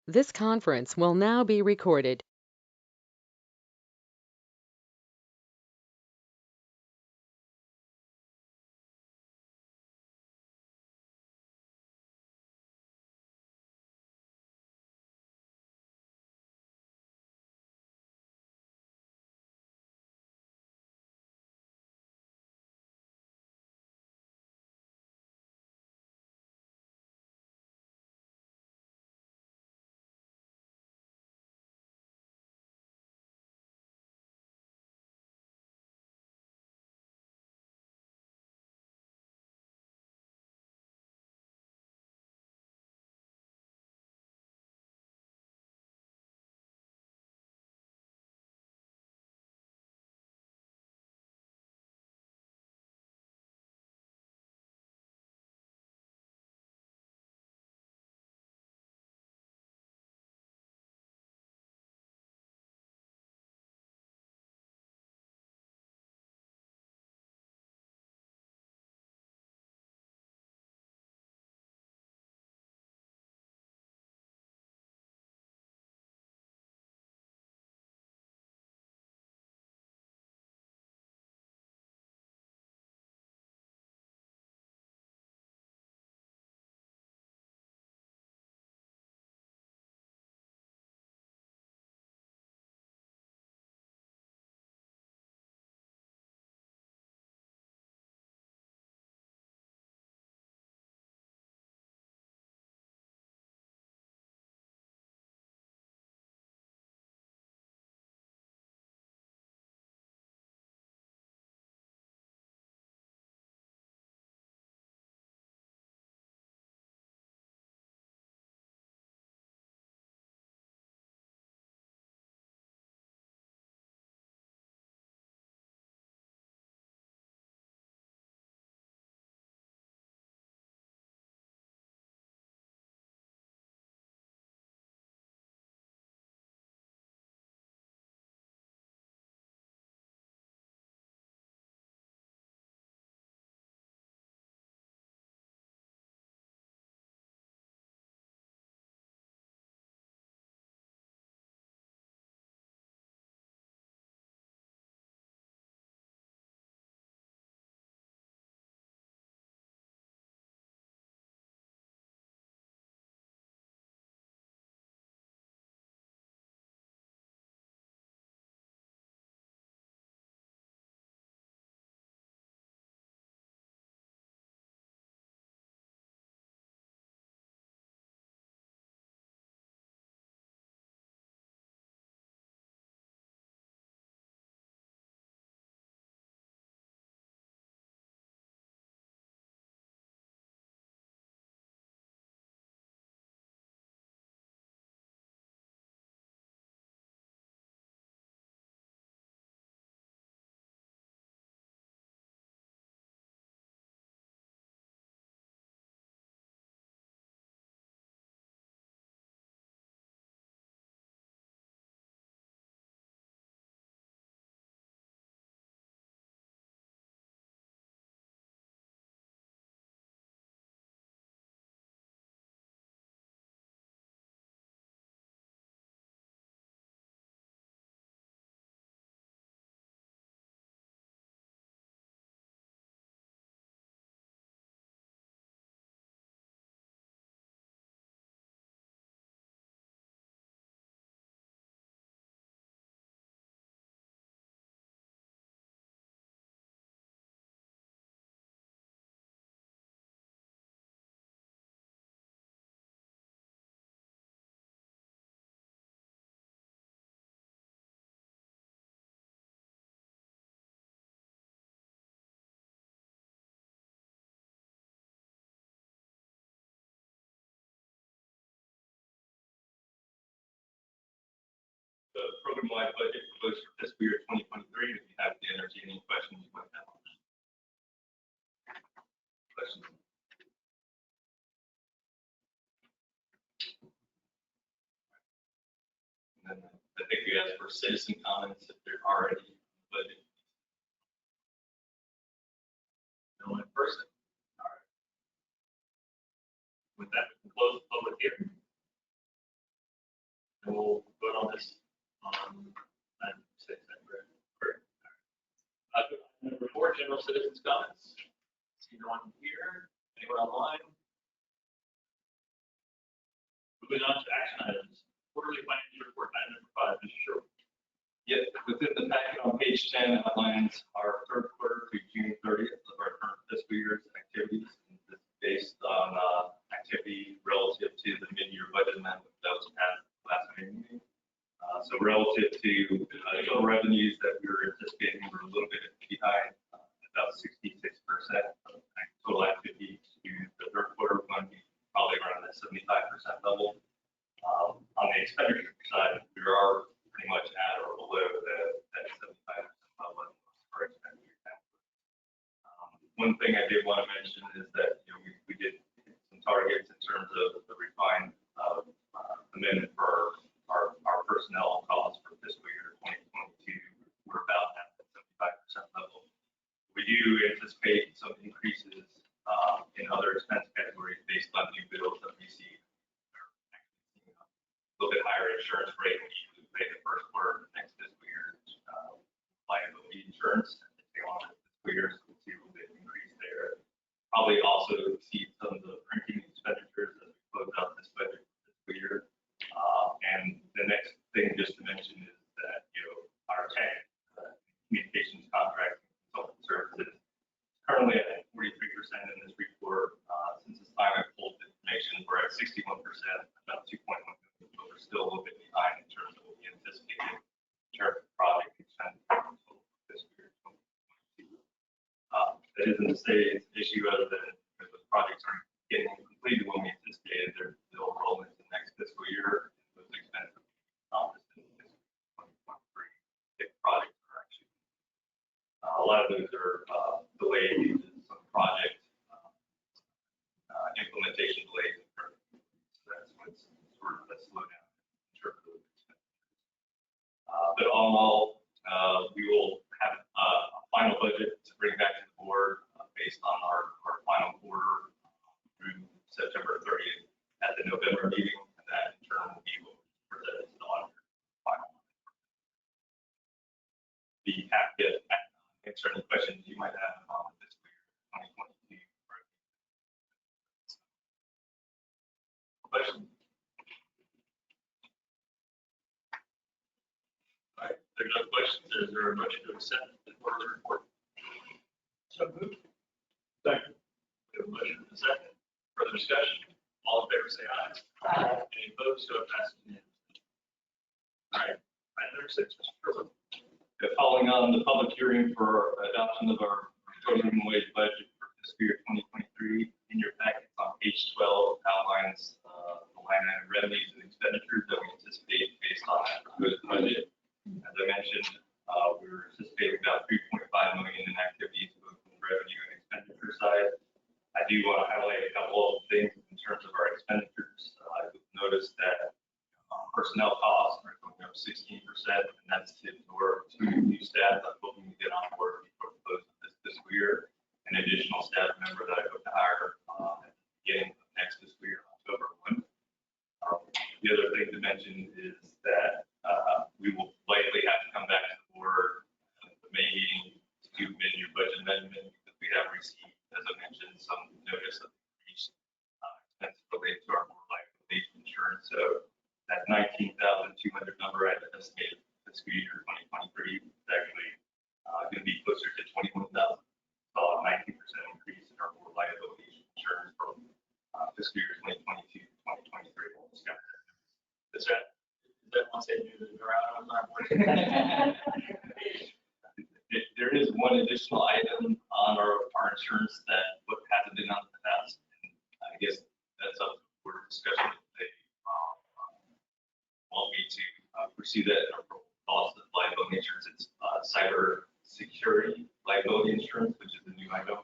This conference will now be recorded. The program-wide budget proposed for fiscal year 2023. If you have to entertain any questions, you might have. Questions? And then I think we asked for citizen comments if there are any, but no in person. All right. With that, we can close the public hearing. And we'll vote on this on 9/6. Great. Number 4, general citizens comments. See no one here. Anyone online? Moving on to action items. Quarterly financial report, item number 5, Mr. Sherwood. Yeah, within the packet on page 10 outlines our third quarter through June 30th of our current fiscal year's activities. And this is based on activity relative to the mid-year budget amendment that was passed last meeting. So relative to total revenues that we were anticipating, we were a little bit behind, about 66% of total activity to the third quarter. We're going to be probably around that 75% level. On the expenditure side, we are pretty much at or below that 75% level for expenditure. One thing I did want to mention is that we did hit some targets in terms of the refined amendment for our personnel costs for fiscal year 2022. We're about at the 75% level. We do anticipate some increases in other expense categories based on new bills that we see. A little bit higher insurance rate we usually pay the first quarter of next fiscal year. Liability insurance, on the fiscal year, so we'll see a little bit increase there. Probably also see some of the printing expenditures as we close out this budget fiscal year. And the next thing just to mention is that our tech communications contract consultant services currently at 43% in this report. Since this time I pulled information, we're at 61%, about 2.1 million, but we're still a little bit behind in terms of what we anticipated in terms of project expense this year. That isn't to say it's an issue other than if those projects aren't getting completed when we anticipated, they'll roll into next fiscal year. Those expenses accomplished in fiscal 2023 if projects are actually. A lot of those are delayed due to some project implementation delays. So that's what's sort of a slowdown in terms of those expenditures. But all in all, we will have a final budget to bring back to the board based on our final quarter through September 30th at the November meeting, and that in turn will be what we presented to the auditor final. Be happy to answer any questions you might have on this year 2022. Questions? All right, if there are no questions, is there a motion to accept the quarterly report? So moved. Second. We have a motion and a second. Further discussion? All in favor say aye. Aye. Any opposed? So it passes unanimously. All right, item number 6, Mr. Sherwood. Following on the public hearing for adoption of our total minimum wage budget for fiscal year 2023, in your packets on page 12 outlines the line item revenues and expenditures that we anticipate based on that proposed budget. As I mentioned, we were anticipating about 3.5 million in activities both on the revenue and expenditure side. I do want to highlight a couple of things in terms of our expenditures. You'll notice that personnel costs are going up 16%, and that's to absorb 2 new staff that I'm hoping to get on board before the close of this fiscal year. An additional staff member that I hope to hire at the beginning of next fiscal year, October 1. The other thing to mention is that we will likely have to come back to the board at the May meeting to do mid-year budget amendment because we have received, as I mentioned, some notice of increased expenses related to our liability insurance. So that 19,200 number I estimated fiscal year 2023 is actually going to be closer to 21,000. So a 19% increase in our liability insurance from fiscal year 2022 to 2023. Is that once they do the around? There is one additional item on our insurance that hasn't been on in the past. And I guess that's up for discussion if they want me to pursue that in our policy of liability insurance. It's cyber security liability insurance, which is a new item.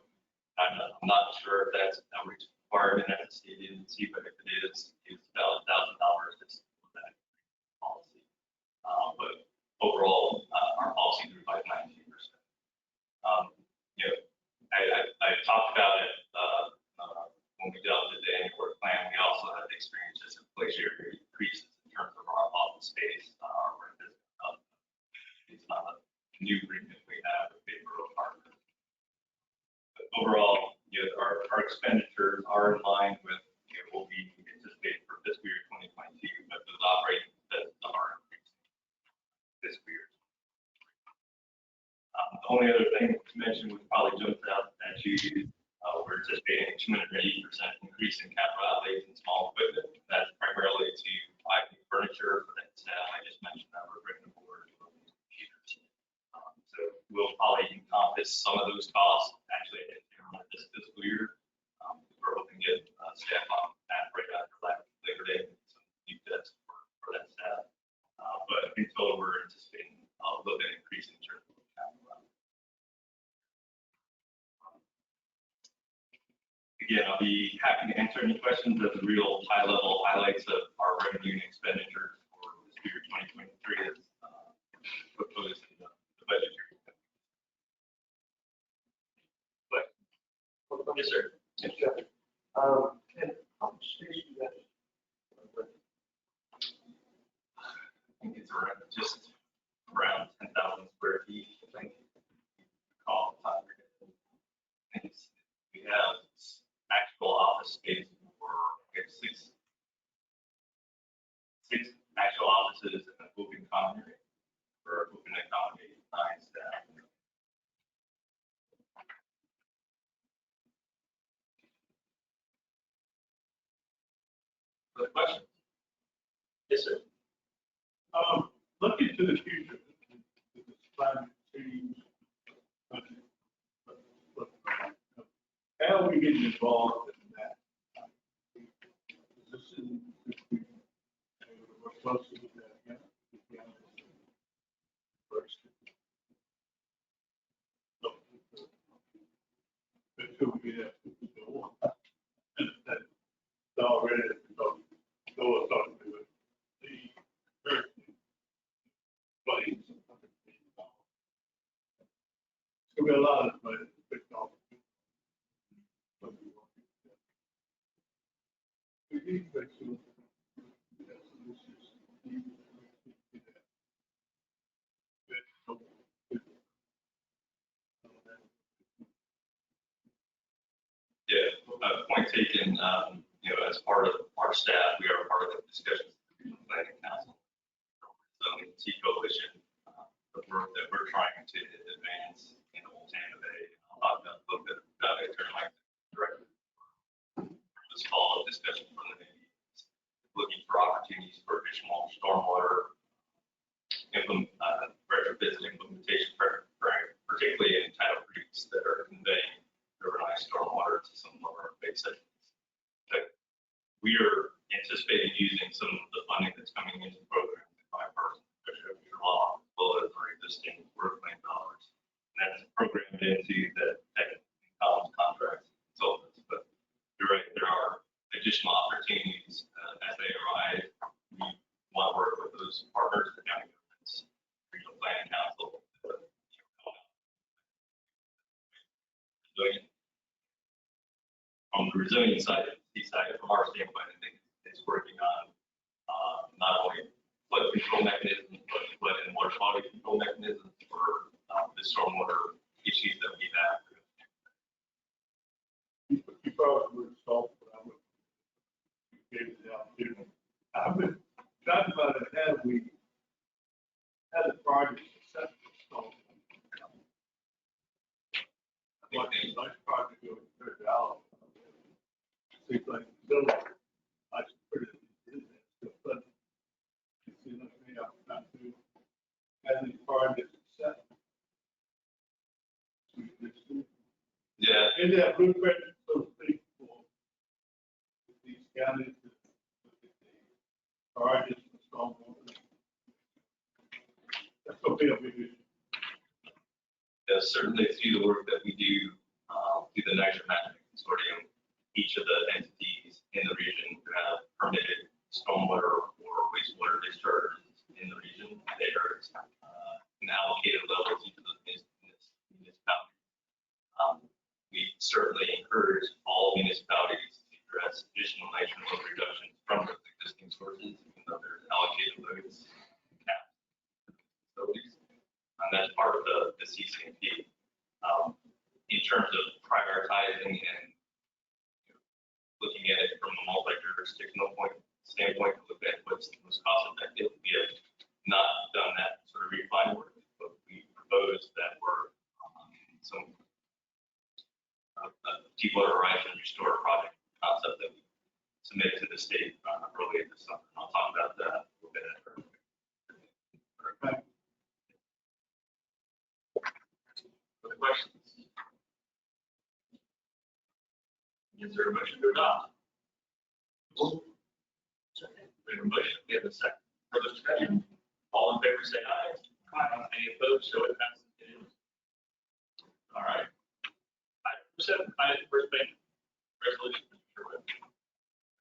I'm not sure if that's a requirement at the state agency, but if it is, it's about $1,000 for that policy. But overall, our policy grew by 19%. I talked about it when we dealt with the annual work plan. We also had experienced inflationary increases in terms of our to, we're anticipating a 280% increase in capital outlays in small equipment. That's primarily to buy new furniture for that staff. I just mentioned that we're bringing forward computers. So we'll probably encompass some of those costs actually at the end of this fiscal year. We're hoping to get staff on that right after Labor Day, some new desks for that staff. But in total, we're anticipating a little bit increase in terms of capital outlay. Again, I'll be happy to answer any questions of the real high-level highlights of our revenue and expenditures for this year 2023 as proposed in the budget year. Yes, sir. Yes, Jeff. And how much space do you have? I think it's around, just around 10,000 square feet. I think call it 500. We have actual office space for we have six actual offices and an open common area for open accommodate 9 staff. Other questions? Yes, sir. Looking to the future, with this climate change, how are we getting involved in that? Is this in, if we work closely with that, yeah? First. Until we get that, that's already, go talking to it. The earth plays. So we have a lot of money to pick off. We need to make sure that solutions. Yeah, point taken, as part of our staff, we are part of the discussions with the planning council. So Sea Coalition, the work that we're trying to advance in Old Tampa Bay. I'll talk about a little bit about it during my director. This fall of discussion from the Navy, looking for opportunities for additional stormwater retrofits and implementation, particularly in tidal creeks that are conveying urbanized stormwater to some of our big segments. We are anticipating using some of the funding that's coming into the program by person, infrastructure law, as well as our existing work plan dollars. And that's programmed into the technical college contracts and consultants. But you're right, there are additional opportunities as they arise. We want to work with those partners, the county governments, regional planning council, from the resilient side, from our standpoint, I think it's working on not only flood control mechanisms, but flood and water quality control mechanisms for the stormwater issues that we have. You probably would have solved, but I would give it the opportunity. I've been talking about it, had the project successful solved. Like a nice project going $30. Seems like the building, I should put it in there, but it seems like me, I'm not to have these projects set. Yeah. In that blueprint, so to speak, for these counties, that look at the projects and stormwater. That's gonna be a big issue. Certainly through the work that we do through the Niger Management Consortium, each of the entities in the region who have permitted stormwater or wastewater discharges in the region, they are an allocated level to each of those municipalities. We certainly encourage all municipalities to address additional nitrogen load reductions from those existing sources, even though there's allocated loads capped facilities. And that's part of the CCNP. In terms of prioritizing and looking at it from a multi-jurisdictional standpoint, to look at what's the most cost effective, we have not done that sort of refined work, but we propose that we're some Deepwater Horizon Restore project concept that we submitted to the state earlier this summer. I'll talk about that a little bit. Okay. Other questions? Is there a motion to adopt? We have a motion, we have a second. Further discussion? All in favor, say aye. Aye. Any opposed, so it passes unanimously. All right. Item 7, First Bank resolution. Mr. Sherwood.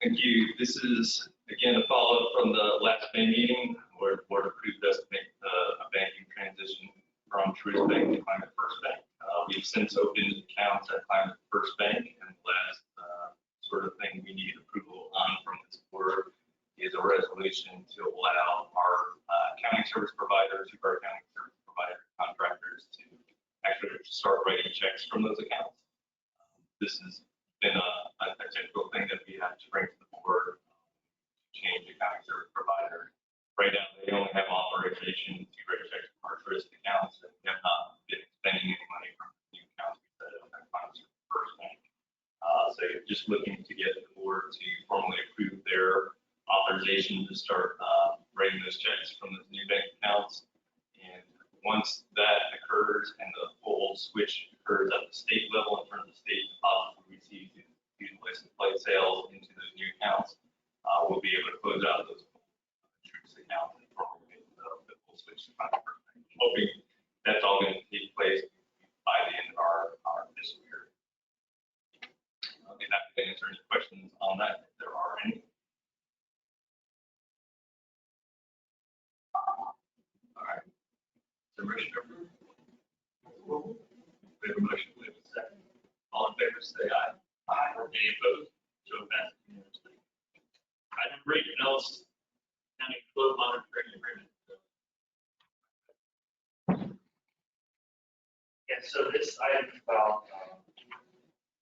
Thank you. This is, again, a follow-up from the last May meeting where the board approved us to make a banking transition from Truist Bank to Climate First Bank. We've since opened accounts at Climate First Bank, and the last sort of thing we need approval on from this board is a resolution to allow our accounting service providers, our accounting service provider contractors to actually start writing checks from those accounts. This has been a technical thing that we have to bring to the board, change accounting service provider. Right now, they only have authorization to write checks from our Truist accounts, and we have not been spending any money from the new accounts we set up at Climate First Bank. So just looking to get the board to formally approve their authorization to start writing those checks from those new bank accounts. And once that occurs and the full switch occurs at the state level in terms of state deposits we receive due to license plate sales into those new accounts, we'll be able to close out those Truist accounts and formally make the full switch to Climate First Bank. Hoping that's all going to take place by the end of our fiscal year. I'll be happy to answer any questions on that if there are any. All right. Is there a motion to approve? We have a motion, we have a second. All in favor, say aye. Aye. Any opposed? So it passes unanimously. Item 3, Pinellas County Flow Monitoring Agreement. Yeah, so this item is about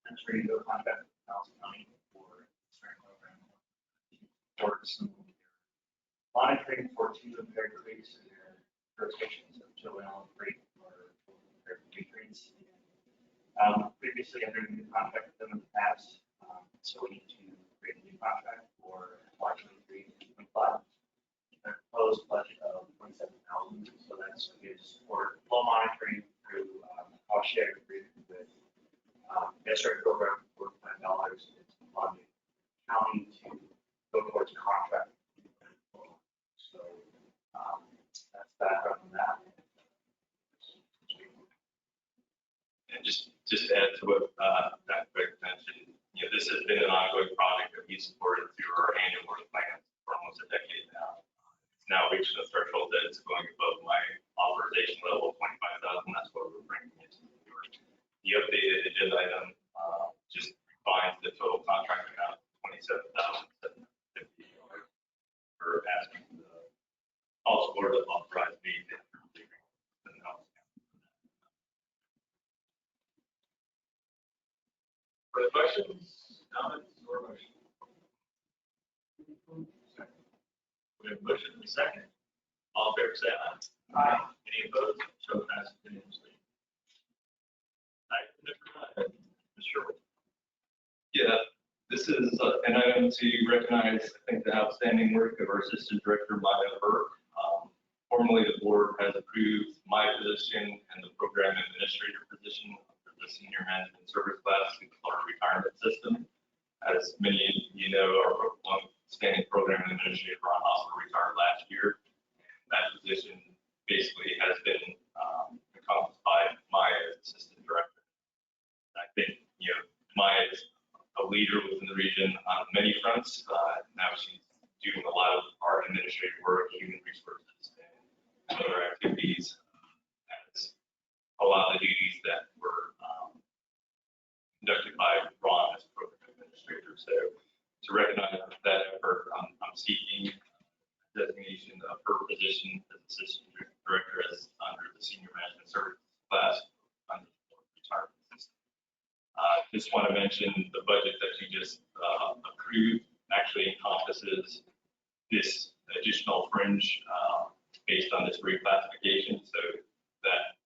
entering into a contract with Pinellas County for certain program for some monitoring for 2 impaired creeks in their jurisdictions of Chilwell Creek or impaired creek creeks. Previously, I've been in contact with them in the past, so we need to create a new contract for FY23 and 25. Their proposed budget of $27,000, so that's is for flow monitoring through cost share agreement with SRA program for $5. It's funding county to go towards contract. So that's background on that. And just to add to what Dr. Greg mentioned, this has been an ongoing project that we supported through our annual work plans for almost a decade now. It's now reached a threshold that it's going above my authorization level of 25,000. That's what we're bringing it to. The updated agenda item just defines the total contract amount, $27,750 for asking the all board to authorize me to approve the agreement. Further questions, comments, or motion? We have a motion and a second. All in favor, say aye. Aye. Any opposed? So it passes unanimously. Item number 9, Mr. Sherwood. Yeah, this is an item to recognize, I think, the outstanding work of our Assistant Director, Maya Burke. Formally, the board has approved my position and the program administrator position for the senior management service class through the Florida retirement system. As many of you know, our long-standing program administrator, Ron Hosler, retired last year. That position basically has been accomplished by Maya as Assistant Director. I think, Maya is a leader within the region on many fronts. Now she's doing a lot of our administrative work, human resources, and other activities. That's a lot of the duties that were conducted by Ron as program administrator. So to recognize that effort, I'm seeking designation of her position as Assistant Director as under the Senior Management Services class under the retirement system. Just want to mention the budget that you just approved actually encompasses this additional fringe based on this reclassification. So that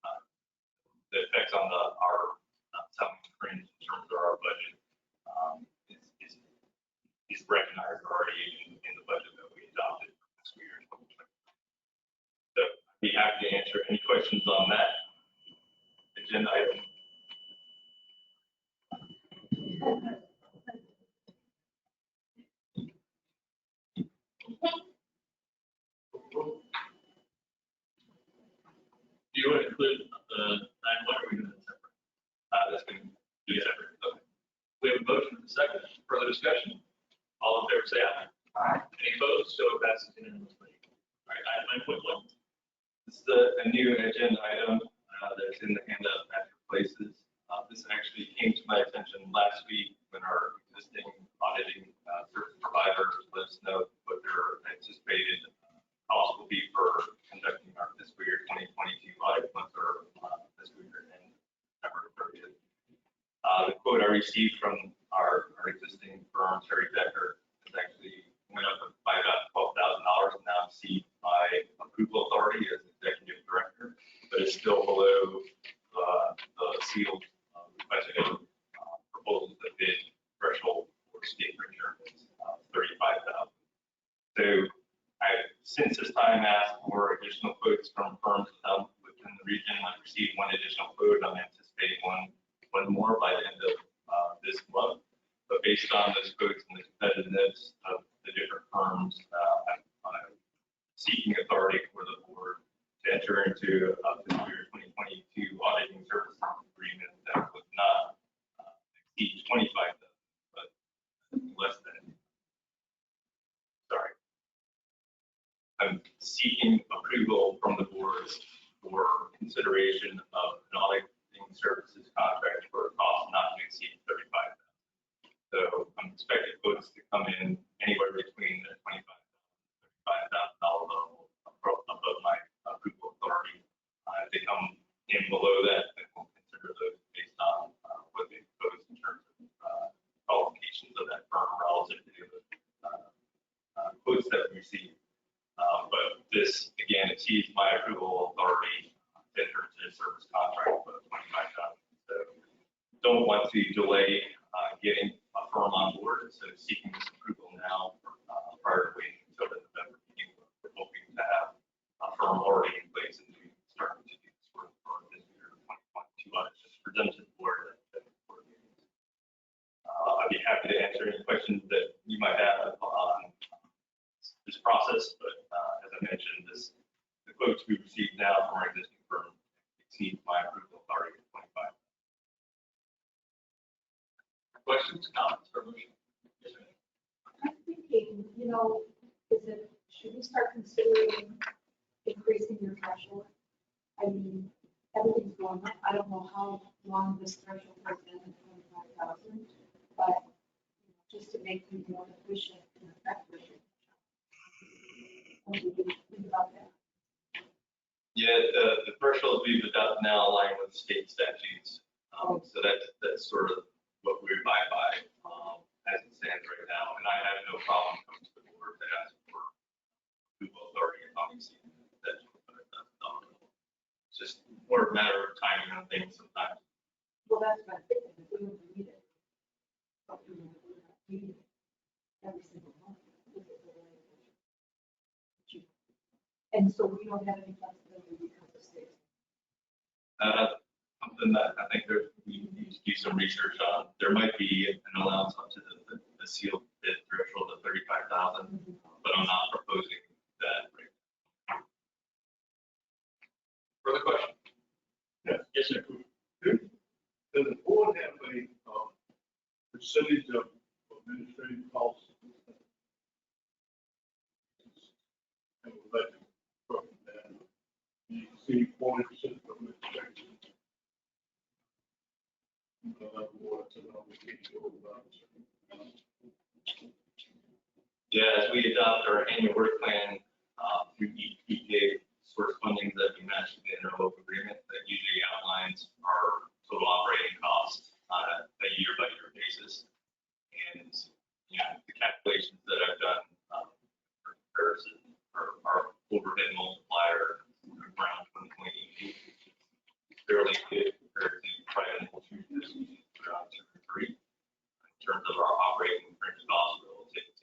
the effects on our settlement fringe in terms of our budget is recognized already in the budget that we adopted for fiscal year 2020. So I'd be happy to answer any questions on that agenda item. Do you want to include the 9-1 or are we doing it separate? That's going to be separate. Okay. We have a motion and a second. Further discussion? All in favor, say aye. Aye. Any opposed? So it passes unanimously. All right, item 9.1. This is a new agenda item that's in the handout at your places. This actually came to my attention last week when our existing auditing service provider let us know what their anticipated cost will be for conducting our fiscal year 2022 audit once our fiscal year ends September 30th. The quote I received from our existing firm, Terry Decker, is actually went up by about $12,000 and now exceeds my approval authority as executive director, but it's still below the sealed requested proposals that bid threshold for state procurement, 35,000. So I, since this time, asked for additional quotes from firms within the region. I've received one additional quote. I'm anticipating one more by the end of this month. But based on those quotes and the competitiveness of the different firms, I'm seeking authority for the board to enter into a fiscal year 2022 auditing services agreement that would not exceed 25,000, but less than. Sorry. I'm seeking approval from the board for consideration of an auditing services contract for a cost not to exceed 35,000. So I'm expecting quotes to come in anywhere between the $25,000 and $35,000 level above my approval authority. If they come in below that, then we'll consider those based on what they propose in terms of qualifications of that firm relative to the quotes that we receive. But this, again, exceeds my approval authority to enter into a service contract for 25,000. So don't want to delay getting a firm on board, so seeking this approval now prior to waiting until the November meeting. We're hoping to have a firm already in place and we start to do this work for this year 2022 audit, just present to the board at the board meetings. I'd be happy to answer any questions that you might have on this process, but as I mentioned, the quotes we received now from our existing firm exceed my approval authority of 25. Questions, comments, or motion? Yes, ma'am. I'm thinking, should we start considering increasing your threshold? I mean, everything's going up. I don't know how long this threshold has been at 25,000, but just to make you more efficient and effective. What do you think about that? Yeah, the thresholds we've adopted now align with state statutes. So that's sort of what we abide by as it stands right now. And I have no problem coming to the board to ask for approval authority and obviously that's it's just more a matter of timing on things sometimes. Well, that's what I'm thinking. If we don't need it, but we don't need it every single month. And so we don't have any flexibility because of state. Something that I think we need to do some research on. There might be an allowance up to the sealed bid threshold of 35,000, but I'm not proposing that right now. Further question? Yes. Yes, sir. Does the board have a percentage of administrative costs? And we'll let you from that. You see 40% of administration. Yeah, as we adopt our annual work plan through EPA source funding that we match with the interlocal agreement, that usually outlines our total operating costs on a year-by-year basis. And the calculations that I've done for comparison our overhead multiplier around 1.88, fairly good compared to private institutions around 2 or 3 in terms of our operating fringe costs relative to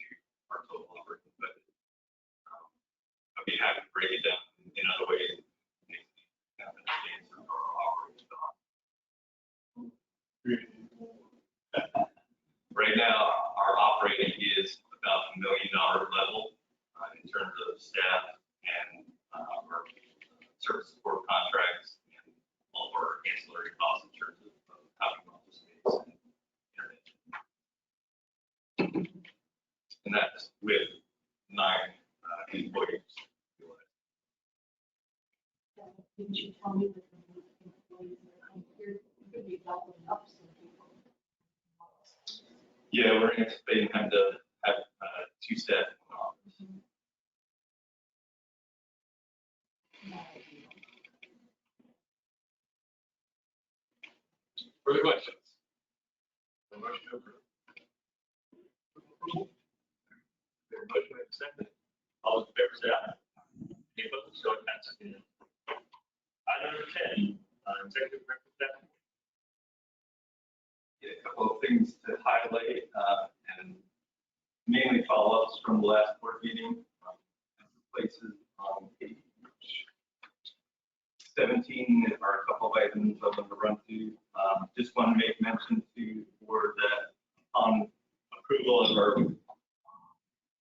I'd be happy to break it down in other ways. Kind of understand sort of our operating costs. Right now, our operating is about $1 million level in terms of staff and our service support contracts and all of our ancillary costs in terms of housing office space and internet. And that's with 9 employees. Didn't you tell me that the employees that come here could be doubling up some people? Yeah, we're anticipating having to have 2 staff in the office. Further questions? The motion to approve. The motion is seconded. All those in favor say aye. Any opposed? So it passes unanimously. Item number 10, executive director staff. Yeah, a couple of things to highlight and mainly follow-ups from the last board meeting. Places on page 17 are a couple of items I want to run through. Just want to make mention to the board that on approval of our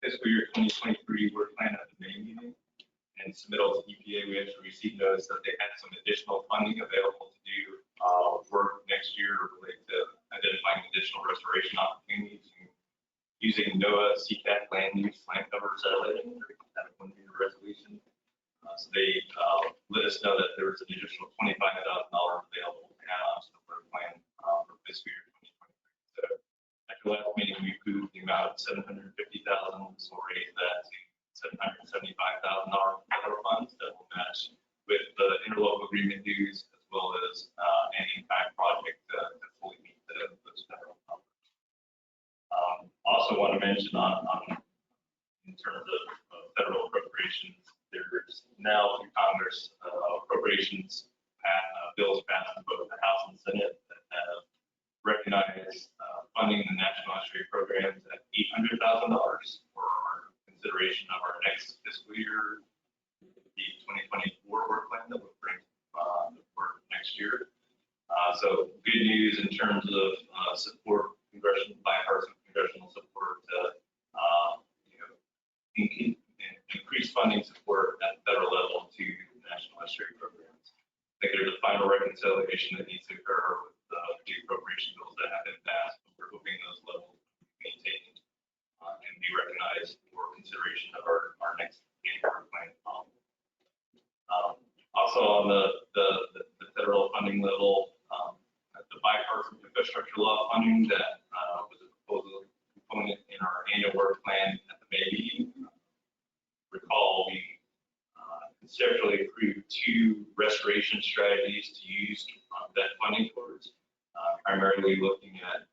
fiscal year 2023 work plan at the May meeting and submittal to EPA, we actually received notice that they had some additional funding available to do work next year related to identifying additional restoration opportunities using NOAA CCAT land use land cover satellite imagery. That one year resolution. So they let us know that there was an additional $25,000 available to add on to the work plan for fiscal year 2023. So at the last meeting, we approved the amount of $750,000, so we'll raise that to $775,000 federal funds that will match with the interlocal agreement dues as well as an in-kind project to fully meet those federal numbers. Also want to mention in terms of federal appropriations, there's now through Congress appropriations bills passed in both the House and Senate that have recognized funding the National Estuary programs at $800,000 for our consideration of our next fiscal year, the 2024 work plan that will bring the work next year. So good news in terms of support, bipartisan congressional support to increase funding support at the federal level to the National Estuary programs. I think there's a final reconciliation that needs to occur with the appropriation bills that have been passed. We're hoping those levels be maintained and be recognized for consideration of our next annual plan. Also on the federal funding level, the bipartisan infrastructure law funding that was a proposal component in our annual work plan at the May meeting. Recall we conceptually approved 2 restoration strategies to use that funding towards, primarily looking at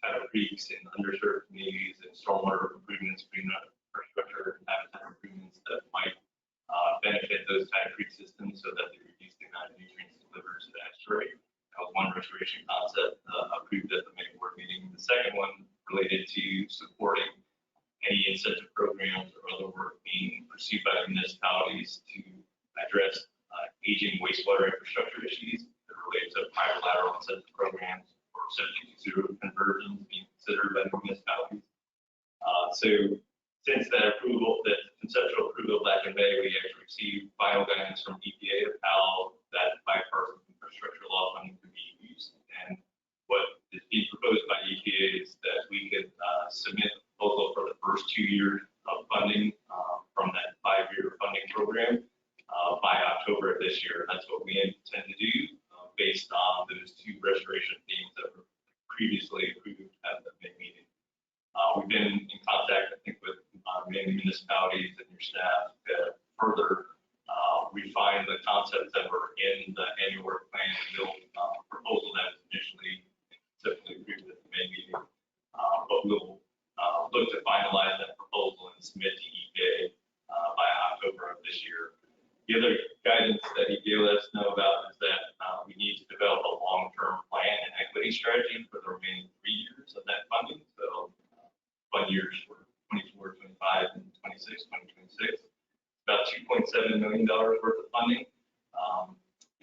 tidal creeks in underserved communities and stormwater improvements, green infrastructure, and habitat improvements that might benefit those tidal creek systems so that they reduce the amount of nutrients delivered to the estuary. That was one restoration concept approved at the May board meeting. The second one related to supporting any incentive programs or other work being pursued by municipalities to address aging wastewater infrastructure issues that relate to private lateral incentive programs or septic to zero conversions being considered by municipalities. So since that approval, that conceptual approval back in May, we actually received final guidance from EPA of how that bipartisan infrastructure law funding could be used. And what is being proposed by EPA is that we could submit a proposal for the first 2 years of funding from that 5-year funding program by October of this year. That's what we intend to do based on those 2 restoration themes that were previously approved at the May meeting. We've been in contact, I think, with many municipalities and your staff to further refine the concepts that were in the annual work plan bill proposal that was initially typically approved at the May meeting. But we'll look to finalize that proposal and submit to EPA by October of this year. The other guidance that EPA let us know about is that we need to develop a long-term plan and equity strategy for the remaining 3 years of that funding. So fund years for 24, 25, and 26, 2026. about $2.7 million worth of funding.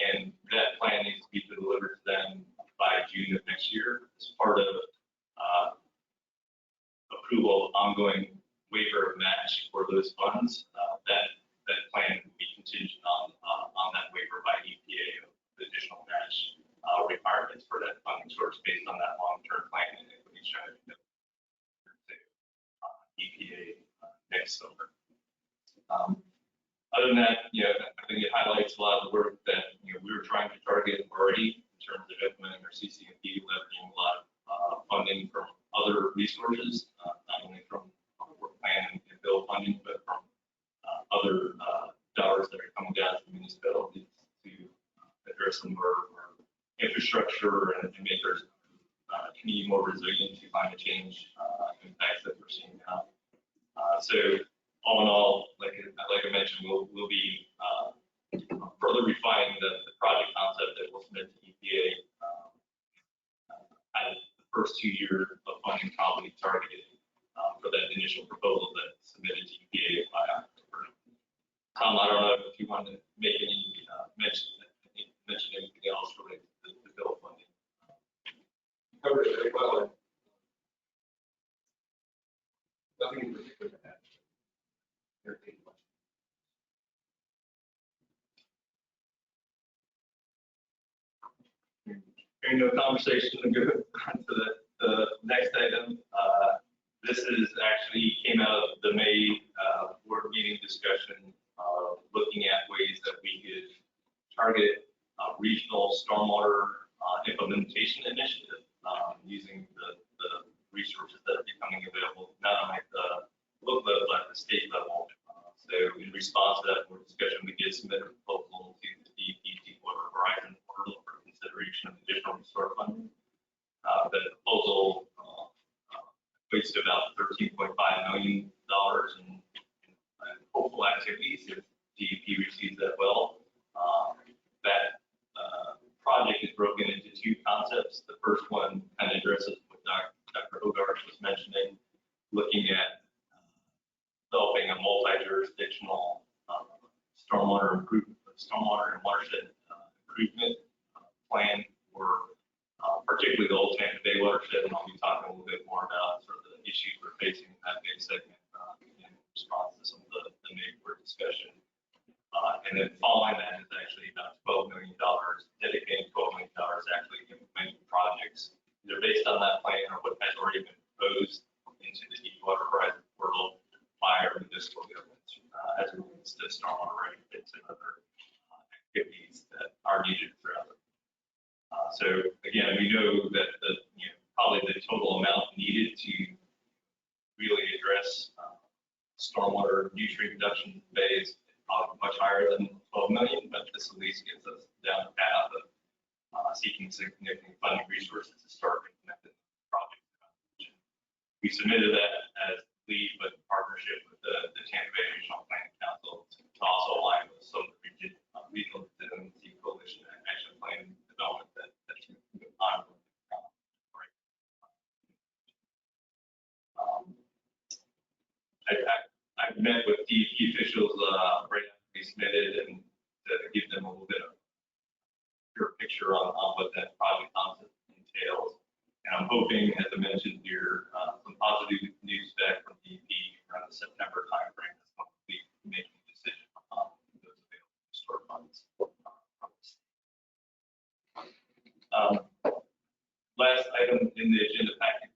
And that plan needs to be delivered to them by June of next year as part of approval of ongoing waiver of match for those funds. That plan will be contingent on that waiver by EPA of additional match requirements for that funding source based on that long-term plan and equity strategy that EPA next summer. Other than that, I think it highlights a lot of the work that we were trying to target already in terms of implementing our CCMP, leveraging a lot of funding from other resources, not only from work plan and bill funding, but from other dollars that are coming down to municipalities to address some of our infrastructure and make our community more resilient to climate change impacts that we're seeing now. So all in all, like I mentioned, we'll be further refining the project concept that we'll submit to EPA as the first 2 years of funding probably targeted for that initial proposal that's submitted to EPA by October. Tom, I don't know if you want to make any mention anything else related to the bill funding. Covered it very well. Nothing in particular to add. Hearing no conversation, we'll go on to the next item. This is actually came out of the May board meeting discussion, looking at ways that we could target regional stormwater implementation initiative using the resources that are becoming available, not only at the local level, but at the state level. So in response to that board discussion, we did submit a proposal to the DEP Deepwater Horizon portal for consideration of additional resource funding. The proposal equates to about $13.5 million in hopeful activities if DEP receives that well. That project is broken into two concepts. The first one kind of addresses what Dr. Hogarth was mentioning, looking at developing a multi-jurisdictional stormwater and watershed improvement plan for particularly the Old Tampa Bay watershed, and I'll be talking a little bit more about sort of the issues we're facing in that big segment in response to some of the neighborhood discussion. And then following that is actually about $12 million, dedicating $12 million actually implementing projects. They're based on that plan or what has already been proposed into the Deepwater Horizon portal by our municipal governments as it relates to stormwater retrofits and other activities that are needed throughout it. So again, we know that probably the total amount needed to really address stormwater nutrient reduction phase much higher than 12 million, but this at least gets us down the path of seeking significant funding resources to start implementing the project. We submitted that as lead, but in partnership with the Tampa Bay Regional Planning Council to also align with some of the regional resiliency coalition and action plan development that's ongoing. I've met with DEP officials right after we submitted and to give them a little bit of clear picture on what that project concept entails. And I'm hoping, as I mentioned here, some positive news back from DEP around the September timeframe. That's when we'll be making a decision on those available store funds. Last item in the agenda packet.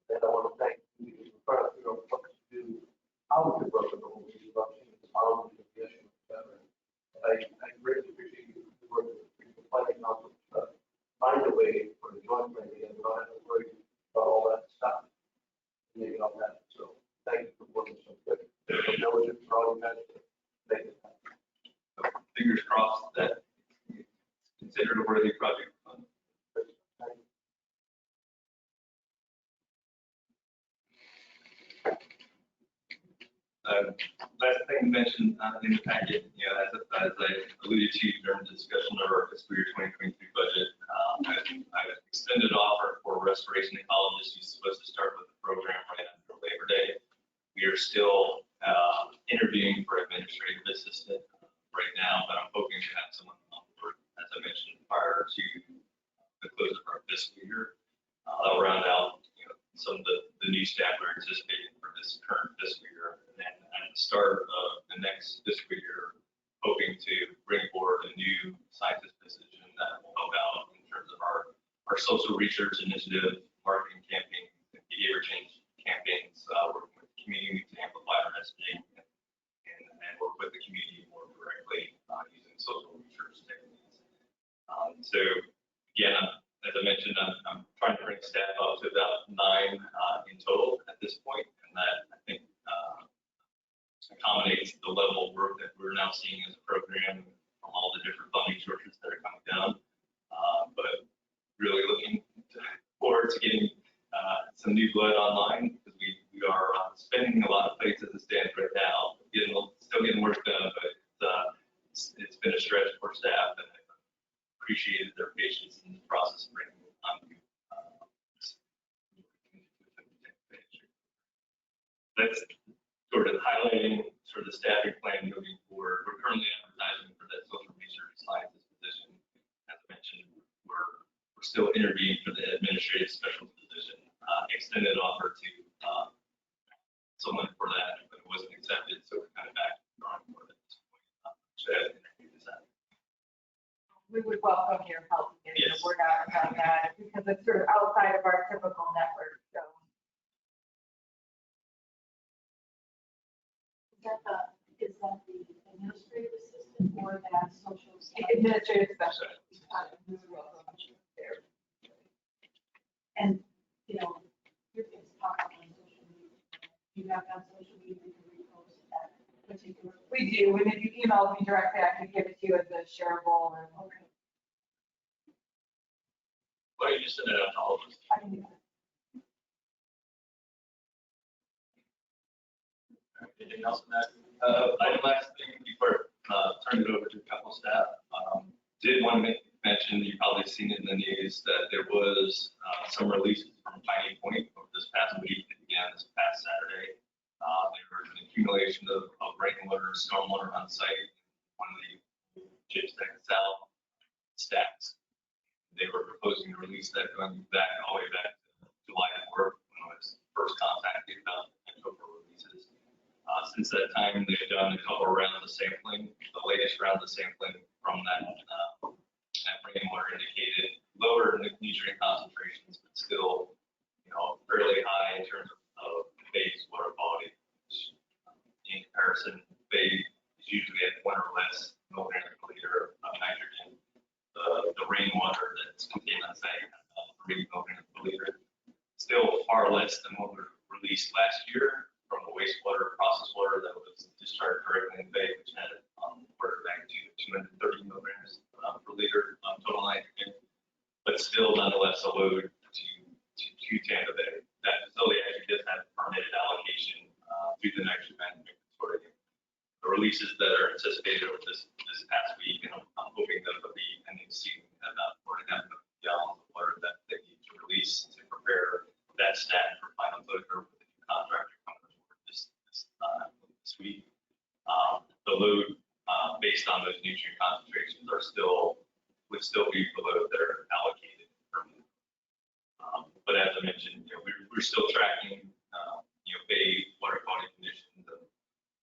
And I want to thank you for what to do, how we can work with the whole issue about how we can get it better. And I greatly appreciate you working with the planning council to find a way for the joint planning and not have to worry about all that stuff. Maybe all that. So thank you for working so good. Diligent for all you guys to make it happen. Fingers crossed that it's considered a worthy project. last thing to mention in the packet, as I alluded to during the discussion of our fiscal year 2023 budget, I've extended offer for restoration ecologists who's supposed to start with the program right after Labor Day. We are still interviewing for administrative assistant right now, but I'm hoping to have someone on board, as I mentioned, prior to the close of our fiscal year. That'll round out, some of the new staff we're anticipating for this current fiscal year. And then at the start of the next fiscal year, hoping to bring forward a new scientist position that will help out in terms of our social research initiative, marketing campaigns, and behavior change campaigns, working with the community to amplify our messaging and work with the community more directly using social research techniques. So again, as I mentioned, I'm trying to bring staff up to about 9 in total at this point, and that I think accommodates the level of work that we're now seeing as a program from all the different funding sources that are coming down. But really looking forward to getting some new blood online, because we are spending a lot of plates as it stands right now, still getting work done, but it's been a stretch for staff, and I appreciated their patience in the process of bringing it on. That's sort of highlighting sort of the staffing plan moving forward. We're currently advertising for that social research scientist position. As I mentioned, we're still interviewing for the administrative specialist position. Extended offer to someone for that, but it wasn't accepted, so we're kind of back to the drawing board at this point. So I interviewed this out. We would welcome your help in getting Yes. the word out about that, because it's sort of outside of our typical network, so. Is that the administrative assistant or that social? Administrative specialist. And, your things pop up on social media. You have on social media, you can repost that particular. We do, and if you email me directly, I can give it to you as a shareable and. Okay. Why don't you send it out to all of us? I can do that. Anything else on that? Last thing before turn it over to a couple staff, did want to mention, you've probably seen it in the news, that there was some releases from Piney Point over this past week that began this past Saturday. There was an accumulation of rainwater and stormwater on site, one of the James Tech South stacks. They were proposing to release that going back all the way back to July 4th, when I was first contacted about October releases. Since that time, they've done a couple of rounds of sampling. The latest round of sampling from that rainwater indicated lower nutrient concentrations, but still, fairly high in terms of Bay's water quality. In comparison, Bay is usually at 1 or less milligrams per liter of nitrogen. The rainwater that's contained on site, 3 milligrams per liter, still far less than what was released last year from the wastewater, process water that was discharged directly in Bay, which had order magnitude of 230 milligrams per liter of total nitrogen, but still nonetheless a load to Tampa Bay. That facility actually does have permitted allocation through the nitrogen management consortium. The releases that are anticipated over this past week, and I'm hoping that they'll be ending soon, about 4.5 gallons of water that they need to release to prepare that stack for final closure with the new contractor coming on board this week. The load based on those nutrient concentrations would still be below their allocated permit. But as I mentioned, we're still tracking Bay water quality conditions. And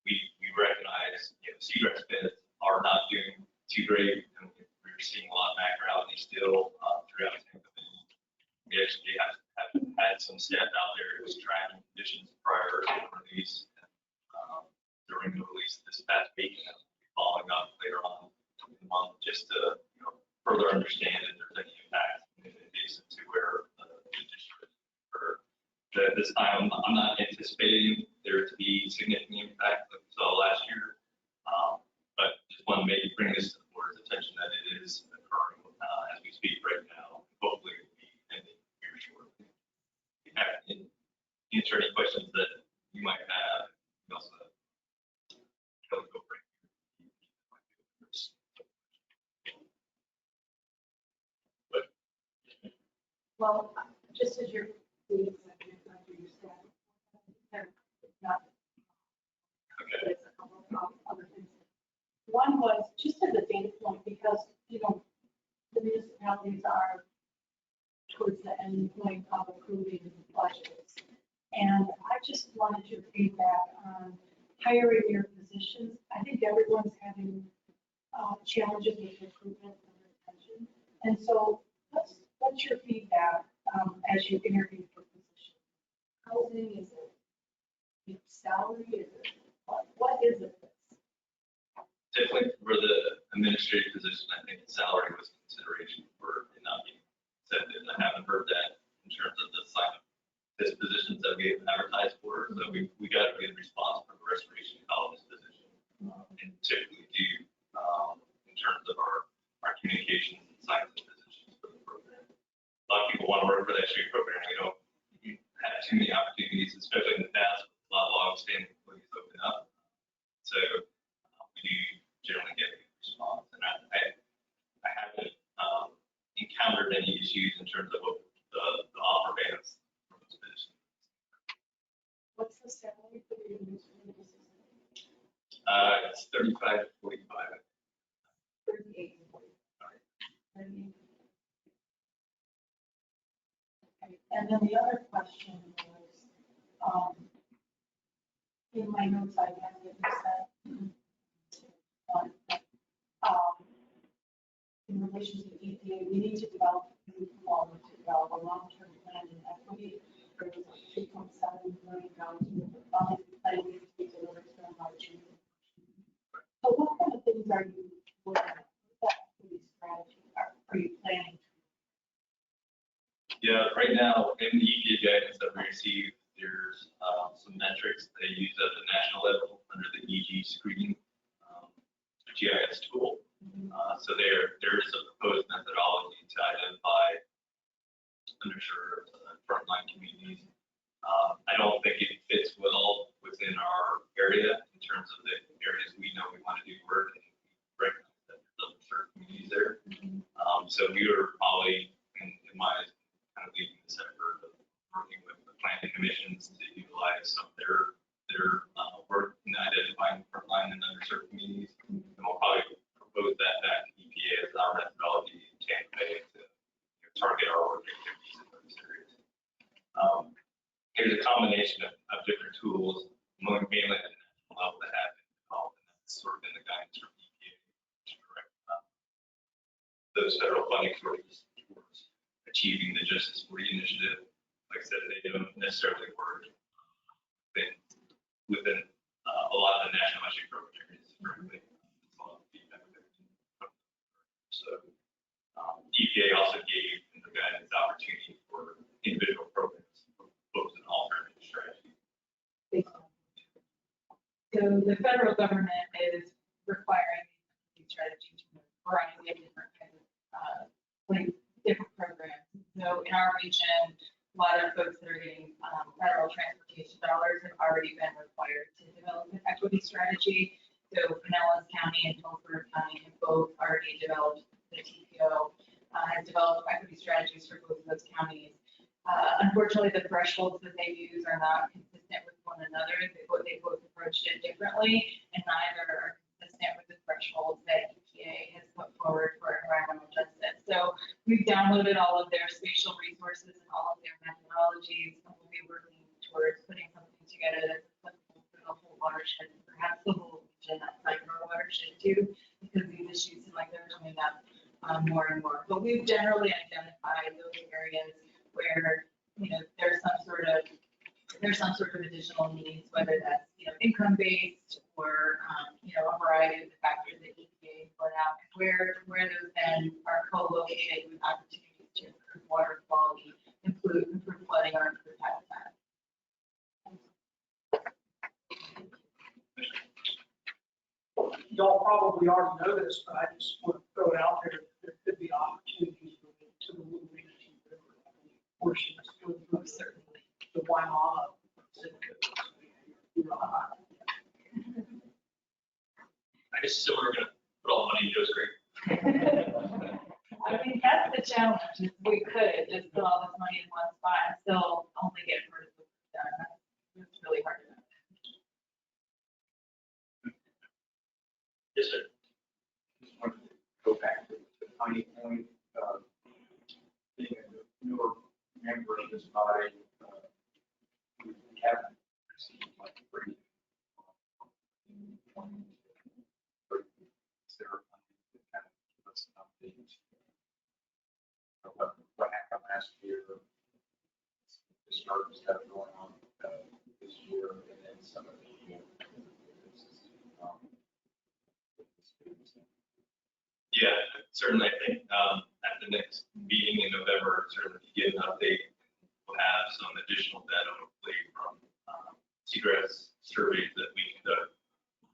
we recognize seagrass beds are not doing too great, and we're seeing a lot of macroalgae still throughout Tampa Bay. We actually have had some staff out there who was tracking conditions prior to the release, during the release this past week, and following up later on in the month just to further understand if there's any impact adjacent to where the district occurred. This time, I'm not anticipating there to be significant impact like we saw last year, but just want to maybe bring this to the board's attention that it is occurring as we speak right now. Hopefully, it will be ending here shortly. Answer any questions that you might have. Also, Well, just as you're doing something under your staff, it's not, Okay. it's a couple of other things. One was just as a data point, because, you know, the municipalities are towards the end point of approving budgets. And I just wanted your feedback on hiring your positions. I think everyone's having challenges with recruitment and retention. And so what's your feedback as you interview for positions? Housing, is it salary, is it, what is it? Definitely for the administrative position, I think the salary was a consideration for it not being accepted. I haven't heard that in terms of the sign dispositions that we advertised for. So we got a good response for the restoration columnist position. And typically do in terms of our communications and science positions for the program. A lot of people want to work for that street program. We don't have too many opportunities, especially in the past, with a lot of long-standing employees open up. So we do generally get a good response. And I haven't encountered any issues in terms of what the offer bands from this position. What's the salary for the administrative assistant? It's 35 to 45. 38. 38. Okay. And then the other question was, in my notes, I have it said, in relation to EPA, we need to develop a long-term plan in equity. There was a $3.7 million funding plan needs to be delivered to them by June. So what kind of things are you looking at? What equity strategy are you planning? Yeah, right now, in the EPA guidance that we received, there's some metrics they use at the national level under the EG screening GIS tool. So there is a proposed methodology to identify underserved frontline communities. I don't think it fits well within our area in terms of the areas we know we want to do work and recognize that there's underserved communities there. So we are probably, in my kind of leading this effort of working with the planning commissions to utilize some of their work in identifying frontline and underserved communities. And we'll probably propose that back to EPA as our methodology in Tampa Bay to target our work activities in those areas. There's a combination of different tools, mainly at the national level that have been developed, and that's sort of been the guidance from EPA to direct those federal funding sources towards achieving the Justice 40 initiative. Like I said, they don't necessarily work within a lot of the national budget program areas directly. There's a lot of feedback there. So EPA also gave in the guidance opportunity for individual programs to propose an alternative strategy. So the federal government is requiring these strategies from a variety of different kinds of, different programs. So in our region, a lot of folks that are getting federal transportation dollars have already been required to develop an equity strategy. So Pinellas County and Hillsborough County have both already developed, the TPO has developed equity strategies for both of those counties. Unfortunately, the thresholds that they use are not consistent with one another. They both approached it differently, and neither are consistent with the thresholds that EPA has put forward for environmental justice. So we've downloaded all of their spatial resources and all of their methodologies, and we'll be working towards putting something together that's applicable for the whole watershed, and perhaps the whole region outside of our watershed too, because these issues seem like they're coming up more and more. But we've generally identified those areas where, you know, there's some sort of additional needs, whether that's, you know, income-based or, you know, a variety of the factors that EPA put out, where those then are co-located with opportunities to improve water quality, improve flooding, or improve habitat. Y'all probably already know this, but I just want to throw it out there. There could be opportunities to the Little Manatee River portion that's going through certainly the Waimea. I just assume we're gonna put all the money in Joe's grave. I mean, that's the challenge, is we could just put all this money in one spot and still only get part of it done. It's really hard to know. Yes, sir. Just wanted to go back to the tiny point, being a newer member of this body, we haven't received much briefing. Is there a kind of give us an update of what happened last year? Disturbance that are going on this year, and then some of the Yeah, certainly, I think at the next meeting in November, certainly if you get an update, we'll have some additional data hopefully from Seagrass surveys that we conducted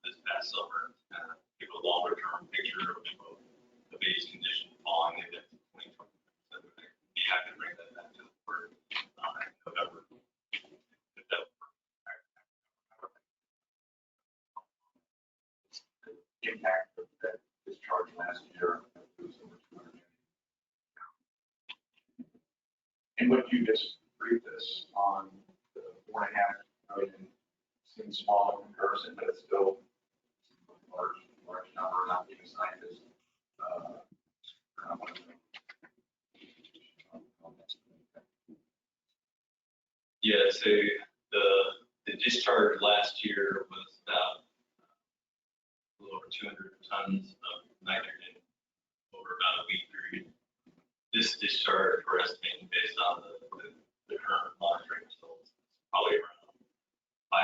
this past summer, give a longer term picture of the base condition following the event of 2020. So we'd be happy to bring that back to the board in November. If that impact of that discharge last year. And what you just briefed us on the $4.5 million seems small in comparison, but it's still a large number, not being scientists. Yeah, so the discharge last year was about a little over 200 tons of nitrogen over about a week period. This discharge, we're estimating based on the current monitoring results, is probably around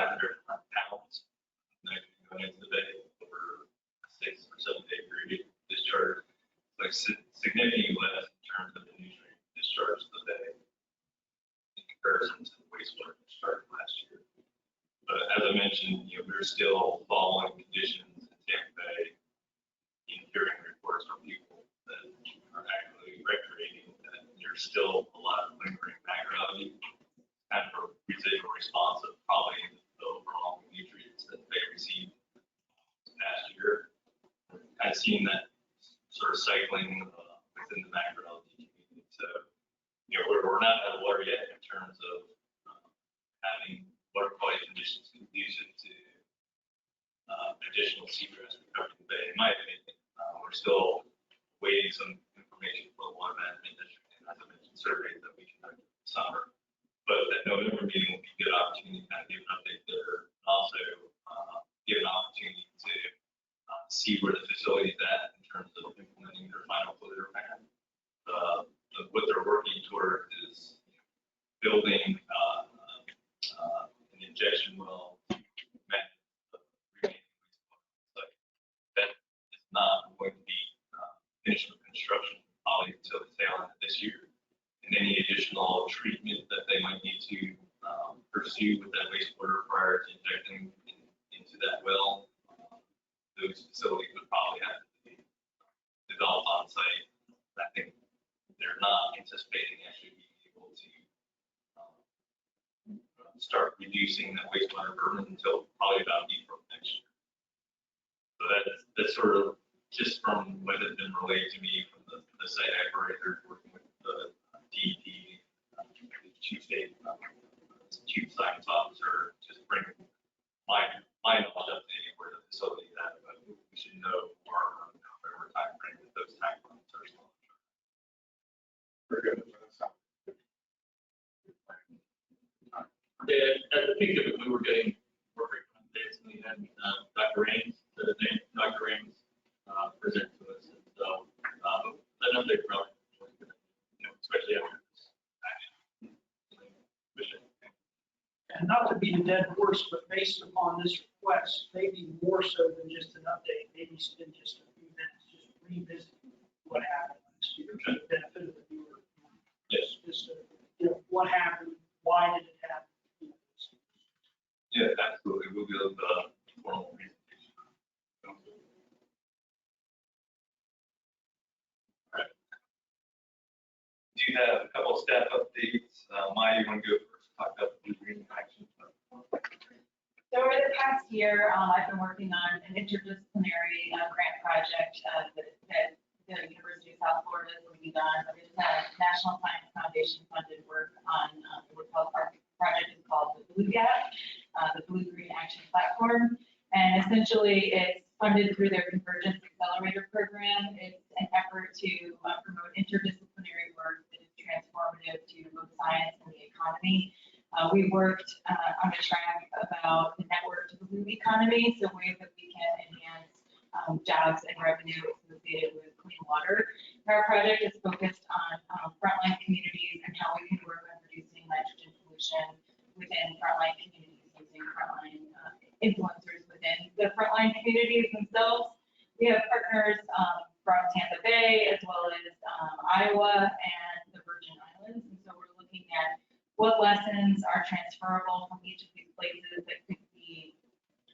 500 pounds of nitrogen going into the bay over a 6 or 7 day period. Discharge like significantly less in terms of the nutrient discharge to the bay in comparison to the wastewater discharge last year. But as I mentioned, we're still following conditions in Tampa Bay, hearing reports from people that are actively recreating, that there's still a lot of lingering macroalgae, kind of a residual response of probably the overall nutrients that they received this past year. I've seen that sort of cycling within the macroalgae community. So, we're not out of water yet in terms of having water quality conditions conducive to additional seagrass recovery in the bay. In my opinion, we're still waiting some information for the water management district, and as I mentioned, surveys that we conducted this summer. But that November meeting will be a good opportunity to kind of give an update there, and also give an opportunity to see where the facility is at in terms of implementing their final polluter plan. What they're working toward is building an injection well to manage the remaining wastewater. Like, that is not going to be finished with construction probably until the tail end of this year. And any additional treatment that they might need to pursue with that wastewater prior to injecting into that well, those facilities would probably have to be developed on site. I think they're not anticipating actually being able to start reducing that wastewater burden until probably about April next year. So that's sort of just from what has been relayed to me from the site operator working with the DEP, chief science officer, just bringing my knowledge up to where the facility is at, but we should know more on November timeframe with those timelines are still. Very good. Yeah, at the peak of it, we were getting more frequent updates, and we had Dr. Raines, Dr. Raines present to us. And so that update probably, especially after this action. And not to beat a dead horse, but based upon this request, maybe more so than just an update, maybe spend just a few minutes, just revisiting what happened last year for the benefit of the viewer. Yes. Just, what happened, why did it happen? Yeah, absolutely. We'll give the formal presentation. All right. Do you have a couple of staff updates? Maya, you want to go first? Talk about the green action. So over the past year, I've been working on an interdisciplinary grant project that the University of South Florida this will be done. We just had National Science Foundation funded work on, our project is called the Blue Gap, the Blue Green Action Platform. And essentially it's funded through their Convergence Accelerator Program. It's an effort to promote interdisciplinary work that is transformative to both science and the economy. We worked on a track about the network to the blue economy, so ways that we can enhance jobs and revenue associated with clean water. Our project is focused on frontline communities and how we can work on reducing nitrogen pollution within frontline communities using frontline influencers within the frontline communities themselves. We have partners from Tampa Bay as well as Iowa and the Virgin Islands, and so we're looking at what lessons are transferable from each of these places that could be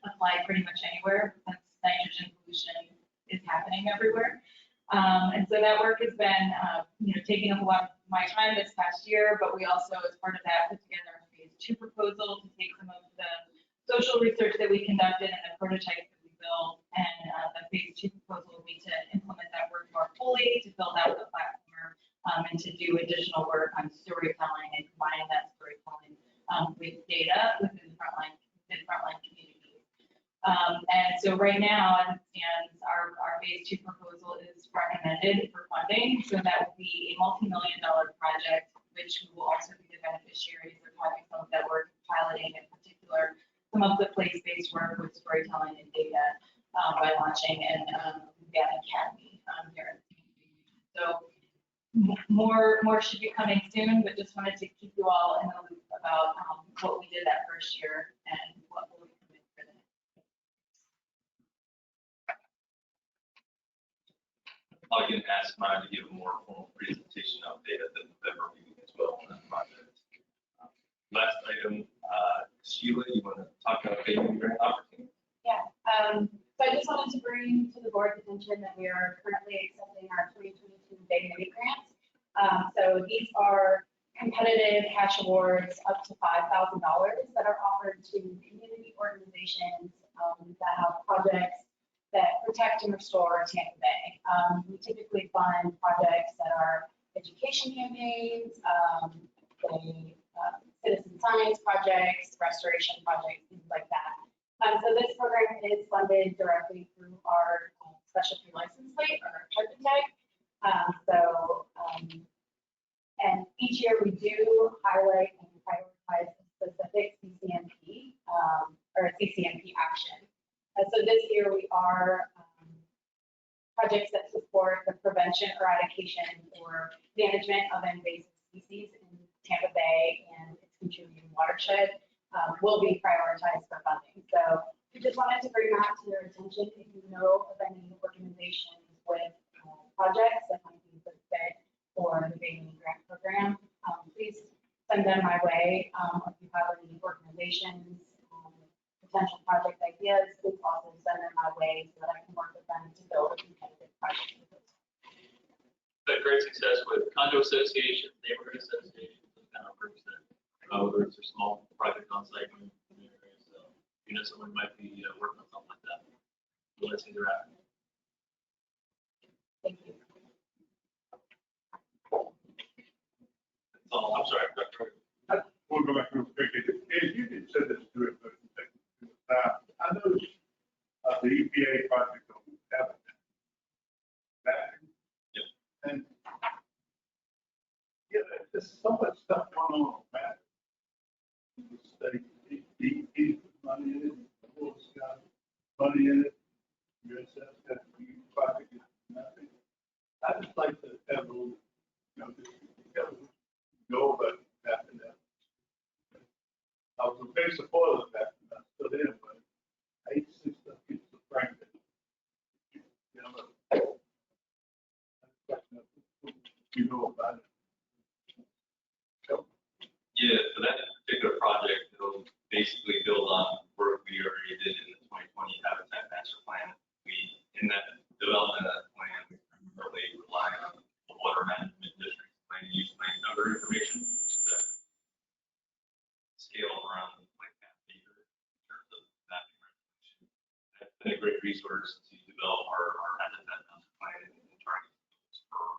applied pretty much anywhere, since nitrogen pollution is happening everywhere. And so that work has been, taking up a lot of my time this past year, but we also, as part of that, put together a phase 2 proposal to take some of the social research that we conducted and the prototypes that we built, and the phase 2 proposal will be to implement that work more fully, to build out the platform, and to do additional work on storytelling and combining that storytelling with data within frontline communities. And so right now, as it stands, our phase 2 proposal is recommended for funding. So that will be a multi-million-dollar project, which we will also be the beneficiaries of having some of that work piloting, in particular, some of the place-based work with storytelling and data by launching an academy here in the community. So more should be coming soon, but just wanted to keep you all in the loop about what we did that first year and what will be coming for the next. I'll again ask Maya to give a more formal presentation update at the November meeting as well on that project. Last item, Sheila, you want to talk about Baby Grant opportunity? Yeah, so I just wanted to bring to the board's attention that we are currently accepting our 2022 Bay Mini grants. So these are competitive cash awards up to $5,000 that are offered to community organizations that have projects that protect and restore Tampa Bay. We typically fund projects that are education campaigns, citizen science projects, restoration projects, things like that. So this program is funded directly through our specialty license plate or our Target tag. And each year we do highlight and prioritize a specific CCNP or a CCNP action. So this year we are projects that support the prevention, eradication, or management of invasive species in Tampa Bay and its contributing watershed will be prioritized for funding. So we just wanted to bring that to your attention. If you know of any organizations with projects that might be a good fit for the Bay Mini Grant Program, please send them my way. If you have any organizations, potential project ideas, please also send them my way so that I can work with them to build a competitive project. Had great success with condo associations, neighborhood associations, those kind of groups that, whether it's a small project on site in the area. So, someone might be working on something like that. Let's see their app. Thank you. Oh, I'm sorry, Dr. We'll go back real quick. If you did send this to it, but I know the EPA project on Habitat. And there's so much stuff going on back in the state. DEP put money in it, the board's got money in it, USF got the project, nothing. I just like to have a little, go about that and that. I was a big supporter of that, and I still am, but I hate to see stuff get so fragmented. You know about it. Yeah, for that particular project, it'll basically build on work we already did in the 2020 Habitat Master Plan. In that development of that plan, we primarily rely on the water management district land use plan number information, which is a scale around like half acre in terms of mapping resolution. That's been a great resource to develop our Habitat Master Plan and target for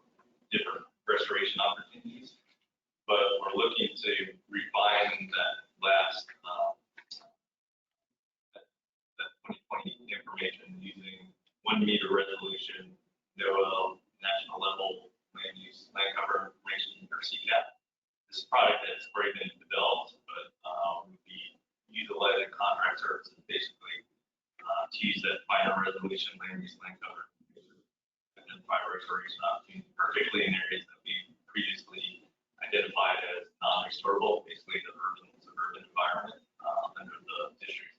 essentially refine that last, that 2020 information using 1 meter resolution, NOAA, national level land use, land cover information, or CCAP. This product has already been developed, but would be utilizing contract services basically to use that final resolution land use, land cover, identify restoration opportunities, particularly in areas that we previously identified as non-restorable, basically the urban suburban environment under the district.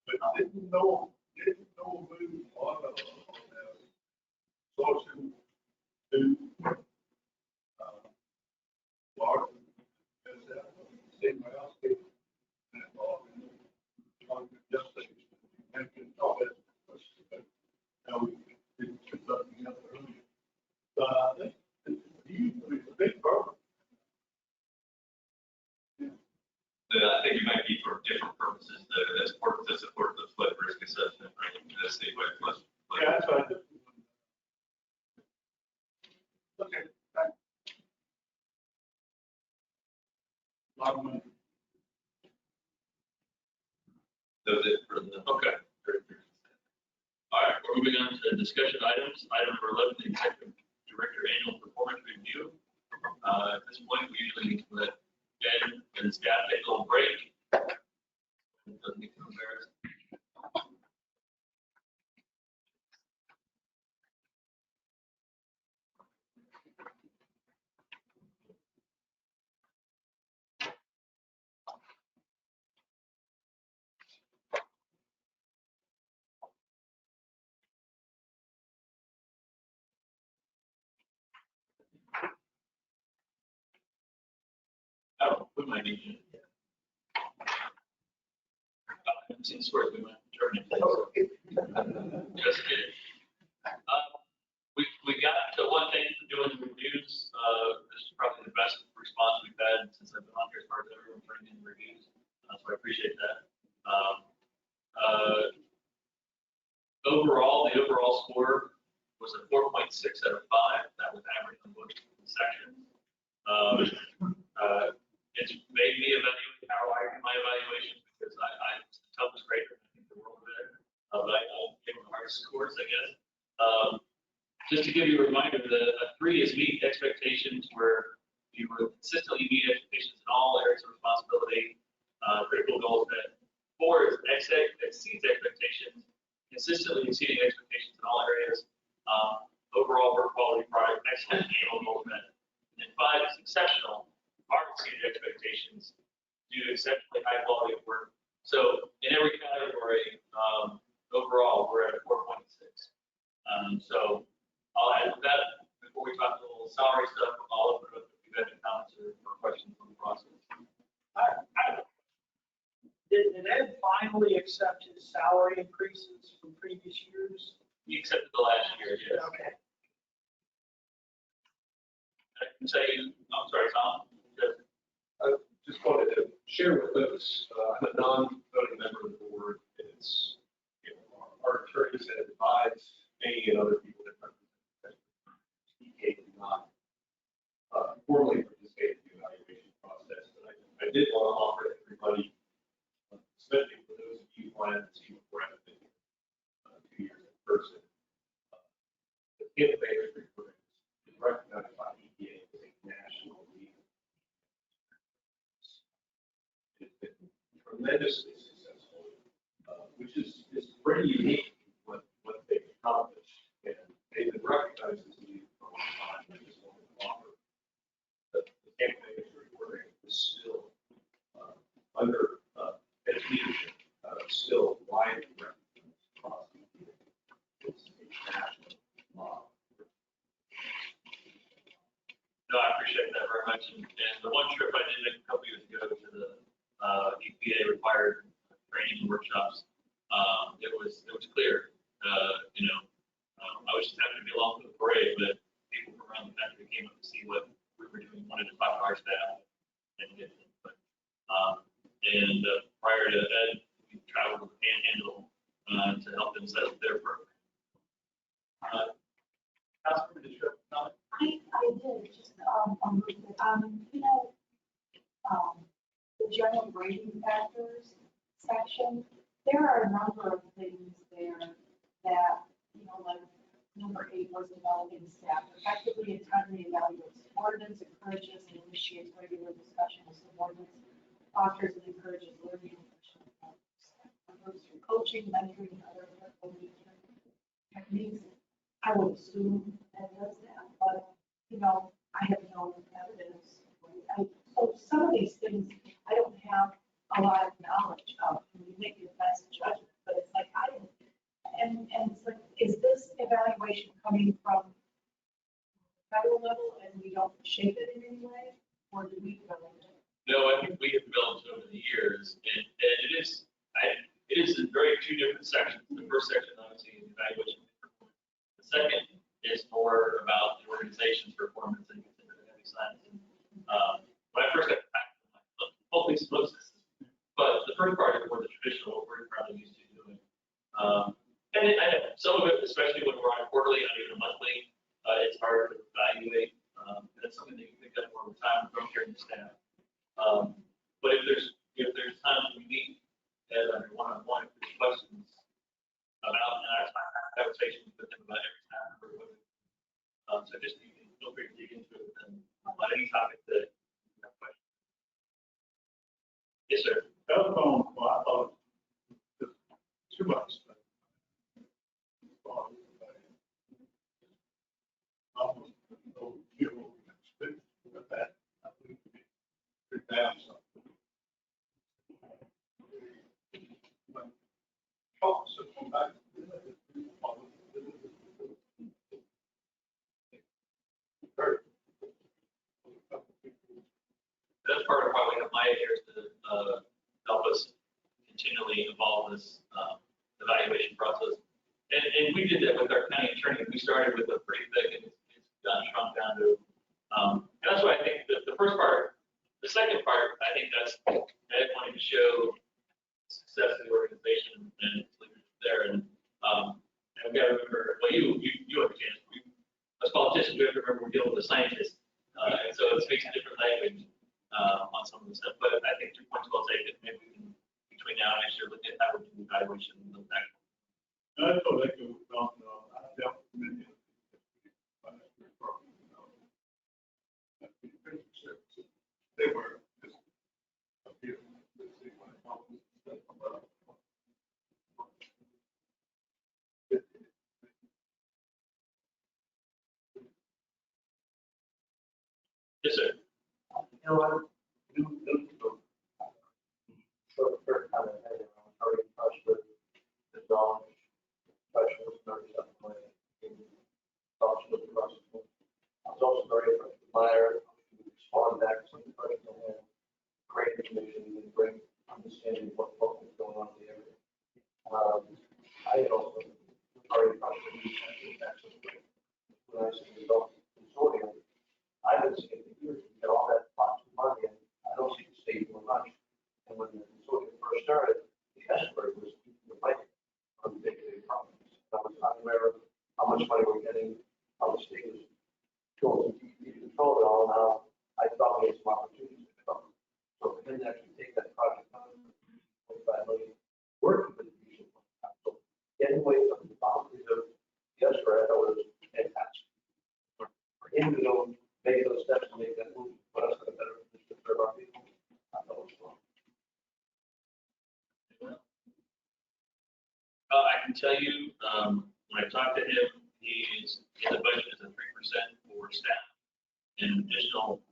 But didn't know move on sourcing to water. Same else. Just mentioned all that. Now we didn't put something else earlier. But I think it's a big problem. I think it might be for different purposes, to support the flood risk assessment, right? The statewide flood. Yeah, that's what I did. Okay. Lot of money. That was it for the. Okay. All right, we're moving on to discussion items. Item number 11, the executive director annual performance review. At this point, we usually let Jen and staff take a little break. Doesn't need to embarrass. Oh, we might need you. It seems where we might turn it. Just kidding. We got to one thing for doing the reviews. This is probably the best response we've had since I've been on here as far as everyone turning in reviews. So I appreciate that. Overall, the overall score was a 4.6 out of 5. That was average on both sections. It's made me evaluate how I do my evaluation because I'm the toughest grader in the world there. But I'll give them the hardest scores, I guess. Just to give you a reminder, a 3 is meet expectations, where you will consistently meet expectations in all areas of responsibility. Critical goals that 4 is exceeds expectations, consistently exceeding expectations in all areas. Overall work quality, product excellent, annual goal met. And 5 is exceptional, far exceeded expectations, due to exceptionally high quality of work. So in every category, overall, we're at a 4.6. So I'll add that before we talk a little salary stuff. I'll open it up if you have any comments or questions on the process. Did Ed finally accept his salary increases from previous years? He accepted the last year, yes. Okay. I can say, I'm sorry, Tom. I just wanted to share with folks, I'm a non-voting member of the board. It's, our attorneys have advised me and other people that represent EPA do not formally participate in the evaluation process. But I did want to offer everybody, especially for those of you who wanted to see before I've been here 2 years in person, the evaluation program is recognized by EPA as a national leader. It's been tremendously successful, which is pretty unique what they've accomplished. And they've been recognized as a leader for a long time. I just wanted to offer that the campaign program is still under its leadership, still widely recognized across the EPA. It's a national law. No, I appreciate that very much. And the one trip I did make a couple years ago to the EPA required training workshops, it was clear. I was just happy to be along for the parade, but people from around the country came up to see what we were doing, wanted to talk to our staff and get input. Prior to Ed, we traveled with Panhandle to help them set up their program. Councilman, did you have a comment? I did, just, you know, the general grading factors section, there are a number of things there that, you know, like number 8 was developing staff effectively and timely evaluates subordinates, encourages and initiates regular discussion with subordinates, fosters and encourages learning and professional development, improves through coaching, mentoring, and other techniques. I would assume that does that, but, you know, I have no evidence. So some of these things I don't have a lot of knowledge of. You make your best judgment, but it's like I don't. And it's like, is this evaluation coming from federal level and we don't shape it in any way, or do we develop it? No, I think we have developed over the years, and it is in very two different sections. The first section, obviously, is evaluation. The second is more about the organization's performance and heavy science. When I first got back, hopefully some of this, but the first part is more the traditional, what we're probably used to doing. And I know some of it, especially when we're on a quarterly, not even a monthly, it's hard to evaluate. That's something that you pick up over time from hearing the staff. But if there's times we meet as under one-on-one, if there's questions about, and I have conversations with them about every time. So just feel free to dig into it and on any topic that you have questions. Yes, sir. Telephone, well, I thought it was too much. Almost no deal with that. I think we could have something. Talk, so come back. That's part of why we have Maya here to help us continually evolve this evaluation process. And we did that with our county attorney. We started with a pretty thick, and it's gotten shrunk down to, and that's why I think the first part, the second part, I think that's wanting to show success of the organization and its leadership there. And we got to remember, well, you understand, as politicians, we have to remember we're dealing with a scientist. And so it speaks a different language on some of the stuff. But I think 2 points well taken. Maybe we can, between now and next year, look at how we do evaluation and those actual. I thought that was wrong. I dealt with many of they were just appealing to see what it was. Yes, sir. You know what? So the first time I had it, I was already in touch with the dog specialist, nurse, something talks with the hospital. I was also very impressed with Meyer, who responded back to some questions I had, great information and great understanding of what was going on in the area. I had also already impressed with the actually when I see the results consortium. I've been seeing for years, we get all that pot of money, and I don't see the state doing much. And when the consortium first started, the estimate was the budget on big problems. I was unaware of how much money we're getting, how the state was going to control it all. Now, I thought we had some opportunities to come. So for him to actually take that project on, 25 million, working with the regional council, getting away from the boundaries of the estimate, I thought was fantastic. For him to go make those steps and make that move, put us in a better position to serve our people, I thought it was wrong. I can tell you, when I talked to him, he's in the budget is a 3% for staff, and additional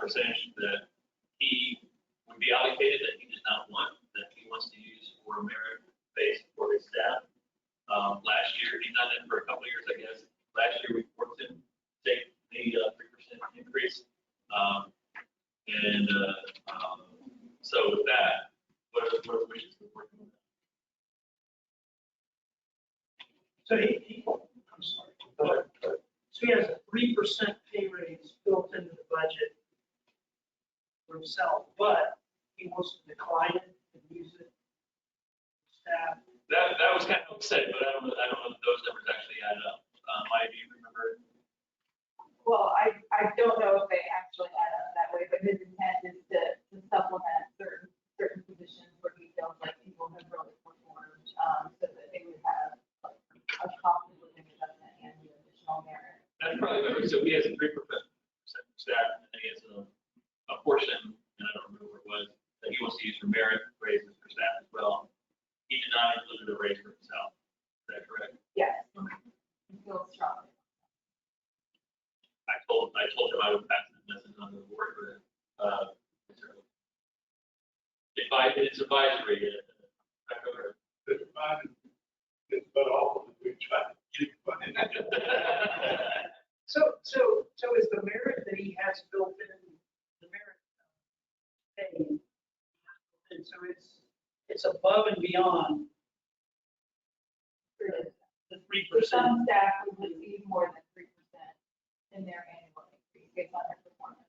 percentage that he would be allocated that he does not want, that he wants to use for merit base for his staff. Last year, he's done it for a couple of years, I guess. Last year, we forced him to take the 3% increase. So with that, what are the wishes we're working on? So I'm sorry. So he has a 3% pay raise built into the budget for himself, but he wants to decline it and use it. Staff. That was kind of said, but I don't know if those numbers actually add up. Maya, do you remember? Well, I don't know if they actually add up that way, but his intent is to supplement certain positions where he feels like people have really performed, so that they would have a cost of living adjustment and the additional merit. That's probably better. So he has a 3% staff, and then he has a portion, and I don't remember what it was, that he wants to use for merit raises for staff as well. He did not include a raise for himself. Is that correct? Yes, he feels strongly. I told him I would pass the message on to the board, but it's advisory. It's fine. It's about all that we try to keep. So is the merit that he has built in, the merit pay, and so it's above and beyond the 3%? Some staff would receive more than 3% in their annual increase based on their performance.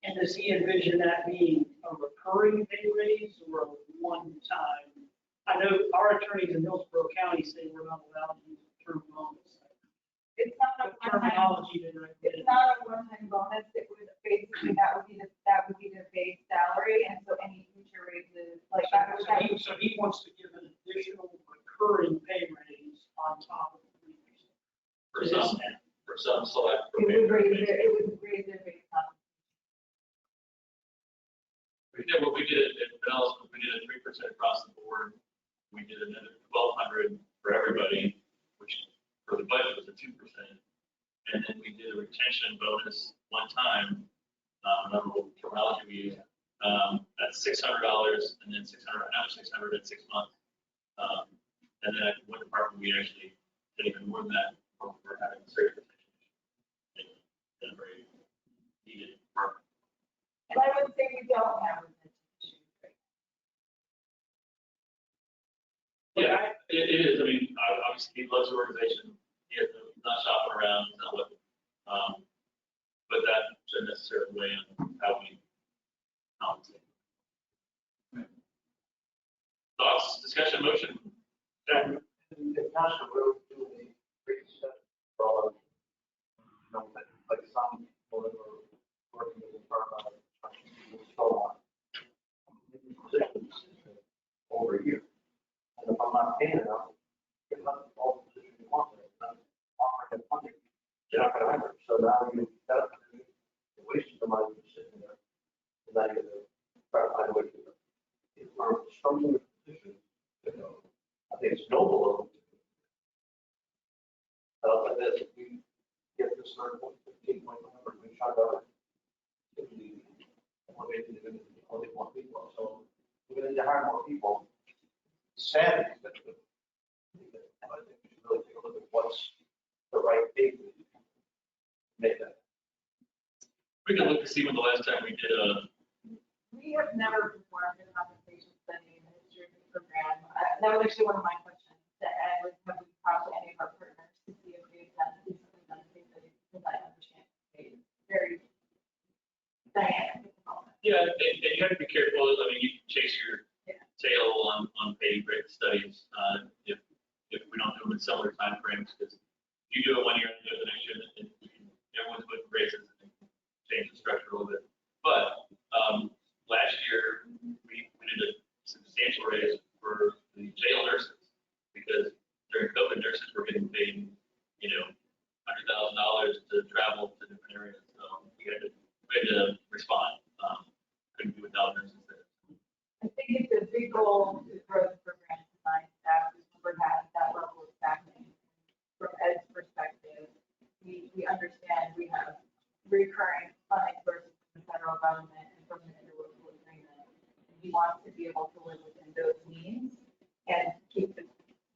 And does he envision that being a recurring pay raise or a one-time? I know our attorneys in Hillsborough County say we're not allowed to use the term bonus. It's not a The one-time, terminology that I get. it's not a one-time bonus. It would basically, that would be the base salary. And so any future raises, like that would have. So he wants to give an additional recurring pay raise on top of the 3%. For some select. It would raise their base compensation. Yeah, well, we did it at Pinellas, we did a 3% across the board. We did another 1,200 for everybody, which for the budget was a 2%. And then we did a retention bonus one time. I don't know what terminology we used. That's $600 and then 600, another 600 in 6 months. And then at one department, we actually did even more than that. We're having a serious retention. And very needed department. And I would say we don't have retention issues right now. Yeah, it is. I mean, obviously, he loves the organization. He's not shopping around. He's not looking. But that shouldn't necessarily weigh on how we compensate. Thoughts, discussion, motion? And if National Road do a great step for, like some people that are working in the firm, and so on. Over a year. And if I'm not paying enough, you're not all the position you want, it's not offering the funding. You're not gonna have it. So now you got to waste the money sitting there. And now you're gonna try to find a way to do it. If we're struggling with positions, I think it's noble of them. Like this, if we get this 15 point number, we try to only more people. So we're going to hire more people. Sad is that I think we should really take a look at what's the right pay to make that. We can look to see when the last time we did We have never performed a compensation study in the history of the program. That was actually one of my questions that I was have we talked to any of our partners to see if they've recently done a case study, because I understand it's very dynamic at the moment. Yeah, and you have to be careful. I mean, you can chase your tail on pay rate studies if we don't do them in similar timeframes, because if you do it 1 year and do it the next year, then everyone's putting raises and change the structure a little bit. But last year, we did a substantial raise for the jail nurses, because during COVID, nurses were getting paid, $100,000 to travel to different areas. So we had to respond. Couldn't do without nurses there. I think it's a big goal to grow the program to 9 staff, because we're having that level of staffing. From Ed's perspective, we understand we have recurring funding sources from the federal government and from the interlocal agreement. We want to be able to live within those means and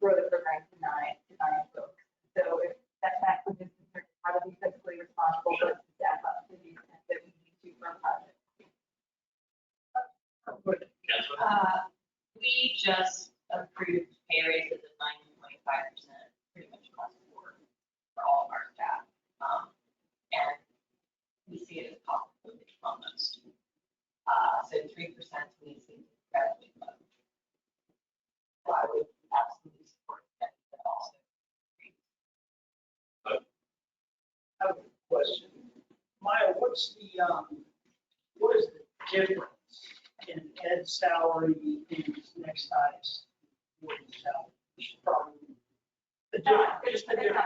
grow the program to nine folks. So if that would just how to be fiscally responsible, but to staff up to the extent that we need to for a project. We just approved pay raises of 9.5%, pretty much across the board for all of our staff. And we see it as possible almost. So 3% we see incredibly low. So I would absolutely support that, but also. I have a question. what is the difference in Ed's salary and his next highest employee's salary? It's probably the difference, just the difference.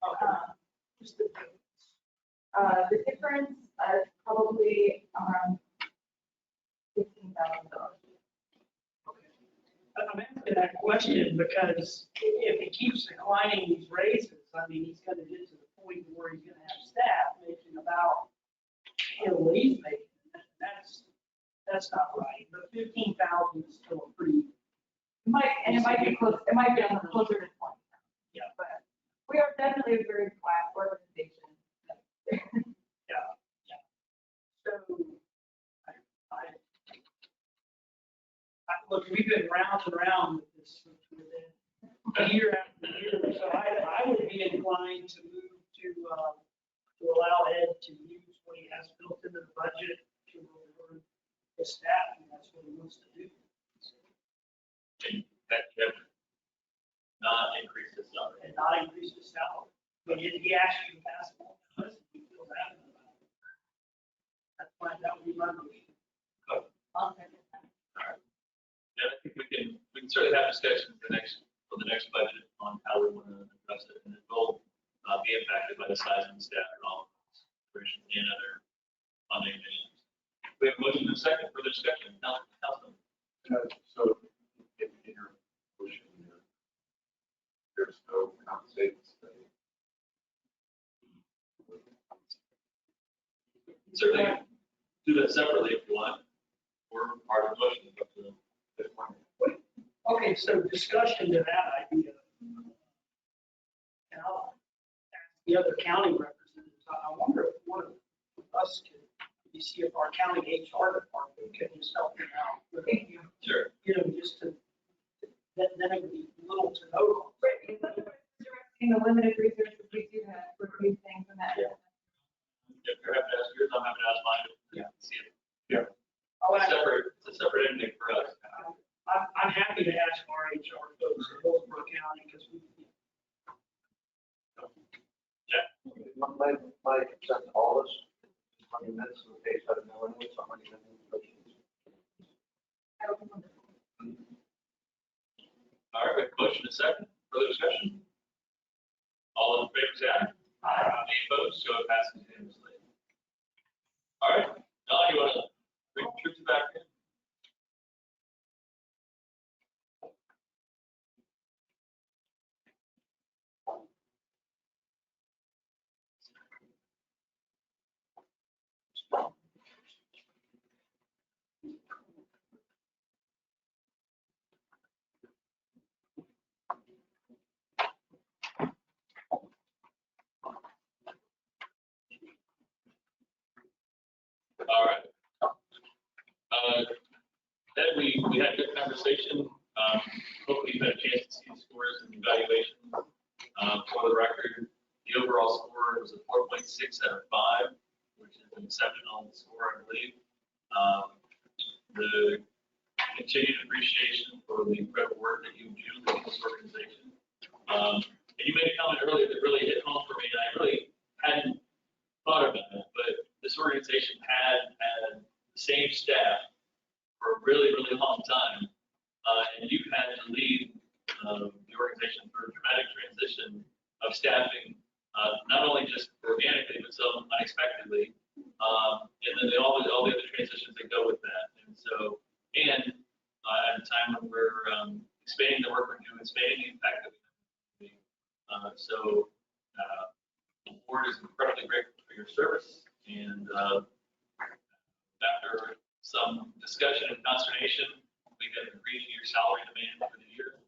Okay. Just the difference. The difference is probably around $15,000. I'm asking that question because if he keeps declining these raises, I mean, he's gonna get to the point where he's gonna have staff making about, what he's making. That's not right, but 15,000 is still a pretty, It might be close, it might be on the closer to 20. Yeah. But we are definitely a very flat organization. so, look, we've been round and round with this year after year, so I would be inclined to move to allow Ed to use what he has built into the budget to reward the staff, and that's what he wants to do. And that you have not increased the salary. And not increase his salary. But he asked you to pass it on, unless he feels adamant about it. That's fine, that would be my motion. Yeah, I think we can certainly have discussions for the next budget on how we want to address it, and it will be impacted by the size of the staff and all and other funding initiatives. We have a motion and a second for discussion. Councilman. So in your motion, there's no compensation study. Certainly do that separately if you want, or part of the motion. Up to them. Okay, so discussion to that idea. And I'll ask the other county representatives, I wonder if one of us could, you see if our county HR department could just help them out. Sure. Just to, then it would be little to no. In the limited resources we do have for these things and that. Yeah. If you're happy to ask yours, I'm happy to ask mine. Yeah. See it. Yeah. It's a separate entity for us. I'm happy to ask our HR folks in Hillsborough County because we. My consent to all this, 20 minutes of the page, I don't know, anyway, so I'm ready to All right, we have a motion and a second. Further discussion? All in favor, say aye. Aye. Any opposed? So it passes unanimously. All right, Don, you want to bring the troops back in? All right. Then we had a good conversation. Hopefully you've had a chance to see the scores and evaluations. For the record, the overall score was a 4.6 out of 5, which is an exceptional score, I believe. The continued appreciation for the incredible work that you do with this organization. And you made a comment earlier that really hit home for me, and I really hadn't thought about it, but this organization had the same staff for a really, really long time. And you've had to lead the organization through a dramatic transition of staffing, not only just organically, but so unexpectedly. And then all the other transitions that go with that. And so, at a time when we're expanding the work we're doing, expanding the impact that we have. So the board is incredibly grateful for your service. And after some discussion and consternation, we have agreed to your salary demand for the year.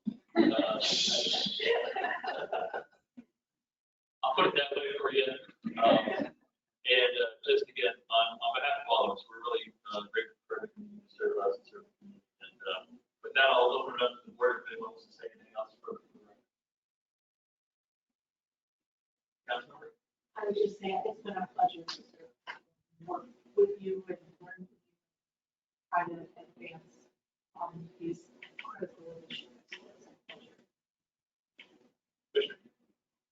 I'll put it that way for you. And just again, on behalf of all of us, we're really grateful for everything you serve us and serve the community. And with that, I'll open it up to the board if anyone wants to say anything else. Councilmember? I would just say it's been a pleasure to work with you and learn with you, try to advance on these critical initiatives.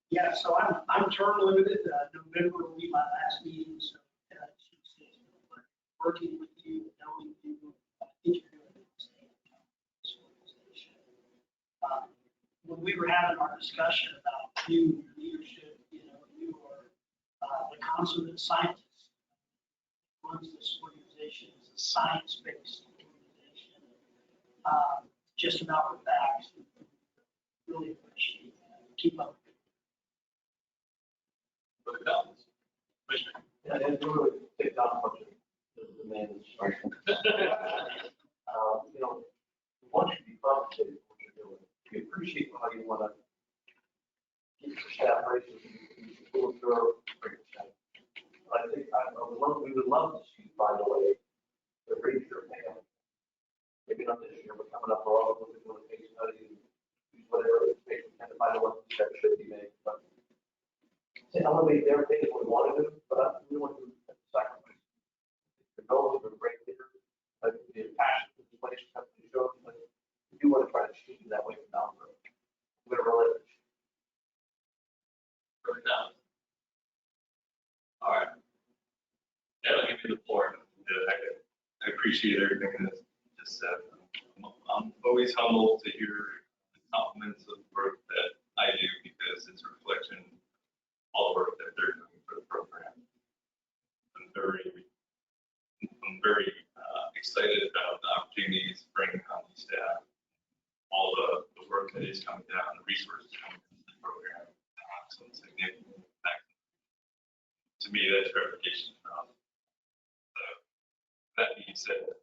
Yeah, so I'm term limited. November will be my last meeting, so working with you, knowing you, I think you're doing this organization. When we were having our discussion about you, your leadership, you know, you are the consummate scientist. Runs this organization is a science-based organization, just about the facts. Really appreciate that. Keep up. Further comments? Commissioner? Yeah, and really take down much of the man's. You know, once you be compensated for what you're doing, we appreciate how you want to get your staff raises, you your staff. I think we would love to see, by the way, the raise your pay. Maybe not this year, but coming up, we're all going to do a case study, whatever it takes, and find out what that should be made. But to elevate their pay is what we want to do, but we want to sacrifice. The goal is a great leader, like the passion for the place company shows, but we do want to try to shoot that way down the road. We're related. Further comments? All right. Now I'll give you the floor. I appreciate everything that's just said. I'm always humbled to hear the compliments of the work that I do because it's a reflection of all the work that they're doing for the program. I'm very excited about the opportunities bringing on these staff, all the work that is coming down, the resources coming into the program, some significant impact. To me, that's verification enough. So that being said,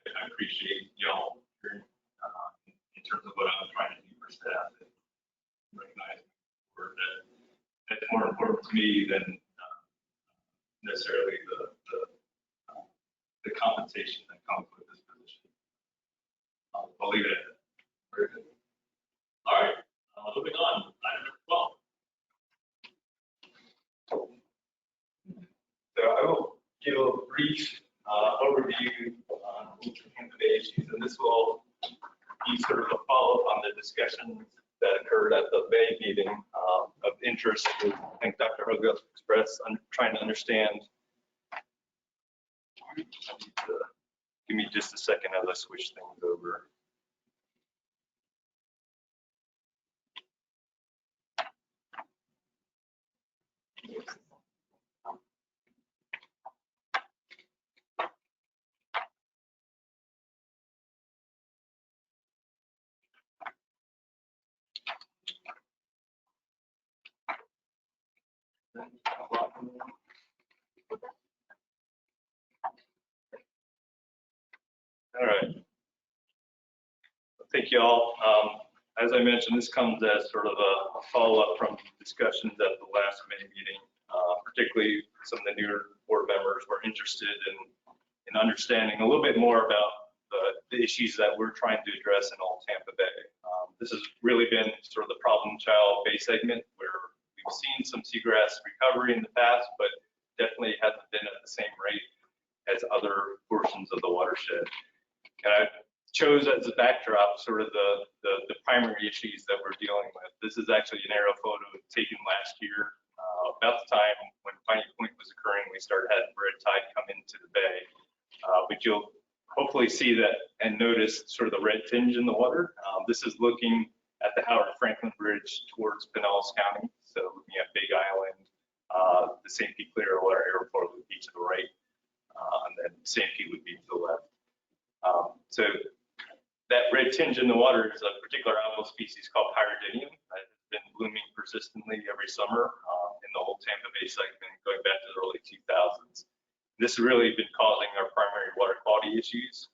I appreciate y'all in terms of what I'm trying to do for staff and recognize that's more important to me than necessarily the compensation that comes with this position. I'll leave it at that. Very good. All right, moving on. Item number 12. So I will give a brief overview on each of the issues, and this will be sort of a follow-up on the discussions that occurred at the Bay meeting of interest. I think Dr. Hogan expressed trying to understand. Give me just a second as I switch things over. All right. Thank you all. As I mentioned, this comes as sort of a follow-up from discussions at the last May meeting. Particularly some of the newer board members were interested in understanding a little bit more about the issues that we're trying to address in Old Tampa Bay. This has really been sort of the problem child Bay segment where we've seen some seagrass recovery in the past, but definitely hasn't been at the same rate as other portions of the watershed. And I chose as a backdrop sort of the primary issues that we're dealing with. This is actually an aerial photo taken last year. About the time when Piney Point was occurring, we started having red tide come into the bay. But you'll hopefully see that and notice sort of the red tinge in the water. This is looking at the Howard Franklin Bridge towards Pinellas County. So looking at Big Island, the St. Pete Clearwater Airport would be to the right, and then St. Pete would be to the left. So that red tinge in the water is a particular algal species called Pyridinium that has been blooming persistently every summer in the Old Tampa Bay segment going back to the early 2000s. This has really been causing our primary water quality issues.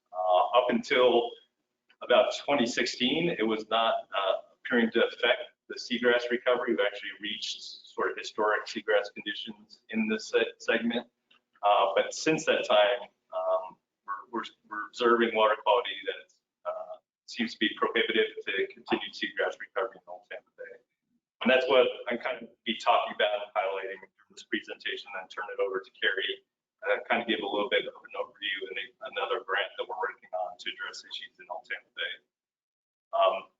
Up until about 2016, it was not appearing to affect the seagrass recovery. We've actually reached sort of historic seagrass conditions in this segment. But since that time, we're observing water quality that seems to be prohibitive to continued seagrass recovery in Old Tampa Bay. And that's what I'm kind of be talking about and highlighting through this presentation, and then turn it over to Carrie, kind of give a little bit of an overview and another grant that we're working on to address issues in Old Tampa Bay.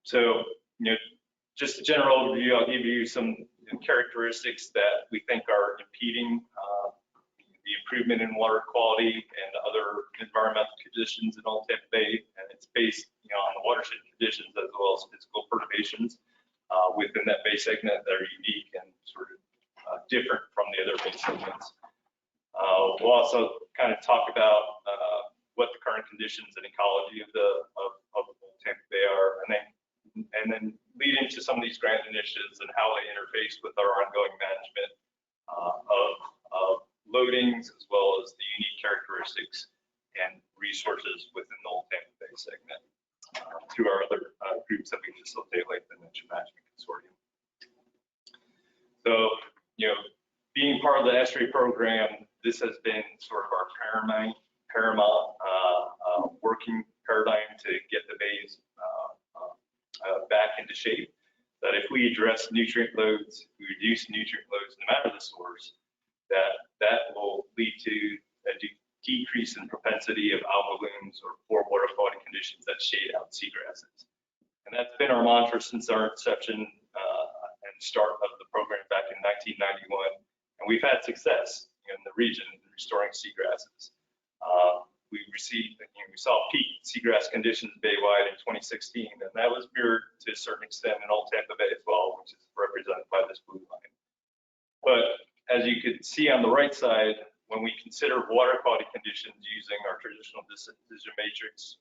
So, just a general overview, I'll give you some characteristics that we think are impeding the improvement in water quality and other environmental conditions in Old Tampa Bay. And it's based, on the watershed conditions as well as physical perturbations within that bay segment that are unique and sort of different from the other bay segments. We'll also kind of talk about what the current conditions and ecology of Old Tampa Bay are, and then lead into some of these grant initiatives and how they interface with our ongoing management of loadings, as well as the unique characteristics and resources within the Old Tampa Bay segment through our other groups that we facilitate, like the Nature Management Consortium. So, being part of the estuary program, this has been sort of our paramount working paradigm to get the bays back into shape. That if we address nutrient loads, we reduce nutrient loads no matter the source, that will lead to a decrease in propensity of algal blooms or poor water quality conditions that shade out seagrasses. And that's been our mantra since our inception and start of the program back in 1991. And we've had success in the region in restoring seagrasses. We saw peak seagrass conditions baywide in 2016, and that was mirrored to a certain extent in Old Tampa Bay as well, which is represented by this blue line. But as you could see on the right side, when we consider water quality conditions using our traditional decision matrix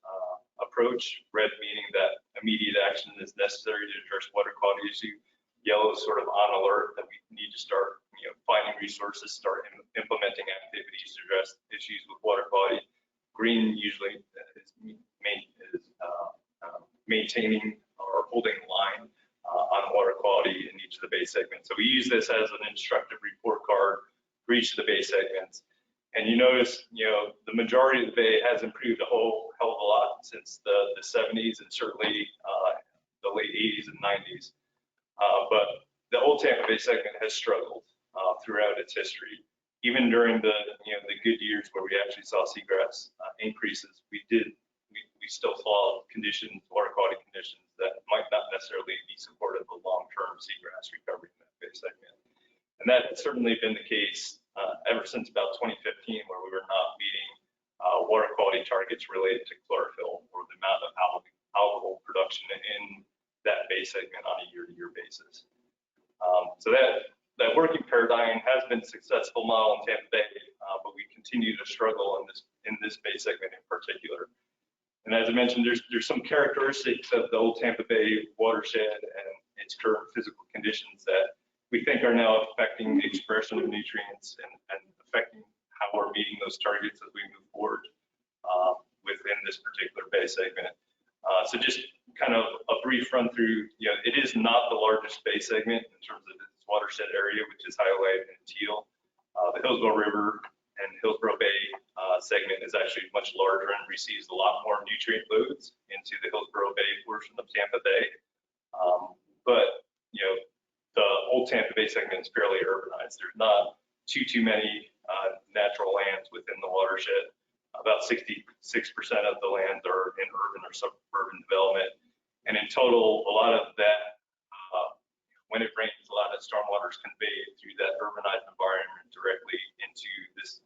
approach, red meaning that immediate action is necessary to address water quality issue, yellow is sort of on alert that we need to start finding resources, start implementing activities to address issues with water quality. Green usually is maintaining or holding the line on water quality in each of the bay segments. So we use this as an instructive report card for each of the bay segments. And you notice, the majority of the bay has improved a whole hell of a lot since the 70s and certainly the late 80s and 90s. But the Old Tampa Bay segment has struggled throughout its history. Even during the good years where we actually saw seagrass increases, we still saw water quality conditions that might not necessarily be supportive of long-term seagrass recovery in that bay segment. And that has certainly been the case ever since about 2015, where we were not meeting water quality targets related to chlorophyll or the amount of algal production in that bay segment on a year-to-year basis. So that working paradigm has been a successful model in Tampa Bay, but we continue to struggle in this bay segment in particular. And as I mentioned, there's some characteristics of the Old Tampa Bay watershed and its current physical conditions that we think are now affecting the expression of nutrients and affecting how we're meeting those targets as we move forward within this particular bay segment. So just kind of a brief run through, it is not the largest bay segment in terms of its watershed area, which is highlighted in teal. The Hillsborough River and Hillsborough Bay segment is actually much larger and receives a lot more nutrient loads into the Hillsborough Bay portion of Tampa Bay. But, the Old Tampa Bay segment is fairly urbanized. There's not too many natural lands within the watershed. About 66% of the lands are in urban or suburban development. And in total, a lot of that, when it rains, a lot of stormwater is conveyed through that urbanized environment directly into this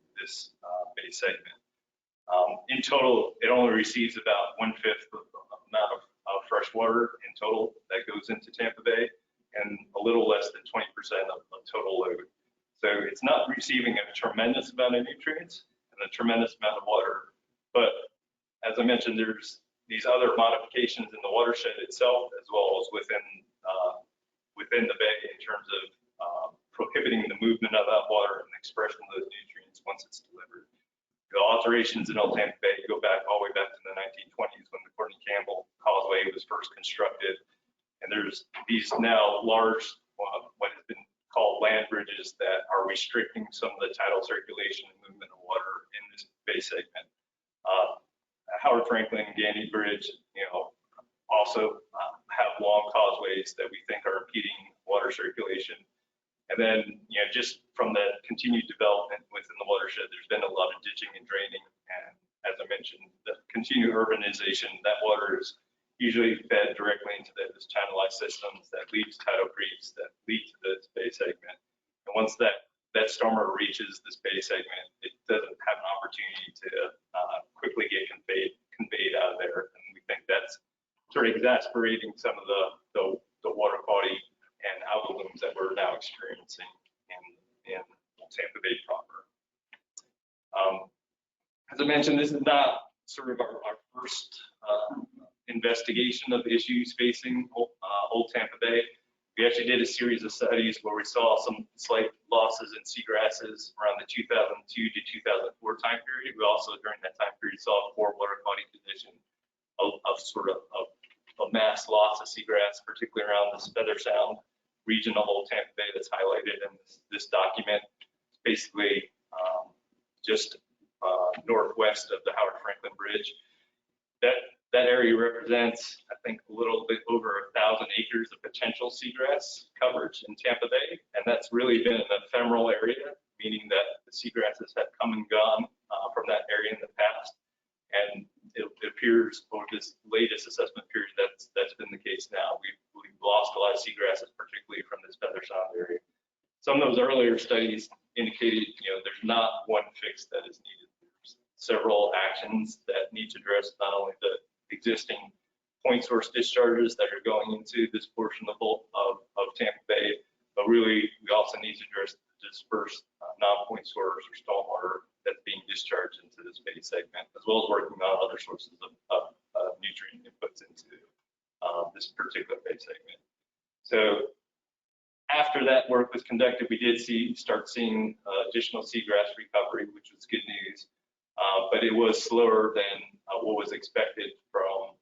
bay segment. In total, it only receives about 1/5 of the amount of fresh water in total that goes into Tampa Bay, and a little less than 20% of total load. So it's not receiving a tremendous amount of nutrients and a tremendous amount of water. But as I mentioned, there's these other modifications in the watershed itself, as well as within the bay in terms of prohibiting the movement of that water and the expression of those nutrients once it's delivered. The alterations in Old Tampa Bay go back all the way back to the 1920s when the Courtney Campbell Causeway was first constructed. And there's these now large, what has been called land bridges that are restricting some of the tidal circulation and movement of water in this bay segment. Howard Franklin and Gandy Bridge, also have long causeways that we think are impeding water circulation. And then, just from the continued development within the watershed, there's been a lot of ditching and draining. And as I mentioned, the continued urbanization, that water is usually fed directly into those channelized systems that lead to tidal creeks that lead to this bay segment. And once that stormwater reaches this bay segment, it doesn't have an opportunity to quickly get conveyed out of there. And we think that's sort of exacerbating some of the water quality and algal blooms that we're now experiencing in Tampa Bay proper. As I mentioned, this is not sort of our first investigation of issues facing Old Tampa Bay. We actually did a series of studies where we saw some slight losses in seagrasses around the 2002 to 2004 time period. We also, during that time period, saw a poor water quality condition of a mass loss of seagrass, particularly around the Feather Sound region of Old Tampa Bay that's highlighted in this document. Basically, just northwest of the Howard Franklin Bridge. That area represents, I think, a little bit over 1,000 acres of potential seagrass coverage in Tampa Bay, and that's really been an ephemeral area, meaning that the seagrasses have come and gone from that area in the past, and it appears over this latest assessment period that's been the case now. We've lost a lot of seagrasses, particularly from this Feather Sound area. Some of those earlier studies indicated, there's not one fix that is needed. There's several actions that need to address not only the existing point source discharges that are going into this portion of Tampa Bay, but really we also need to address the dispersed non-point source or stormwater that's being discharged into this bay segment, as well as working on other sources of nutrient inputs into this particular bay segment. So after that work was conducted, we did start seeing additional seagrass recovery, which was good news, but it was slower than what was expected from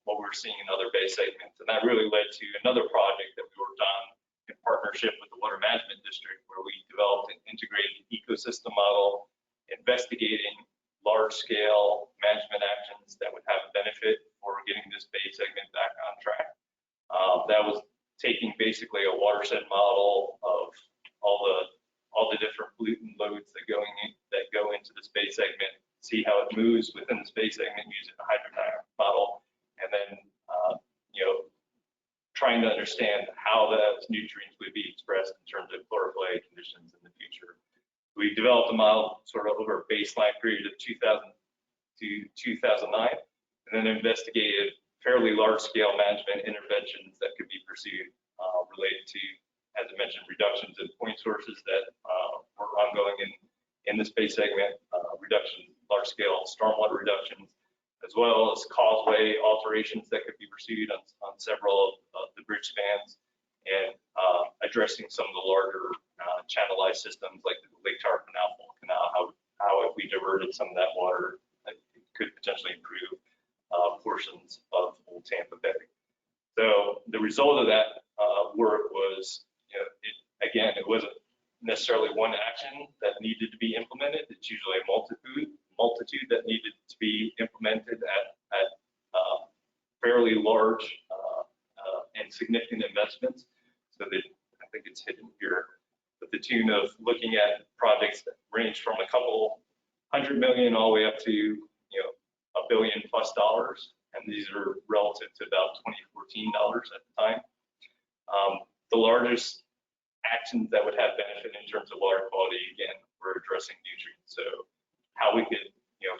what we're seeing in other bay segments. And that really led to another project that we worked on in partnership with the Water Management District, where we developed an integrated ecosystem model investigating large-scale management actions that would have a benefit for getting this bay segment back on track. That was taking basically a watershed model of all the different pollutant loads that go into this bay segment, see how it moves within the space segment using a hydrodynamic model, and then trying to understand how those nutrients would be expressed in terms of chloroplay conditions in the future. We developed a model sort of over a baseline period of 2000 to 2009, and then investigated fairly large-scale management interventions that could be pursued related to, as I mentioned, reductions in point sources that were ongoing in this bay segment, large-scale stormwater reductions, as well as causeway alterations that could be pursued on several of the bridge spans, and addressing some of the larger channelized systems like the Lake Tower Canal, how if we diverted some of that water, it could potentially improve portions of Old Tampa Bay. So the result of that work was, it wasn't necessarily one action that needed to be implemented. It's usually a multitude that needed to be implemented at fairly large and significant investments. So that I think it's hidden here, with the tune of looking at projects that range from a couple $100 million all the way up to $1 billion+ dollars, and these are relative to about 2014 dollars at the time. The largest actions that would have benefit in terms of water quality, again, we're addressing nutrients. So how we could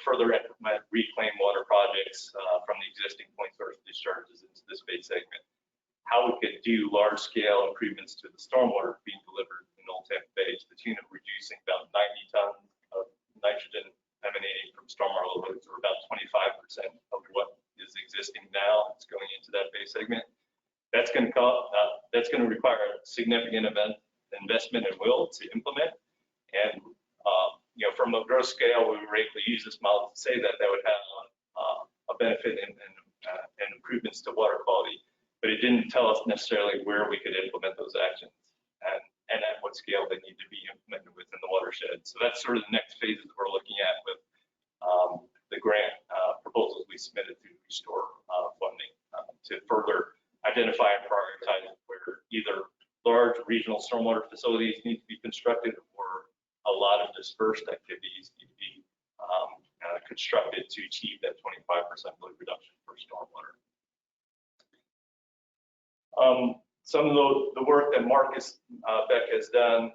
further implement reclaim water projects from the existing point source discharges into this bay segment, how we could do large scale improvements to the stormwater being delivered in Old Tampa Bay to the tune of reducing about 90 tons of nitrogen emanating from stormwater loads, or about 25% of what is existing now that's going into that bay segment. That's going to require a significant investment and will to implement. And from a gross scale, we were able to use this model to say that would have a benefit and improvements to water quality, but it didn't tell us necessarily where we could implement those actions and at what scale they need to be implemented within the watershed. So that's sort of the next phases we're looking at with the grant proposals we submitted through Restore funding to further identify and prioritize where either large regional stormwater facilities need to be constructed, or a lot of dispersed activities need to be constructed to achieve that 25% load reduction for stormwater. Some of the work that Marcus Beck has done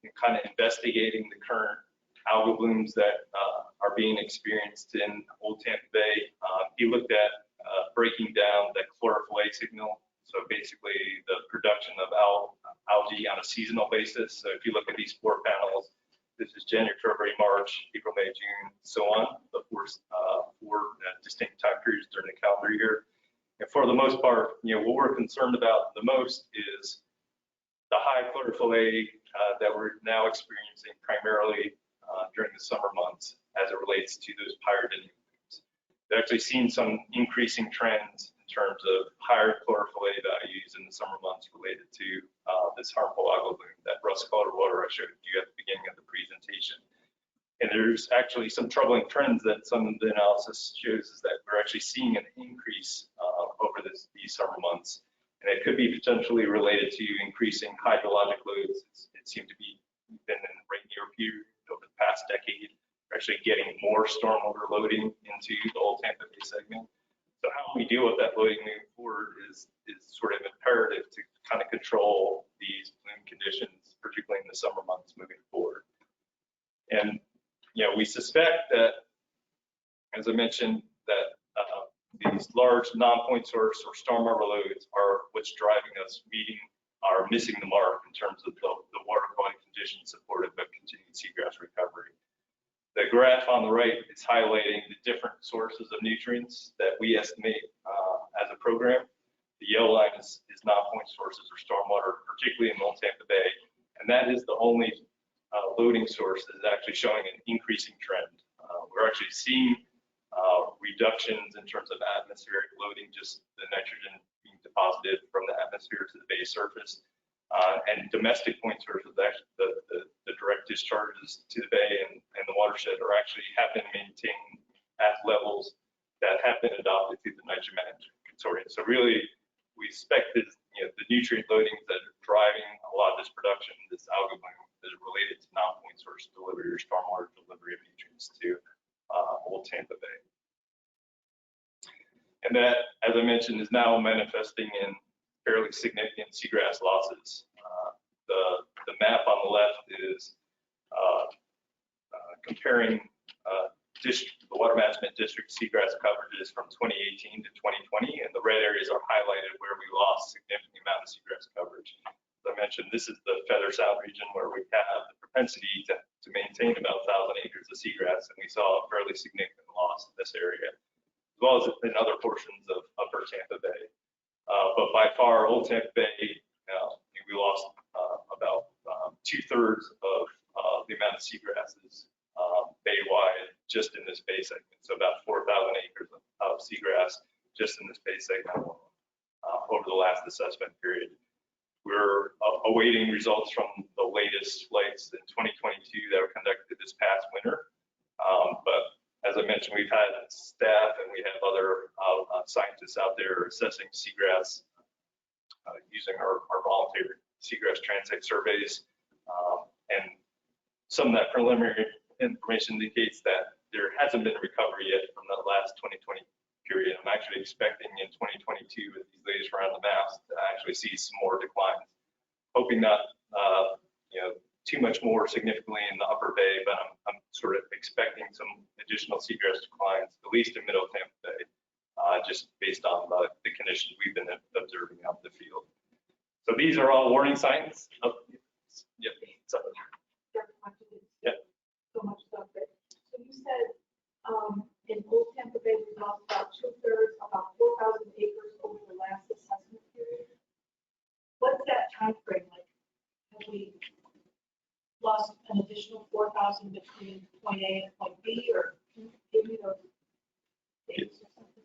in kind of investigating the current algal blooms that are being experienced in Old Tampa Bay. He looked at breaking down the chlorophyll A signal. So basically the production of algae on a seasonal basis. So if you look at these 4 panels, this is January, February, March, April, May, June, so on, the 4 distinct time periods during the calendar year. And for the most part, what we're concerned about the most is the high chlorophyll A that we're now experiencing primarily during the summer months as it relates to those pyridinium blooms. We've actually seen some increasing trends in terms of higher chlorophyll A values in the summer months related to this harmful algal bloom, that rust-colored water I showed you at the beginning of the presentation. And there's actually some troubling trends that some of the analysis shows is that we're actually seeing an increase over these summer months. And it could be potentially related to increasing hydrologic loads. It seemed to be been in a rainier period over the past decade. We're actually getting more stormwater loading into the Old Tampa Bay segment. So how we deal with that loading moving forward is sort of imperative to kind of control these bloom conditions, particularly in the summer months moving forward. And we suspect that, as I mentioned, that these large non-point source or stormwater loads are what's driving us missing the mark in terms of the water quality conditions supportive of continued seagrass recovery. The graph on the right is highlighting the different sources of nutrients that we estimate as a program. The yellow line is non-point sources or stormwater, particularly in Old Tampa Bay, and that is the only loading source that is actually showing an increasing trend. We're actually seeing reductions in terms of atmospheric loading, just the nitrogen being deposited from the atmosphere to the bay surface. And domestic point sources, the direct discharges to the bay and the watershed have been maintained at levels that have been adopted through the Nitrogen Management Consortium. So really, we expect that the nutrient loadings that are driving a lot of this production, this algal bloom, is related to non-point source delivery or stormwater delivery of nutrients to Old Tampa Bay. And that, as I mentioned, is now manifesting in fairly significant seagrass losses. The map on the left is comparing the Water Management District seagrass coverages from 2018 to 2020, and the red areas are highlighted where we lost significant amount of seagrass coverage. As I mentioned, this is the Feather Sound region where we have the propensity to maintain about 1,000 acres of seagrass, and we saw a fairly significant loss in this area, as well as in other portions of Upper Tampa Bay. But by far, Old Tampa Bay, we lost about 2/3 of the amount of seagrasses bay-wide just in this bay segment. So about 4,000 acres of seagrass just in this bay segment over the last assessment period. We're awaiting results from the latest flights in 2022 that were conducted this past winter. But as I mentioned, we've had staff and we have other scientists out there assessing seagrass using our voluntary seagrass transect surveys. And some of that preliminary information indicates that there hasn't been a recovery yet from the last 2020 period. I'm actually expecting in 2022 with these latest round of maps to actually see some more declines. Hoping not too much more significantly in the Upper Bay, but I'm sort of expecting some additional seagrass declines, at least in Middle Tampa Bay, just based on the conditions we've been observing out in the field. So these are all warning signs. Yep. So much stuff there. So you said in Old Tampa Bay, we lost about 2/3, about 4,000 acres over the last assessment period. What's that time frame like? Have we lost an additional 4,000 between point A and point B, or can you give me those dates or something?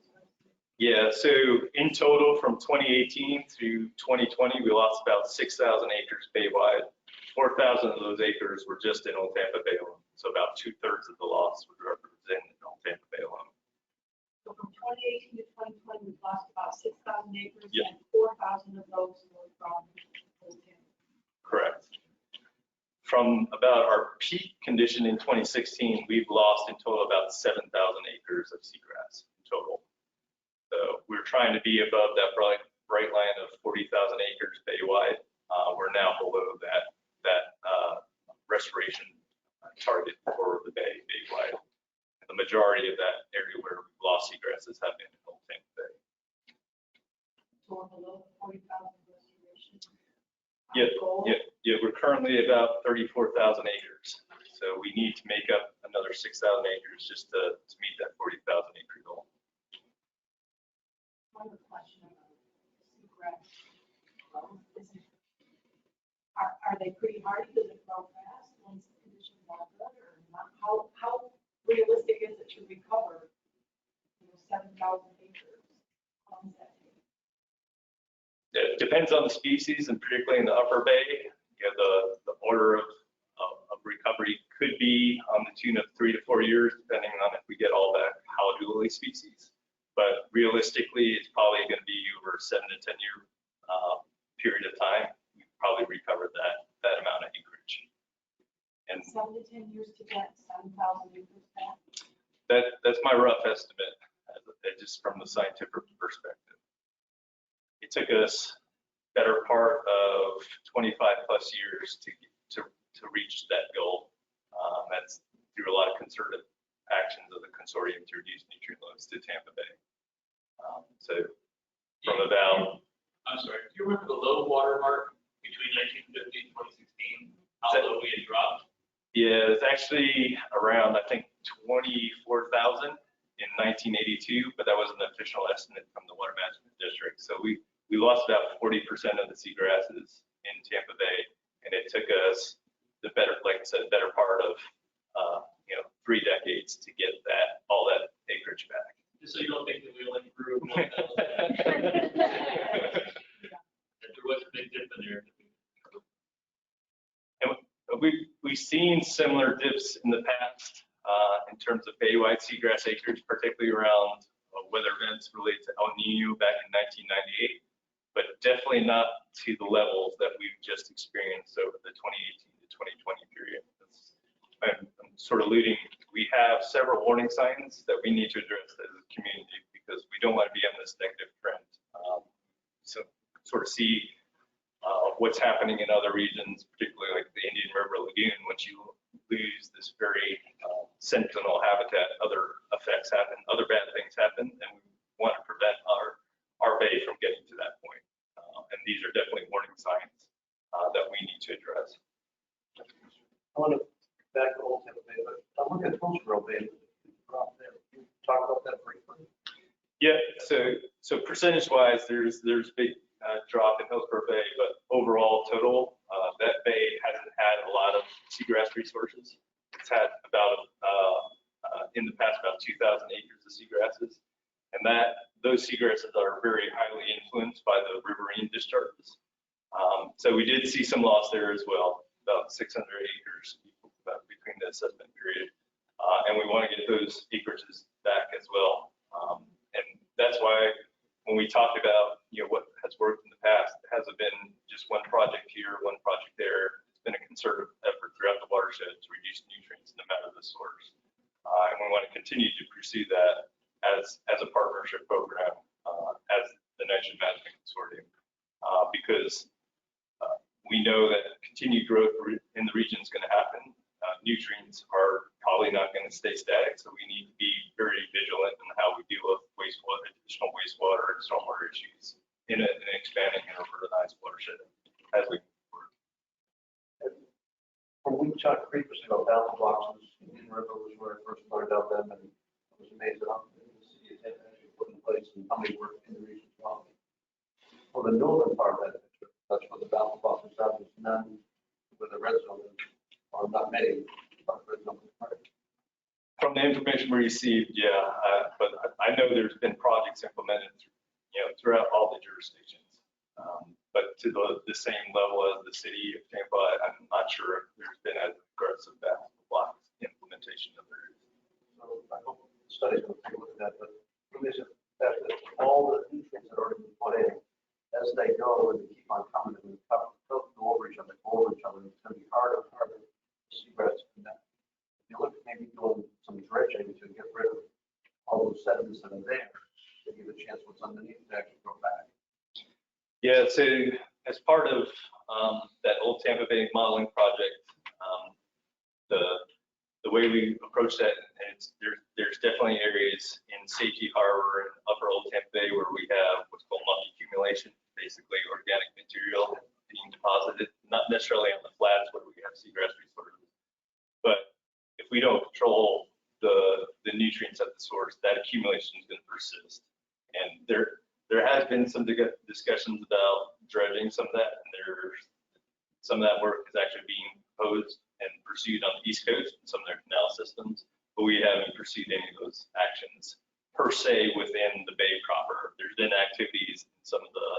yeah, so in total from 2018 through 2020, we lost about 6,000 acres bay-wide. 4,000 of those acres were just in Old Tampa Bay alone. So about 2/3 of the loss would represent in Old Tampa Bay alone. So from 2018 to 2020, we've lost about 6,000 acres, Yep. and 4,000 of those were from Old Tampa. Correct. From about our peak condition in 2016, we've lost in total about 7,000 acres of seagrass in total. So we're trying to be above that bright line of 40,000 acres bay-wide. We're now below that restoration target for the bay wide. The majority of that area where we've lost seagrasses have been in Old Tampa Bay. So we're below 40,000 restoration. Yeah, we're currently about 34,000 acres. So we need to make up another 6,000 acres just to meet that 40,000 acre goal. One other question about seagrass. Are they pretty hardy? Does it grow fast once the conditions are good or not? How realistic is it to recover 7,000 acres? How long does that take? It depends on the species, and particularly in the upper bay, the order of recovery could be on the tune of 3 to 4 years, depending on if we get all back Howard species. But realistically, it's probably going to be over a 7 to 10 year period of time. We probably recovered that amount of acreage. And 7 to 10 years to get 7,000 acres back? that's my rough estimate, just from the scientific perspective. It took us better part of 25 plus years to reach that goal. That's through a lot of concerted actions of the consortium to reduce nutrient loads to Tampa Bay. So from about, I'm sorry, do you remember the low water mark between 1950 and 2016? How low we had dropped? yeah, it's actually around, I think, 24,000 in 1982, but that was an official estimate from the Water Management District. So we lost about 40% of the seagrasses in Tampa Bay, and it took us the better, like I said, better part of 3 decades to get all that acreage back. Just so you don't think that we only grew 1,000. There was a big dip in there. And we've seen similar dips in the past in terms of bay-wide seagrass acreage, particularly around weather events related to El Nino back in 1998, but definitely not to the levels that we've just experienced over the 2018 to 2020 period. I'm sort of alluding, we have several warning signs that we need to address as a community because we don't want to be on this negative trend. So sort of see what's happening in other regions, particularly like the Indian River Lagoon. Once you lose this very sentinel habitat, other effects happen, other bad things happen, and we want to prevent our bay from getting to that point. And these are definitely warning signs that we need to address. I want to back to Old Tampa Bay, but I look at Hillsborough Bay. Can you talk about that briefly? Yeah, so percentage-wise, there's big drop in Hillsborough Bay, but overall total, that bay hasn't had a lot of seagrass resources. It's had about, in the past, about 2,000 acres of seagrasses. And those seagrasses are very highly influenced by the riverine discharges. So we did see some loss there as well, about 600 acres between the assessment period. And we want to get those acreages back as well. And that's why when we talked about what has worked in the past, it hasn't been just one project here, one project there. It's been a concerted effort throughout the watershed to reduce nutrients no matter the source. And we want to continue to pursue that as a partnership program, as the Nitrogen Management Consortium, because we know that continued growth in the region is going to happen. Nutrients are probably not going to stay static, so we need to be very vigilant in how we deal with wastewater, additional wastewater and stormwater issues in an expanding and urbanized watershed as we move forward. When we talked previously about boundary boxes, Indian River was where I first learned about them, and I was amazed at how many the city has actually put in place and how many work in the region as well. For the northern part of that picture, that's where the boundary boxes are, there's none where the red zone is, or not many, but red zone is part. From the information we received, yeah, but I know there's been projects implemented, throughout all the jurisdictions. But to the same level as the city of Tampa, I'm not sure if there's been as aggressive boundary block implementation of there. So I hope the study's going to take a look at that, but really is that all the nutrients that are already been put in, as they go and they keep on coming and go over each other, it's going to be harder and harder to see where it's from that. If you look at maybe doing some dredging to get rid of all those sediments that are there, to give a chance what's underneath to actually go back. Yeah, so as part of that Old Tampa Bay modeling project, the way we approach that, and there's definitely areas in Safety Harbor and Upper Old Tampa Bay where we have what's called muck accumulation, basically organic material being deposited, not necessarily on the flats where we have seagrass resources, but if we don't control the nutrients at the source, that accumulation is going to persist. And there has been some discussions about dredging some of that, and some of that work is actually being proposed and pursued on the East Coast in some of their canal systems, but we haven't pursued any of those actions per se within the Bay proper. There's been activities in some of the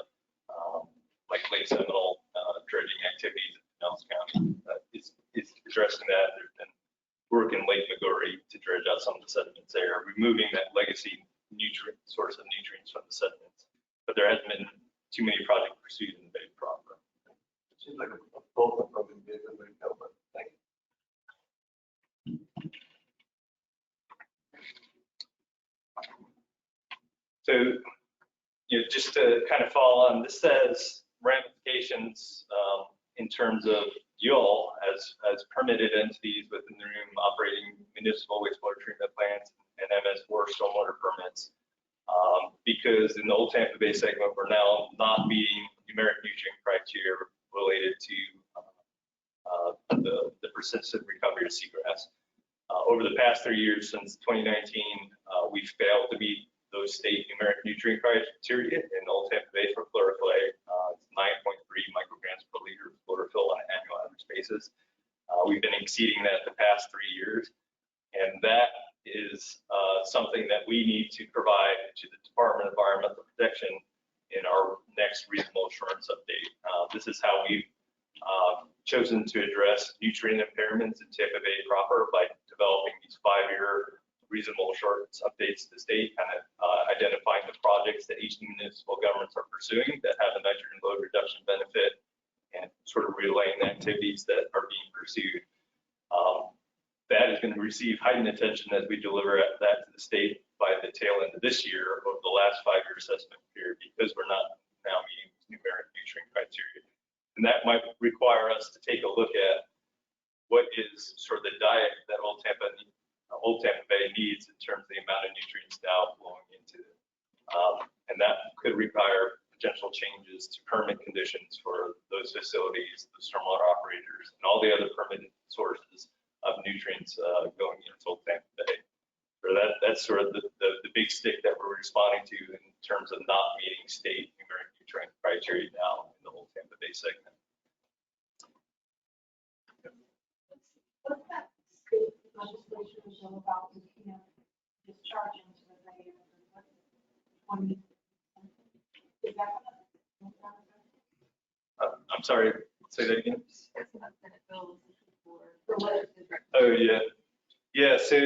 like Lake Seminole dredging activities in Pinellas County. It's addressing that. There's been work in Lake Maggiore to dredge out some of the sediments there, removing that legacy source of nutrients from the sediments. But there hasn't been too many projects pursued in the Bay proper. It seems like a both of them is a way to go, but thank you. So, just to kind of follow on, this says ramifications in terms of you all as permitted entities within the room operating municipal wastewater treatment plants and MS4 stormwater permits. Because in the Old Tampa Bay segment, we're now not meeting numeric nutrient criteria related to the persistent recovery of seagrass. Over the past 3 years since 2019, we've failed to meet those state numeric nutrient criteria in Old Tampa Bay for chlorophyll. It's 9.3 micrograms per liter of chlorophyll on an annual average basis. We've been exceeding that the past 3 years, and that is something that we need to provide to the Department of Environmental Protection in our next reasonable assurance update. This is how we've chosen to address nutrient impairments in Tampa Bay proper by developing these 5-year reasonable assurance updates to the state, kind of identifying the projects that each municipal governments are pursuing that have a nitrogen load reduction benefit, and sort of relaying the activities that are being pursued. That is going to receive heightened attention as we deliver that to the state by the tail end of this year over the last 5-year assessment period, because we're not now meeting numeric nutrient criteria. And that might require us to take a look at what is sort of the diet that Old Tampa Bay needs in terms of the amount of nutrients now flowing into it. And that could require potential changes to permit conditions for those facilities, the stormwater operators, and all the other permitted sources of nutrients going into Old Tampa Bay. So that's sort of the big stick that we're responding to in terms of not meeting state numeric nutrient criteria now in the Old Tampa Bay segment. What's that state legislation is all about? You can't discharge into the bay or 20. Is that? I'm sorry, say that again. For what? Oh, yeah. So,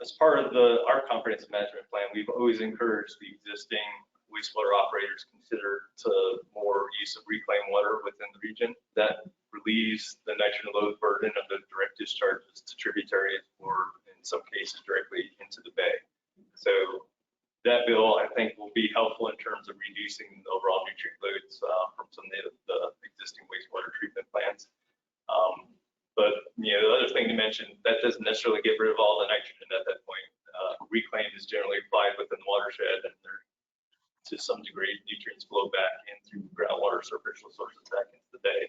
as part of our comprehensive management plan, we've always encouraged the existing wastewater operators consider to more use of reclaimed water within the region. That relieves the nitrogen load burden of the direct discharges to tributaries, or in some cases directly into the bay. So that bill, I think, will be helpful in terms of reducing the overall nutrient loads from some of the existing wastewater treatment plants. But the other thing to mention, that doesn't necessarily get rid of all the nitrogen at that point. Reclaim is generally applied within the watershed, and there, to some degree, nutrients flow back in through groundwater superficial sources back into the bay,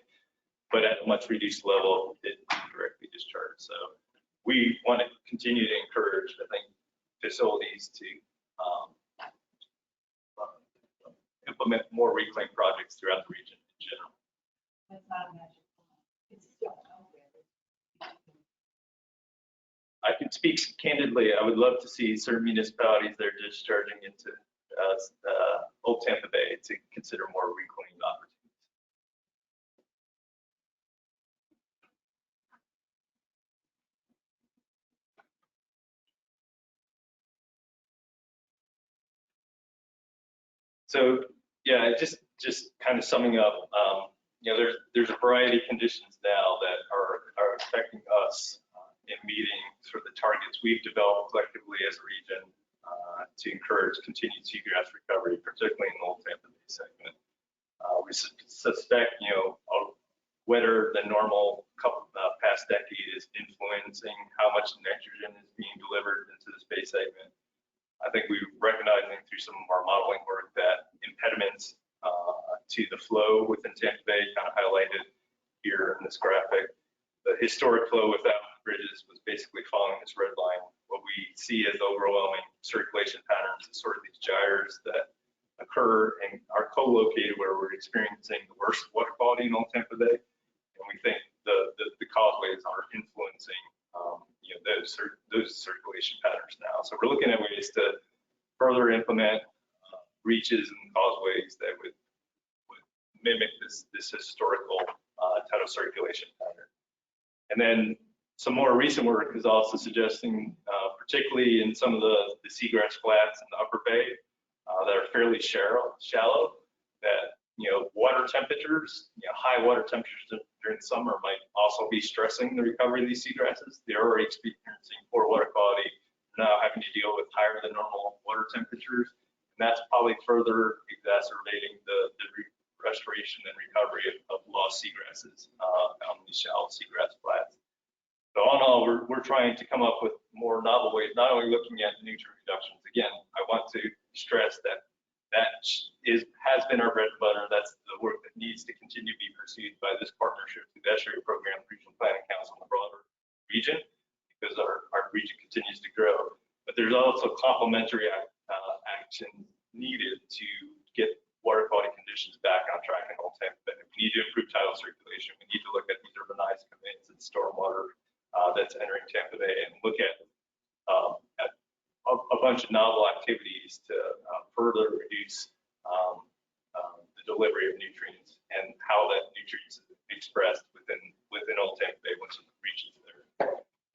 but at a much reduced level, it directly discharged. So we want to continue to encourage, I think, facilities to implement more reclaim projects throughout the region in general. That's not a magic plan. It's still out there. I can speak candidly. I would love to see certain municipalities that are discharging into Old Tampa Bay to consider more reclaiming opportunities. So yeah, just kind of summing up, there's a variety of conditions now that are affecting us in meeting sort of the targets we've developed collectively as a region to encourage continued seagrass recovery, particularly in the Old Tampa Bay segment. We suspect, a wetter than normal past decade is influencing how much nitrogen is being delivered into this bay segment. I think we're recognizing through some of our modeling work that impediments to the flow within Tampa Bay, kind of highlighted here in this graphic. The historic flow without bridges was basically following this red line. What we see as overwhelming circulation patterns is sort of these gyres that occur and are co-located where we're experiencing the worst water quality in Old Tampa Bay. And we think the causeways are influencing those circulation patterns now. So we're looking at ways to further implement reaches and causeways that would mimic this historical tidal circulation pattern. And then some more recent work is also suggesting, particularly in some of the seagrass flats in the upper bay that are fairly shallow, that water temperatures, high water temperatures during the summer might also be stressing the recovery of these seagrasses. They're already experiencing poor water quality, now having to deal with higher than normal water temperatures, and that's probably further exacerbating the restoration and recovery of lost seagrasses on these shallow seagrass flats. So all in all, we're trying to come up with more novel ways, not only looking at nutrient reductions. Again, I want to stress that has been our bread and butter. That's the work that needs to continue to be pursued by this partnership through the Estuary Program, Regional Planning Council, and the broader region, because our region continues to grow. But there's also complementary action needed to get water quality conditions back on track in Old Tampa Bay. We need to improve tidal circulation. We need to look at these urbanized conveyance and stormwater that's entering Tampa Bay, and look at a bunch of novel activities to further reduce the delivery of nutrients and how that nutrients is expressed within Old Tampa Bay once it reaches there.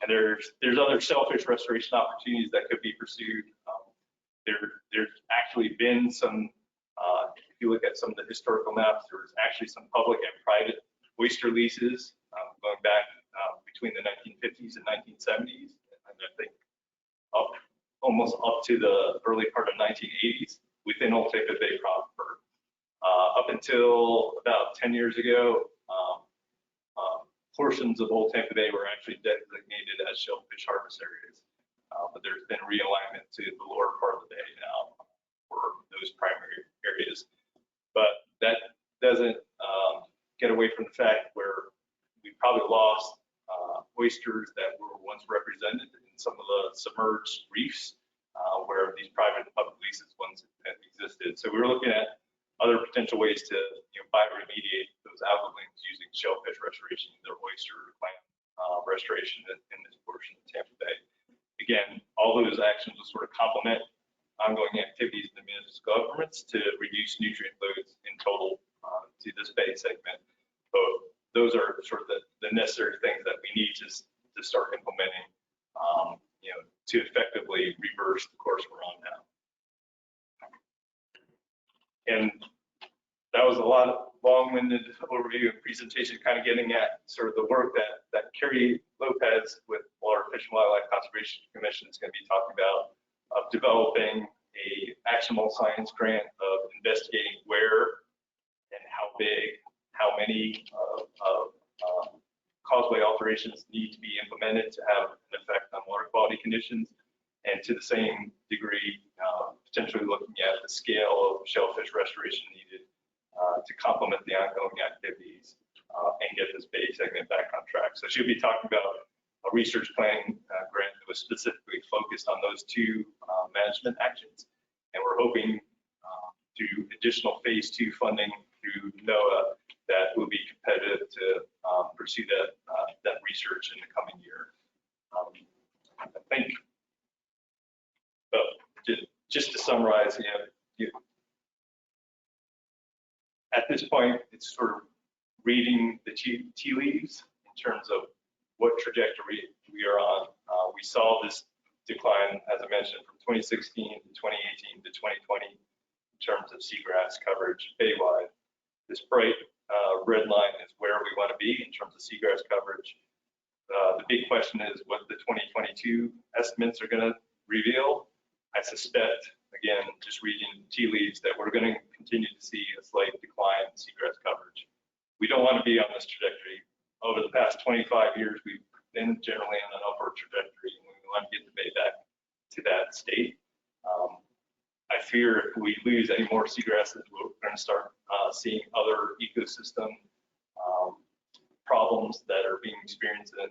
And there's other shellfish restoration opportunities that could be pursued. There's actually been some, if you look at some of the historical maps, there's actually some public and private oyster leases going back between the 1950s and 1970s, and I think almost up to the early part of 1980s within Old Tampa Bay proper. Up until about 10 years ago, portions of Old Tampa Bay were actually designated as shellfish harvest areas, but there's been realignment to the lower part of the bay now for those primary areas. But that doesn't get away from the fact where we probably lost oysters that were once represented in some of the submerged reefs where these private and public leases once had existed. So we were looking at other potential ways to bioremediate those algal blooms using shellfish restoration, either oyster or clam restoration in this portion of Tampa Bay. Again, all those actions will sort of complement ongoing activities in the municipal governments to reduce nutrient loads in total to this bay segment. So those are sort of the necessary things that we need to start implementing, to effectively reverse the course we're on now. And that was a lot of long-winded overview and presentation, kind of getting at sort of the work that Carrie Lopez with Florida Fish and Wildlife Conservation Commission is going to be talking about, of developing a actionable science grant of investigating where and how big, how many causeway alterations need to be implemented to have an effect on water quality conditions, and to the same degree, potentially looking at the scale of shellfish restoration needed to complement the ongoing activities and get this bay segment back on track. So she'll be talking about a research planning grant that was specifically focused on those two management actions, and we're hoping through additional phase 2 funding through NOAA that will be competitive to pursue that research in the coming year. I think, just to summarize, at this point, it's sort of reading the tea leaves in terms of what trajectory we are on. We saw this decline, as I mentioned, from 2016 to 2018 to 2020 in terms of seagrass coverage baywide. This bright red line is where we want to be in terms of seagrass coverage. The big question is what the 2022 estimates are going to reveal. I suspect, again, just reading tea leaves, that we're going to continue to see a slight decline in seagrass coverage. We don't want to be on this trajectory. Over the past 25 years, we've been generally on an upward trajectory, and we want to get the bay back to that state. I fear if we lose any more seagrasses, we're going to start seeing other ecosystem problems that are being experienced in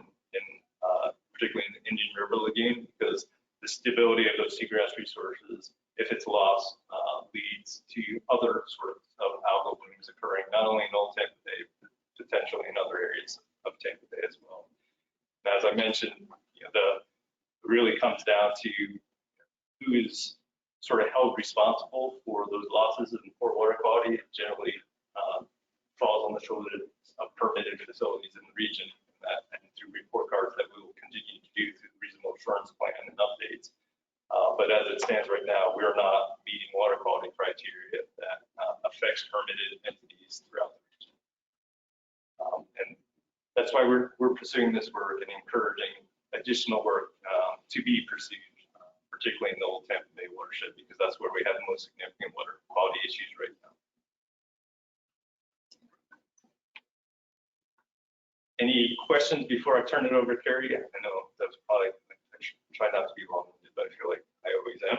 particularly in the Indian River Lagoon, because the stability of those seagrass resources, if it's lost, leads to other sorts of algal blooms occurring, not only in Old Tampa Bay, but potentially in other areas of Tampa Bay as well. And as I mentioned, it really comes down to who is sort of held responsible for those losses in poor water quality. It generally falls on the shoulders of permitted facilities in the region, and through report cards that we will continue to do through the reasonable assurance plan and updates. But as it stands right now, we are not meeting water quality criteria that affects permitted entities throughout the region. And that's why we're pursuing this work and encouraging additional work to be pursued, particularly in the Old Tampa Bay watershed, because that's where we have the most significant water quality issues right now. Any questions before I turn it over to Carrie? I know that's probably, I should try not to be long-winded, but I feel like I always am.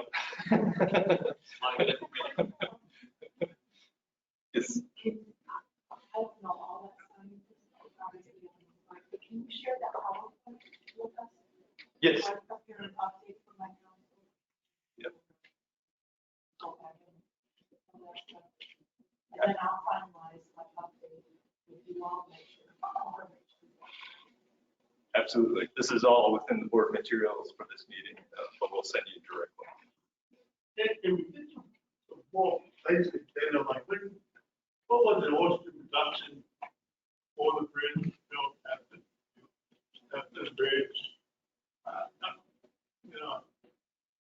Yes. I don't know all that science, obviously, but can you share that PowerPoint with us? Yes. Like, up here, an update from my council. Yep. Go back and all that stuff. And then I'll finalize my update with you all, make sure. Absolutely. This is all within the board materials for this meeting, but we'll send you directly. And we did some more basic data, like what was the oyster reduction for the bridge built after the bridge?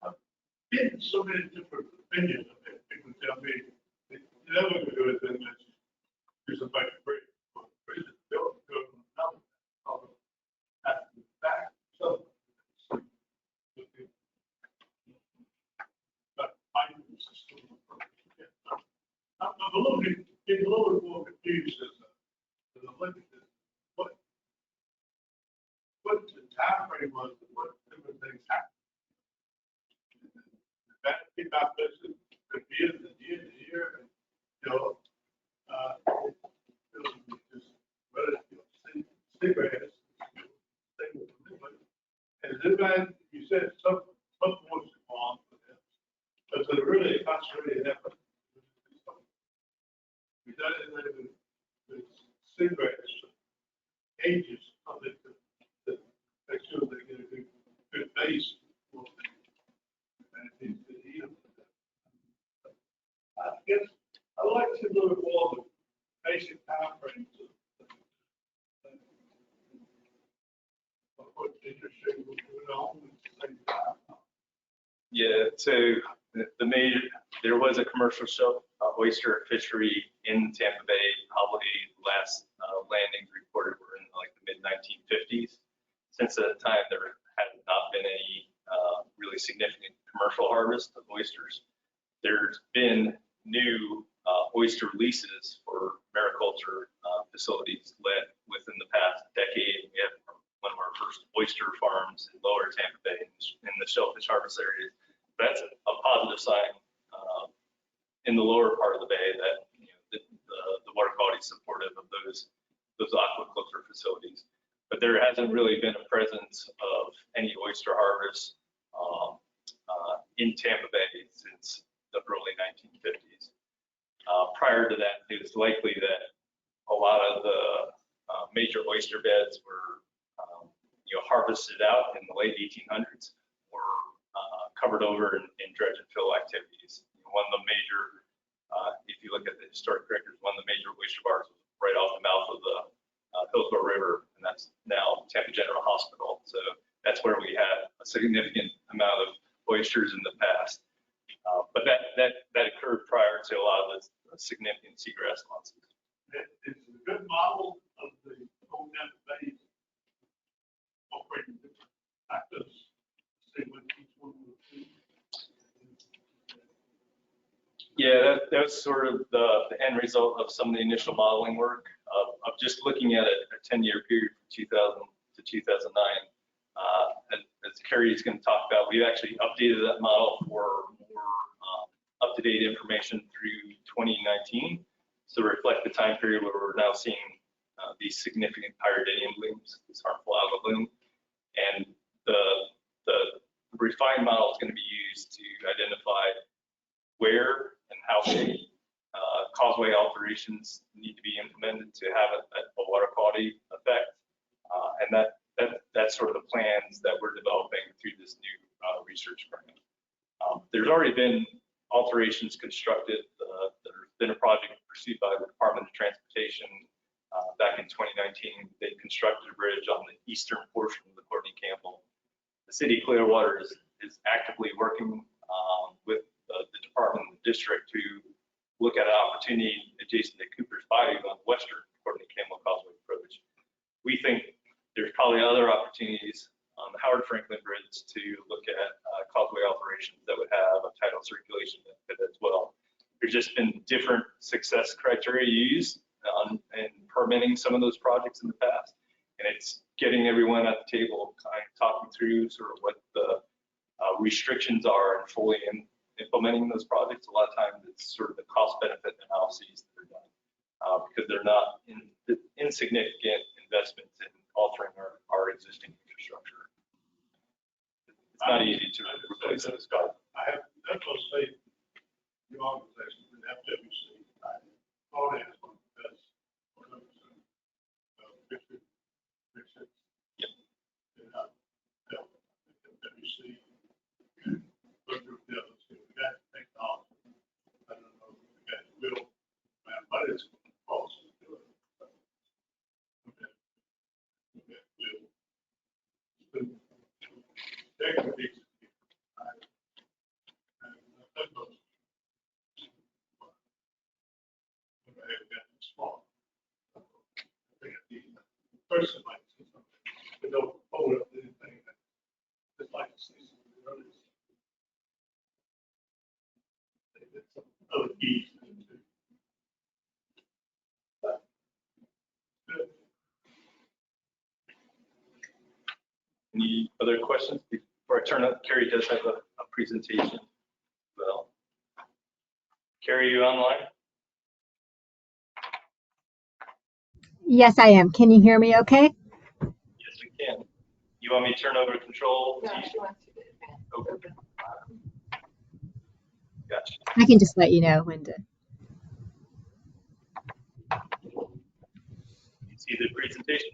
I've been so many different opinions of it. People tell me they never gonna do it, then let's do some back to bridge. Bridge is built, go to another, after the fact, so. But I use the system. I'm a little bit, getting a little bit more confused as I look at this. What the time frame was, and what different things happened. That came out this could be in the year, and, just relative cigarettes. And then you said some was involved with it, but the really concentrated effort. We done it with cigarettes, ages of it to make sure they get a good base. I guess I'd like to know more the basic timeframes of what the industry will do on at the same time. Yeah, so there was a commercial oyster fishery in Tampa Bay. Probably last landings reported were in like the mid-1950s. Since that time, there had not been any really significant commercial harvest of oysters. There's been new oyster leases for mariculture facilities led within the past decade. We have one of our first oyster farms in Lower Tampa Bay in the shellfish harvest areas. That's a positive sign in the lower part of the bay that the water quality is supportive of those aquaculture facilities. But there hasn't really been a presence of any oyster harvest in Tampa Bay since the early 1950s. Prior to that, it was likely that a lot of the major oyster beds were harvested out in the late 1800s or covered over in dredge and fill activities. One of the major, if you look at the historic records, one of the major oyster bars was right off the mouth of the Hillsborough River, and that's now Tampa General Hospital. So that's where we had a significant amount of oysters in the past. But that occurred prior to a lot of the significant seagrass losses. It's a good model of the Old Tampa Bay operating different factors. See what each one will do. Yeah, that was sort of the end result of some of the initial modeling work of just looking at a 10-year period from 2000 to 2009. As Carrie is going to talk about, we actually updated that model for more up-to-date information through 2019. So to reflect the time period where we're now seeing these significant pyridinium blooms, this harmful algal bloom. And the refined model is going to be used to identify where and how big causeway alterations need to be implemented to have a water quality effect. And that's sort of the plans that we're developing through this new research grant. There's already been alterations constructed. There's been a project pursued by the Department of Transportation back in 2019. They constructed a bridge on the eastern portion of the Courtney Campbell. The city of Clearwater is actively working with the department and the district to look at an opportunity adjacent to Cooper's Bayou on the western Courtney Campbell Causeway approach. We think there's probably other opportunities on the Howard Franklin Bridge to look at causeway alterations that would have a tidal circulation benefit as well. There's just been different success criteria used in permitting some of those projects in the past. And it's getting everyone at the table, kind of talking through sort of what the restrictions are and fully implementing those projects. A lot of times it's sort of the cost benefit analyses that are done because they're not insignificant investments in altering our existing infrastructure. It's not easy to replace those costs. I have, that's what I say, your organization, the FWC, I thought it was because Richard, Yep. FWC, we got technology. I don't know, we got will, but it's also do it. Person might see something, but don't hold up anything that just like to see something others. They did some other keys. Any other questions before I turn up? Carrie does have a presentation. Well, Carrie, you online? Yes, I am. Can you hear me okay? Yes, we can. You want me to turn over control? No, she wants to Okay. Gotcha. I can just let you know when to. See the presentation?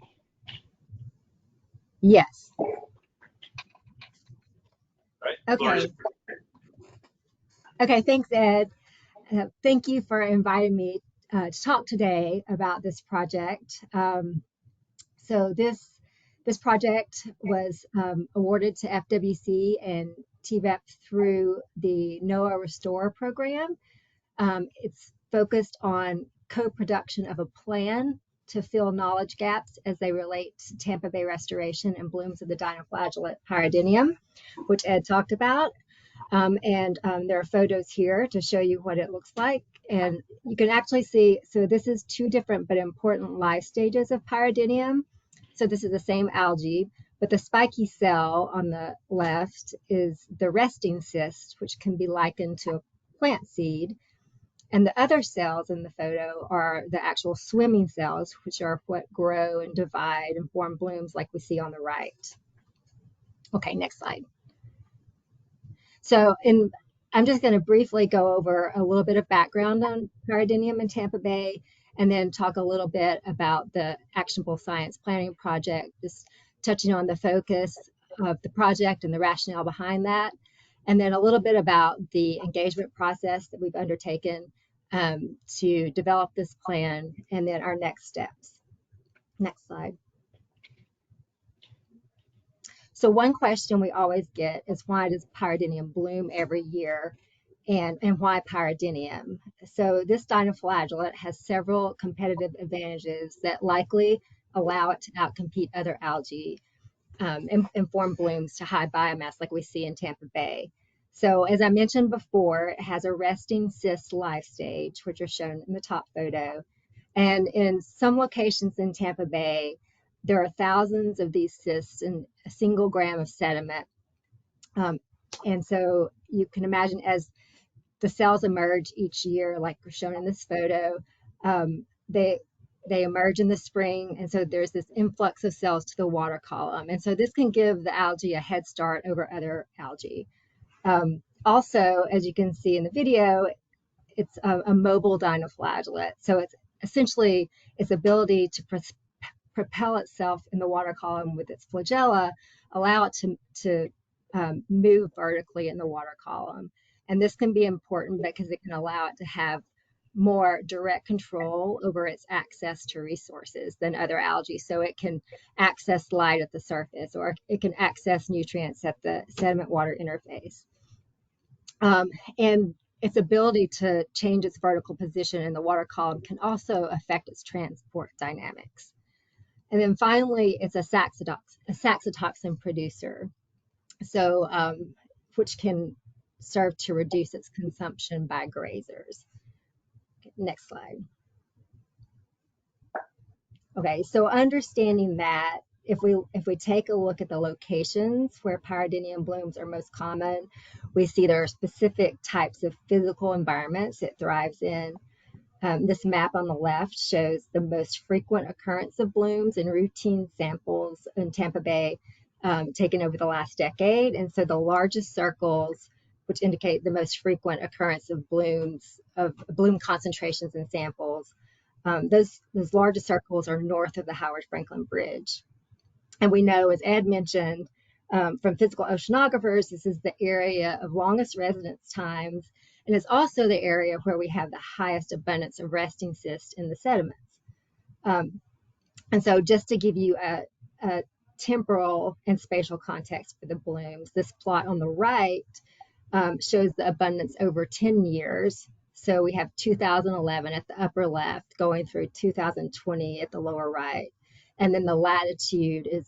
Yes. All right. Okay. Okay, thanks, Ed. Thank you for inviting me to talk today about this project. So this project was awarded to FWC and TVEP through the NOAA Restore program. It's focused on co-production of a plan to fill knowledge gaps as they relate to Tampa Bay restoration and blooms of the dinoflagellate pyridinium, which Ed talked about. There are photos here to show you what it looks like. And you can actually see, so this is two different but important life stages of pyridinium. So this is the same algae, but the spiky cell on the left is the resting cyst, which can be likened to a plant seed. And the other cells in the photo are the actual swimming cells, which are what grow and divide and form blooms like we see on the right. Okay, next slide. So I'm just going to briefly go over a little bit of background on pyridinium in Tampa Bay, and then talk a little bit about the Actionable Science Planning Project, just touching on the focus of the project and the rationale behind that, and then a little bit about the engagement process that we've undertaken to develop this plan, and then our next steps. Next slide. So one question we always get is, why does pyridinium bloom every year, and why pyridinium? So this dinoflagellate has several competitive advantages that likely allow it to outcompete other algae and form blooms to high biomass like we see in Tampa Bay. So as I mentioned before, it has a resting cyst life stage, which are shown in the top photo. And in some locations in Tampa Bay, there are thousands of these cysts in a single gram of sediment. And so you can imagine as the cells emerge each year, like shown in this photo, they emerge in the spring, and so there's this influx of cells to the water column. And so this can give the algae a head start over other algae. Also, as you can see in the video, it's a mobile dinoflagellate. So it's essentially its ability to propel itself in the water column with its flagella, allow it to move vertically in the water column. And this can be important because it can allow it to have more direct control over its access to resources than other algae. So it can access light at the surface, or it can access nutrients at the sediment water interface. And its ability to change its vertical position in the water column can also affect its transport dynamics. And then finally, it's a saxitoxin producer, so which can serve to reduce its consumption by grazers. Next slide. Okay, so understanding that, if we take a look at the locations where Pyridinium blooms are most common, we see there are specific types of physical environments it thrives in. This map on the left shows the most frequent occurrence of blooms in routine samples in Tampa Bay taken over the last decade. And so the largest circles, which indicate the most frequent occurrence of blooms, of bloom concentrations in samples, those largest circles are north of the Howard Franklin Bridge. And we know, as Ed mentioned, from physical oceanographers, this is the area of longest residence times, and it's also the area where we have the highest abundance of resting cysts in the sediments. And so just to give you a temporal and spatial context for the blooms, this plot on the right shows the abundance over 10 years. So we have 2011 at the upper left, going through 2020 at the lower right. And then the latitude is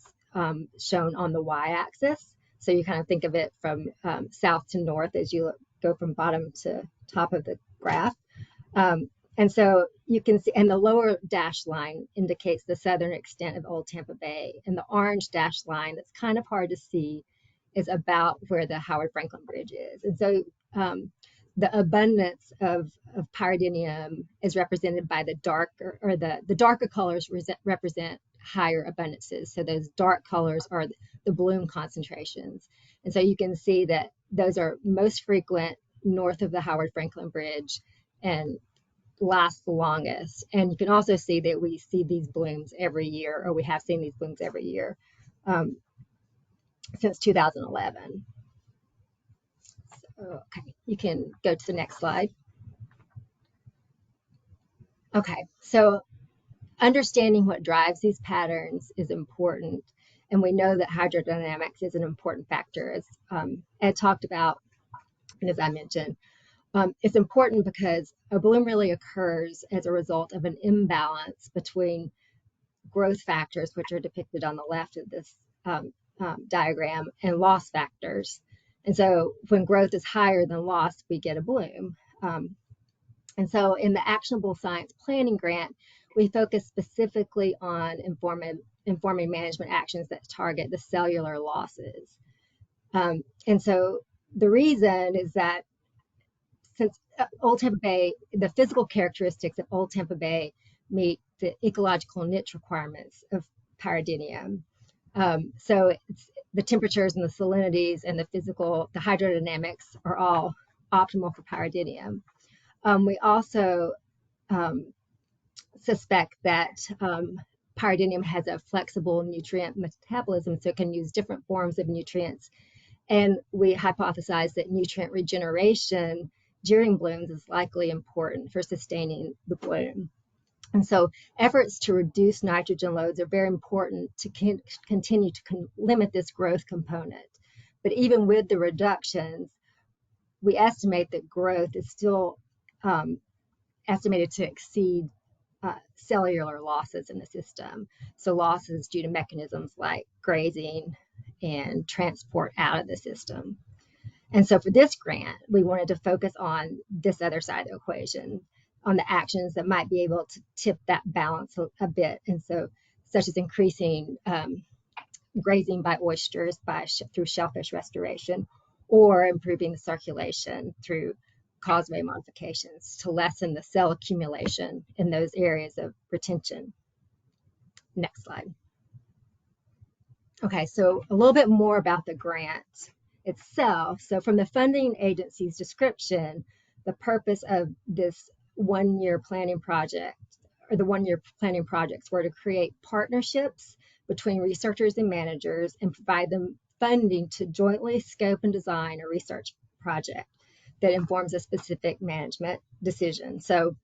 shown on the y-axis. So you kind of think of it from south to north as you go from bottom to top of the graph. And so you can see, and the lower dashed line indicates the southern extent of Old Tampa Bay. And the orange dashed line, that's kind of hard to see, is about where the Howard Franklin Bridge is. And so the abundance of Pyridinium is represented by the darker, or the darker colors represent higher abundances. So those dark colors are the bloom concentrations. And so you can see that those are most frequent north of the Howard Franklin Bridge and last the longest. And you can also see that we see these blooms every year, or we have seen these blooms every year since 2011. So, okay, you can go to the next slide. Okay, so understanding what drives these patterns is important, and we know that hydrodynamics is an important factor, as Ed talked about, and as I mentioned. It's important because a bloom really occurs as a result of an imbalance between growth factors, which are depicted on the left of this diagram, and loss factors. And so when growth is higher than loss, we get a bloom. And so in the Actionable Science Planning Grant, we focus specifically on informing management actions that target the cellular losses. And so the reason is that since Old Tampa Bay, the physical characteristics of Old Tampa Bay meet the ecological niche requirements of Pyridinium. So it's, the temperatures and the salinities and the hydrodynamics are all optimal for Pyridinium. We also suspect that Pyridinium has a flexible nutrient metabolism, so it can use different forms of nutrients. And we hypothesize that nutrient regeneration during blooms is likely important for sustaining the bloom. And so efforts to reduce nitrogen loads are very important to continue to limit this growth component. But even with the reductions, we estimate that growth is still estimated to exceed cellular losses in the system. So losses due to mechanisms like grazing and transport out of the system. And so for this grant, we wanted to focus on this other side of the equation, on the actions that might be able to tip that balance a bit. And so such as increasing grazing by oysters through shellfish restoration, or improving the circulation through causeway modifications to lessen the cell accumulation in those areas of retention. Next slide. Okay, so a little bit more about the grant itself. So from the funding agency's description, the purpose of this one-year planning project, or the one-year planning projects, were to create partnerships between researchers and managers and provide them funding to jointly scope and design a research project that informs a specific management decision. So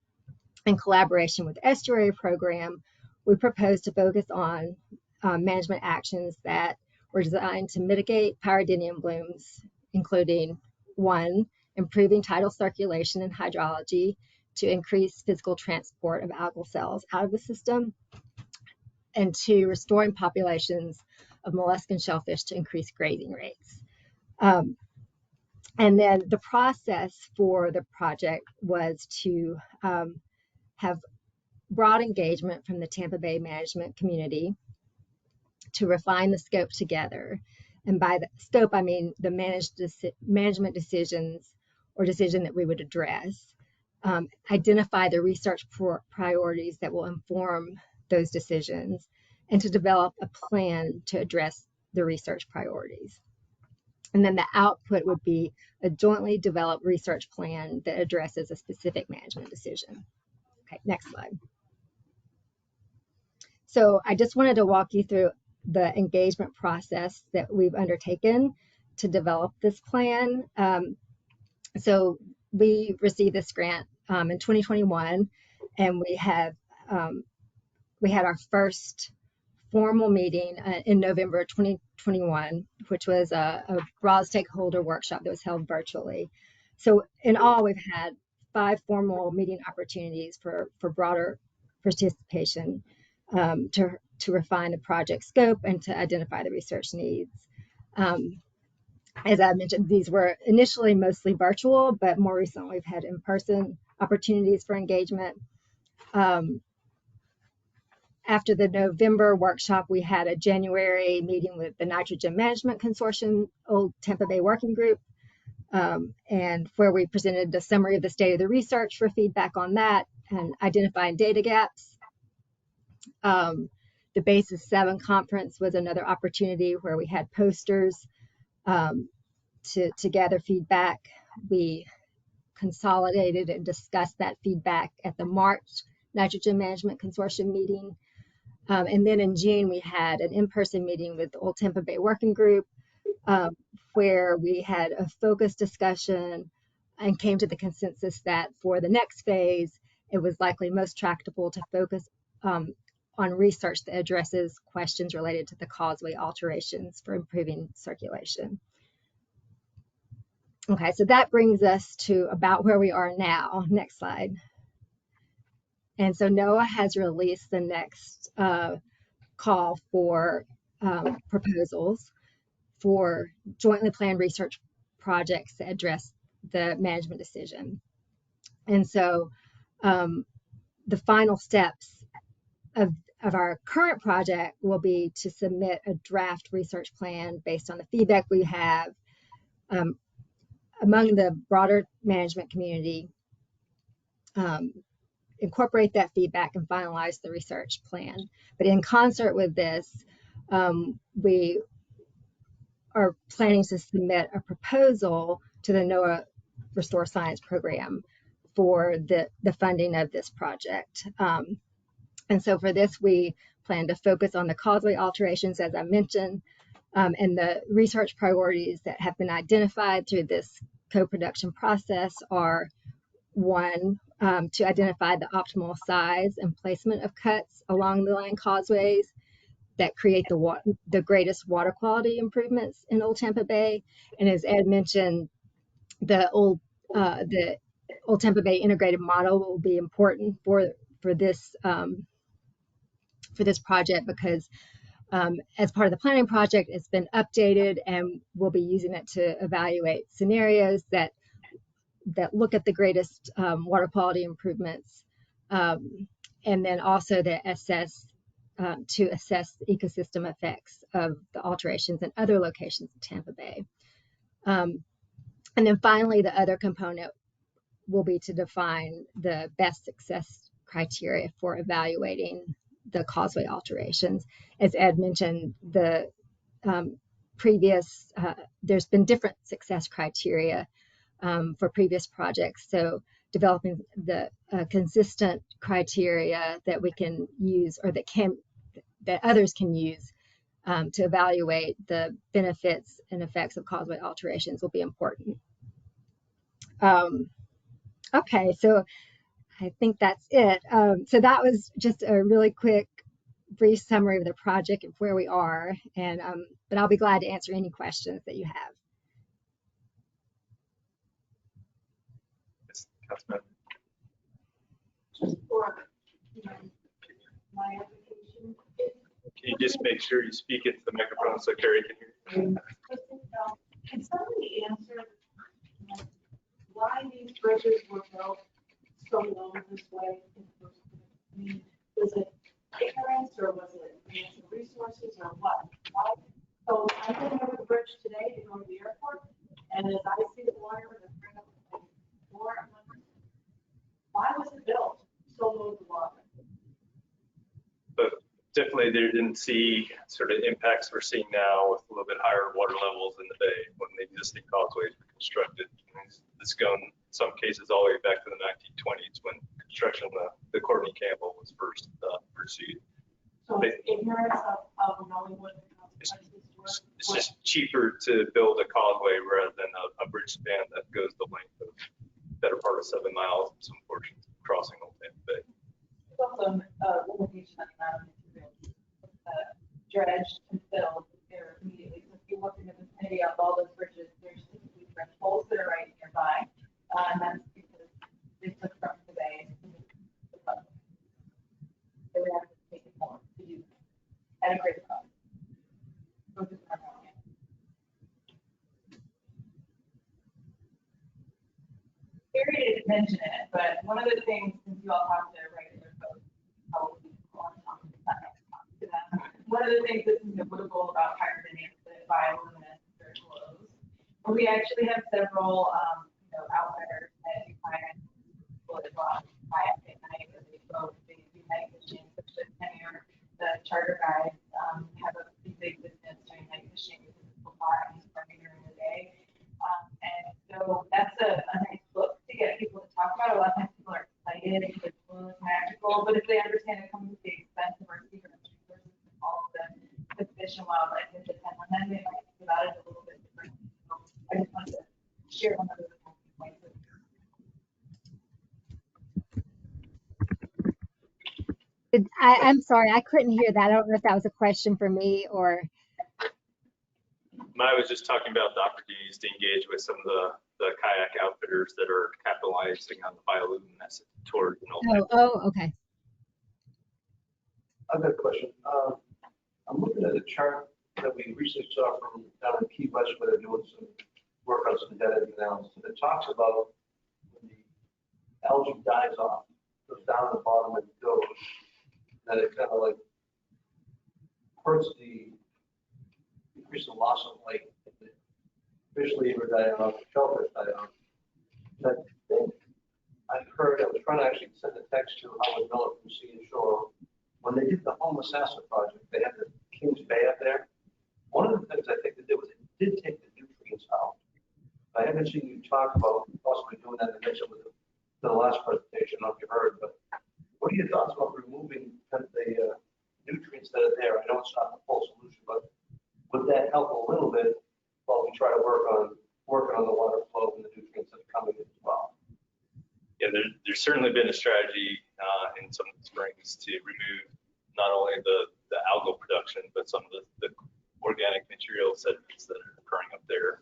in collaboration with the Estuary Program, we propose to focus on management actions that were designed to mitigate pyridinium blooms, including 1, improving tidal circulation and hydrology to increase physical transport of algal cells out of the system, and 2, restoring populations of mollusk and shellfish to increase grazing rates. And then the process for the project was to have broad engagement from the Tampa Bay management community to refine the scope together. And by the scope, I mean the management decisions or decision that we would address, identify the research priorities that will inform those decisions, and to develop a plan to address the research priorities. And then the output would be a jointly developed research plan that addresses a specific management decision. Okay, next slide. So I just wanted to walk you through the engagement process that we've undertaken to develop this plan. So we received this grant in 2021, and we had our first formal meeting in November 2021, which was a broad stakeholder workshop that was held virtually. So in all, we've had 5 formal meeting opportunities for broader participation to refine the project scope and to identify the research needs. As I mentioned, these were initially mostly virtual, but more recently we've had in-person opportunities for engagement. After the November workshop, we had a January meeting with the Nitrogen Management Consortium, Old Tampa Bay Working Group, and where we presented a summary of the state of the research for feedback on that and identifying data gaps. The Basis 7 conference was another opportunity where we had posters to gather feedback. We consolidated and discussed that feedback at the March Nitrogen Management Consortium meeting. And then in June, we had an in-person meeting with the Old Tampa Bay Working Group, where we had a focused discussion and came to the consensus that for the next phase, it was likely most tractable to focus on research that addresses questions related to the causeway alterations for improving circulation. Okay, so that brings us to about where we are now. Next slide. And so NOAA has released the next call for proposals for jointly planned research projects that address the management decision. And so the final steps of our current project will be to submit a draft research plan based on the feedback we have among the broader management community, incorporate that feedback and finalize the research plan. But in concert with this, we are planning to submit a proposal to the NOAA Restore Science program for the funding of this project. And so for this, we plan to focus on the causeway alterations, as I mentioned, and the research priorities that have been identified through this co-production process are 1, to identify the optimal size and placement of cuts along the land causeways that create the greatest water quality improvements in Old Tampa Bay. And as Ed mentioned, the Old Tampa Bay integrated model will be important for this project because as part of the planning project, it's been updated and we'll be using it to evaluate scenarios that look at the greatest water quality improvements, and then also to assess to assess the ecosystem effects of the alterations in other locations in Tampa Bay. And then finally, the other component will be to define the best success criteria for evaluating the causeway alterations. As Ed mentioned, the there's been different success criteria for previous projects. So developing the consistent criteria that we can use, or that others can use to evaluate the benefits and effects of causeway alterations will be important. Okay, so I think that's it. So that was just a really quick, brief summary of the project and where we are. And but I'll be glad to answer any questions that you have. Just for my application. Can you just make sure you speak into the microphone so Carrie can hear you? Can somebody answer why these bridges were built so low this way? I mean, was it ignorance or was it natural resources or what? Why? So I'm going over the bridge today to go to the airport, and as I see the water, why was it built so low to water? But definitely they didn't see sort of impacts we're seeing now with a little bit higher water levels in the bay when the existing causeways were constructed. It's gone in some cases all the way back to the 1920s when construction of the Courtney Campbell was first pursued. So it's ignorance of knowing what the consequences were? It's just cheaper to build a causeway rather than a bridge span that goes the length of better part of 7 miles in some portions crossing Old Tampa Bay. There's also a limitation on the amount of material dredged and filled there immediately. So if you look in the vicinity of all those bridges, there's typically dredge holes that are right nearby. And that's because they took from the bay to the public. They would have to take it more to do that at a great cost. Carrie didn't mention it, but one of the things, since you all talk to regular folks, probably want to talk to them. One of the things that's notable about hydrodynamics and bioluminescence flows, we actually have several, outfitters that do kayak, kayak at night, or they boat, they do night fishing, such as Tenure, the charter guides have a pretty big business doing night fishing because people are farming during the day. And so that's a nice book to get people to talk about. A lot of times people are excited because it's really magical, but if they understand it comes with the expense of our secret resources and all of the fish and wildlife that depend on them, they might think about it a little bit differently. So I just wanted to share one of those points with you. I'm sorry, I couldn't hear that. I don't know if that was a question for me or. I was just talking about the opportunities to engage with some of the kayak outfitters that are capitalizing on the bioluminescent towards an old. Okay. I've got a question. I'm looking at a chart that we recently saw from down in Key West where they're doing some work on some data analysis. It talks about when the algae dies off, goes down to the bottom and goes, that it kind of like hurts increase the loss of light. Fish lever die off, shellfish die off. And I think I've heard, I was trying to actually send a text to Howard Miller from Sea and Shore. When they did the Homosassa project, they had the Kings Bay up there. One of the things I think they did was it did take the nutrients out. I haven't seen you talk about possibly doing that in connection with the last presentation, I don't know if you heard, but what are your thoughts about removing the nutrients that are there? I know it's not the full solution, but would that help a little bit while we try to working on the water flow and the nutrients that are coming in as well? Yeah, there's certainly been a strategy in some of the springs to remove not only the algal production, but some of the organic material sediments that are occurring up there.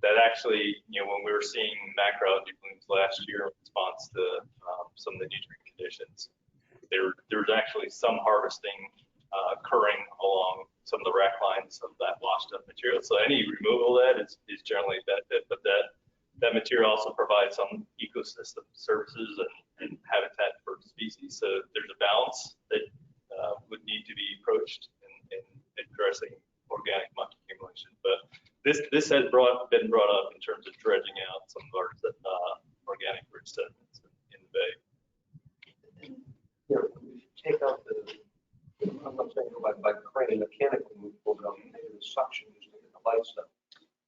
That actually, when we were seeing macroalgae blooms last year in response to some of the nutrient conditions, there was actually some harvesting occurring along some of the rack lines of that washed up material. So any removal of that is generally a benefit, but that material also provides some ecosystem services and habitat for species. So there's a balance that would need to be approached in addressing organic muck accumulation. But this has been brought up in terms of dredging out some of our organic rich sediments in the bay. You know, we take out I'm not saying by crane mechanically move pull down, maybe the suction is to get the light stuff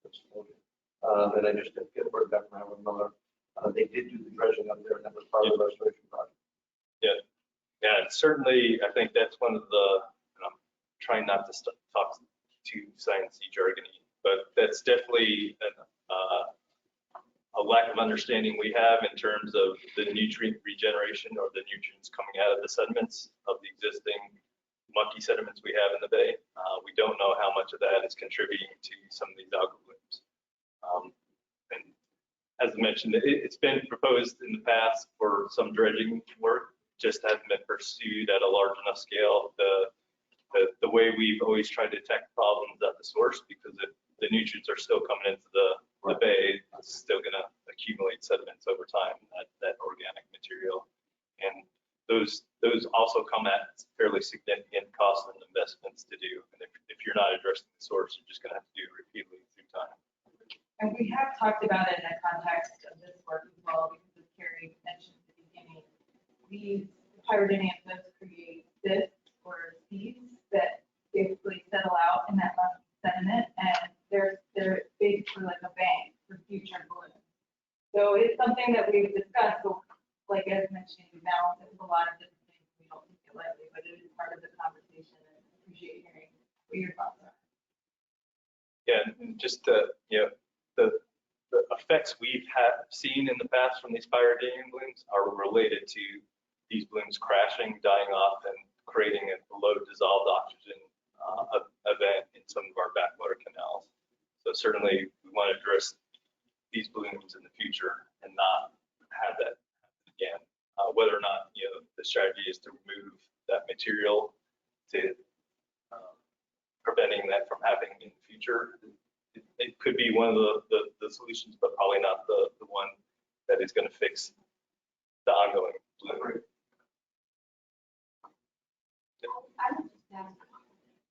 that's floating. And I just didn't get word back from Howard Miller. They did do the dredging up there, and that was part of the restoration project. Yeah, and certainly, I think that's one of the, and I'm trying not to talk too sciencey jargony, but that's definitely a lack of understanding we have in terms of the nutrient regeneration or the nutrients coming out of the sediments of the existing mucky sediments we have in the bay. We don't know how much of that is contributing to some of these algal blooms. And as I mentioned, it's been proposed in the past for some dredging work, just hasn't been pursued at a large enough scale. The way we've always tried to attack problems at the source, because the nutrients are still coming into the bay, it's still going to accumulate sediments over time, that organic material. And those also come at fairly significant costs and investments to do. And if you're not addressing the source, you're just going to have to do it repeatedly through time. And we have talked about it in the context of this work as well, because as Carrie mentioned at the beginning, these pyridinium does create cysts or seeds that basically settle out in that sediment, and they're basically like a bank for future blooms. So it's something that we've discussed, but like as mentioned, we balance it with a lot of different things. We don't take it lightly, but it is part of the conversation, and I appreciate hearing what your thoughts are. Yeah, and just the effects we've seen in the past from these pyridinium blooms are related to these blooms crashing, dying off, and creating a low dissolved oxygen event in some of our backwater canals. So certainly we want to address these blooms in the future and not have that happen again. Whether or not the strategy is to remove that material to preventing that from happening in the future, it could be one of the solutions, but probably not the one that is going to fix the ongoing bloom.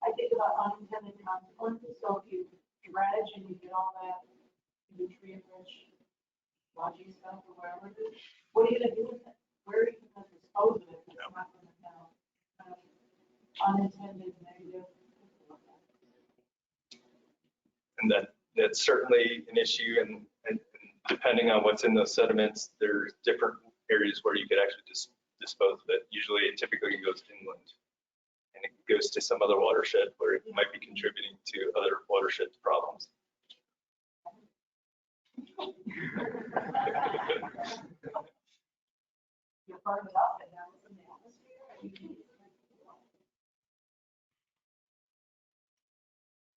I think about unintended consequences. So if you dredge and you get all that nutrient-rich sludgy stuff or whatever it is, what are you gonna do with it? Where are you gonna dispose of it? It's not gonna have unintended negative. And that's certainly an issue, and depending on what's in those sediments, there's different areas where you could actually dispose of it. Usually it typically goes inland, and it goes to some other watershed where it might be contributing to other watersheds problems. You burn it up and now it's in the atmosphere.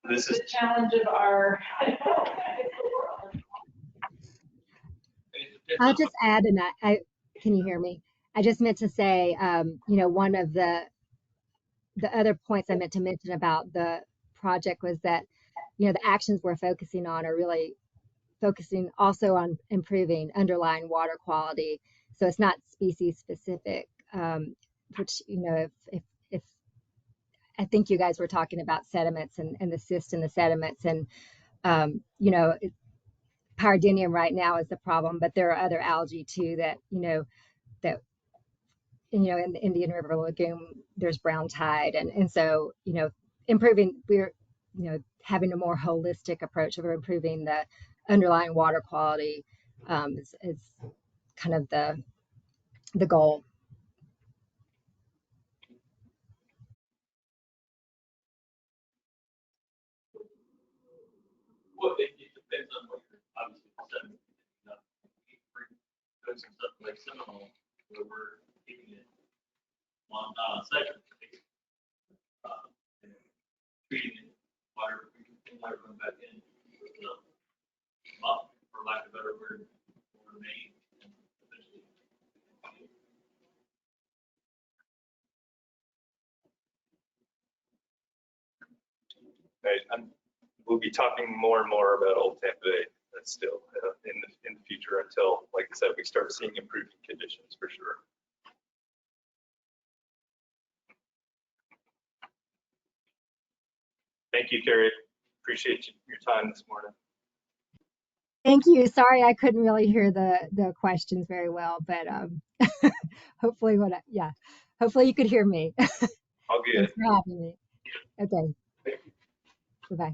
This is the challenge of our. I'll just add, and can you hear me? I just meant to say, one of the other points I meant to mention about the project was that, the actions we're focusing on are really focusing also on improving underlying water quality. So it's not species specific, which, if I think you guys were talking about sediments and the cyst in the sediments, and, pyridinium right now is the problem, but there are other algae too that, in the Indian River Lagoon, there's brown tide. And so, we're, having a more holistic approach of improving the underlying water quality is kind of the goal. Well, it depends on what you're obviously studying. Doing some stuff like Seminole, where we're keeping it on cycle, and treating it, water going back in, up, for lack of a better word, will remain. right. We'll be talking more and more about Old Tampa Bay. That's still in the future until, like I said, we start seeing improving conditions for sure. Thank you, Carrie. Appreciate your time this morning. Thank you. Sorry, I couldn't really hear the questions very well, but hopefully hopefully you could hear me. All good. Thanks for having me. Okay. Bye-bye.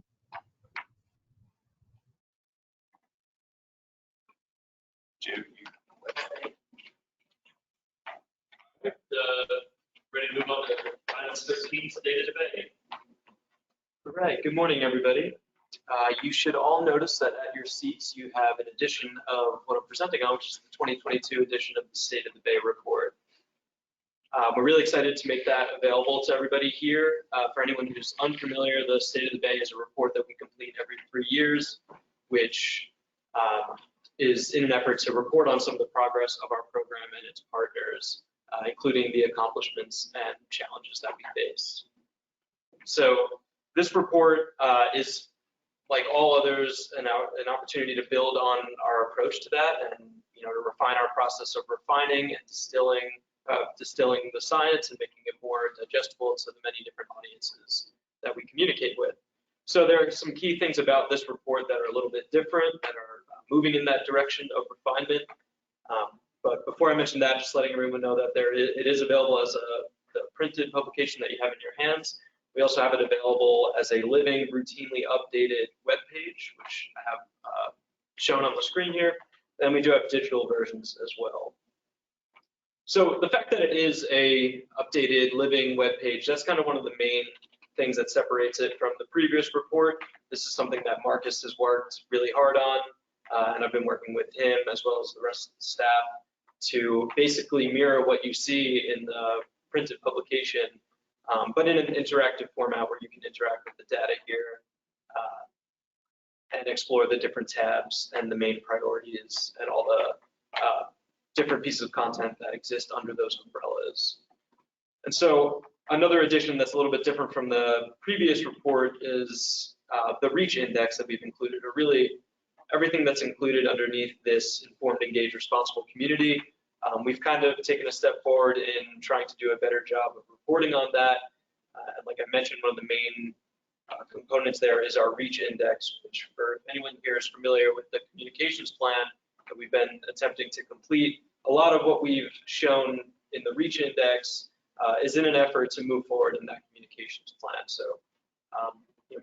Jude, Ready to move on to item 16, state of debate. All right, good morning, everybody. You should all notice that at your seats you have an edition of what I'm presenting on, which is the 2022 edition of the State of the Bay report. We're really excited to make that available to everybody here. For anyone who's unfamiliar, the State of the Bay is a report that we complete every 3 years, which is in an effort to report on some of the progress of our program and its partners, including the accomplishments and challenges that we face. So this report is, like all others, an opportunity to build on our approach to that, and to refine our process of refining and distilling the science and making it more digestible to the many different audiences that we communicate with. So there are some key things about this report that are a little bit different, that are moving in that direction of refinement. But before I mention that, just letting everyone know that it is available as the printed publication that you have in your hands. We also have it available as a living, routinely updated web page, which I have shown on the screen here. And we do have digital versions as well. So the fact that it is a updated living web page, that's kind of one of the main things that separates it from the previous report. This is something that Marcus has worked really hard on, and I've been working with him as well as the rest of the staff to basically mirror what you see in the printed publication, but in an interactive format where you can interact with the data here and explore the different tabs and the main priorities and all the different pieces of content that exist under those umbrellas. And so another addition that's a little bit different from the previous report is the reach index that we've included, or really everything that's included underneath this informed, engaged, responsible community. We've kind of taken a step forward in trying to do a better job of reporting on that. Like I mentioned, one of the main components there is our reach index, which for anyone here is familiar with the communications plan that we've been attempting to complete. A lot of what we've shown in the reach index is in an effort to move forward in that communications plan. So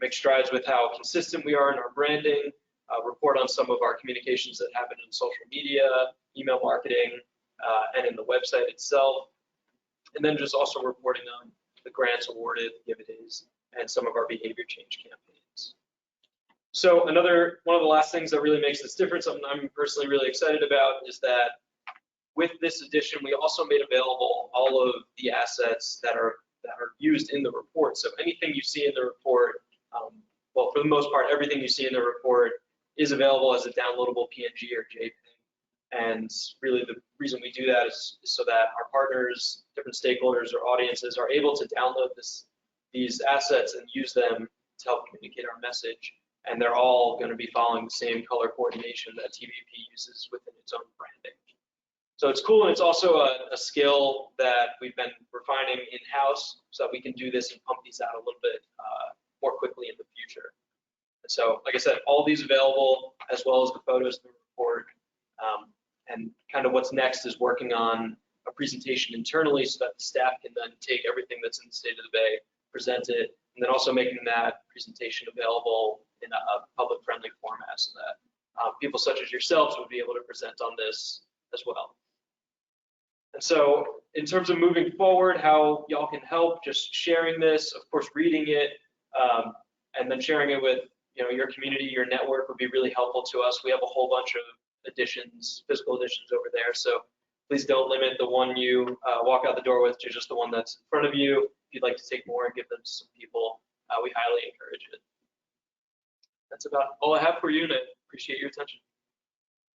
make strides with how consistent we are in our branding, report on some of our communications that happen in social media, email marketing, and in the website itself. And then just also reporting on the grants awarded, the giveaways, and some of our behavior change campaigns. So one of the last things that really makes this different, something I'm personally really excited about, is that with this edition, we also made available all of the assets that are used in the report. So anything you see in the report, well, for the most part, everything you see in the report is available as a downloadable PNG or JPEG. And really the reason we do that is so that our partners, different stakeholders or audiences are able to download these assets and use them to help communicate our message. And they're all going to be following the same color coordination that TVP uses within its own branding. So it's cool, and it's also a skill that we've been refining in-house so that we can do this and pump these out a little bit more quickly in the future. And so, like I said, all these available, as well as the photos in the report. And kind of what's next is working on a presentation internally so that the staff can then take everything that's in the State of the Bay, present it, and then also making that presentation available in a public-friendly format so that people such as yourselves would be able to present on this as well. And so in terms of moving forward, how y'all can help, just sharing this, of course, reading it, and then sharing it with your community, your network would be really helpful to us. We have a whole bunch of editions, physical editions over there. So please don't limit the one you walk out the door with to just the one that's in front of you. If you'd like to take more and give them to some people, we highly encourage it. That's about all I have for you, and I appreciate your attention.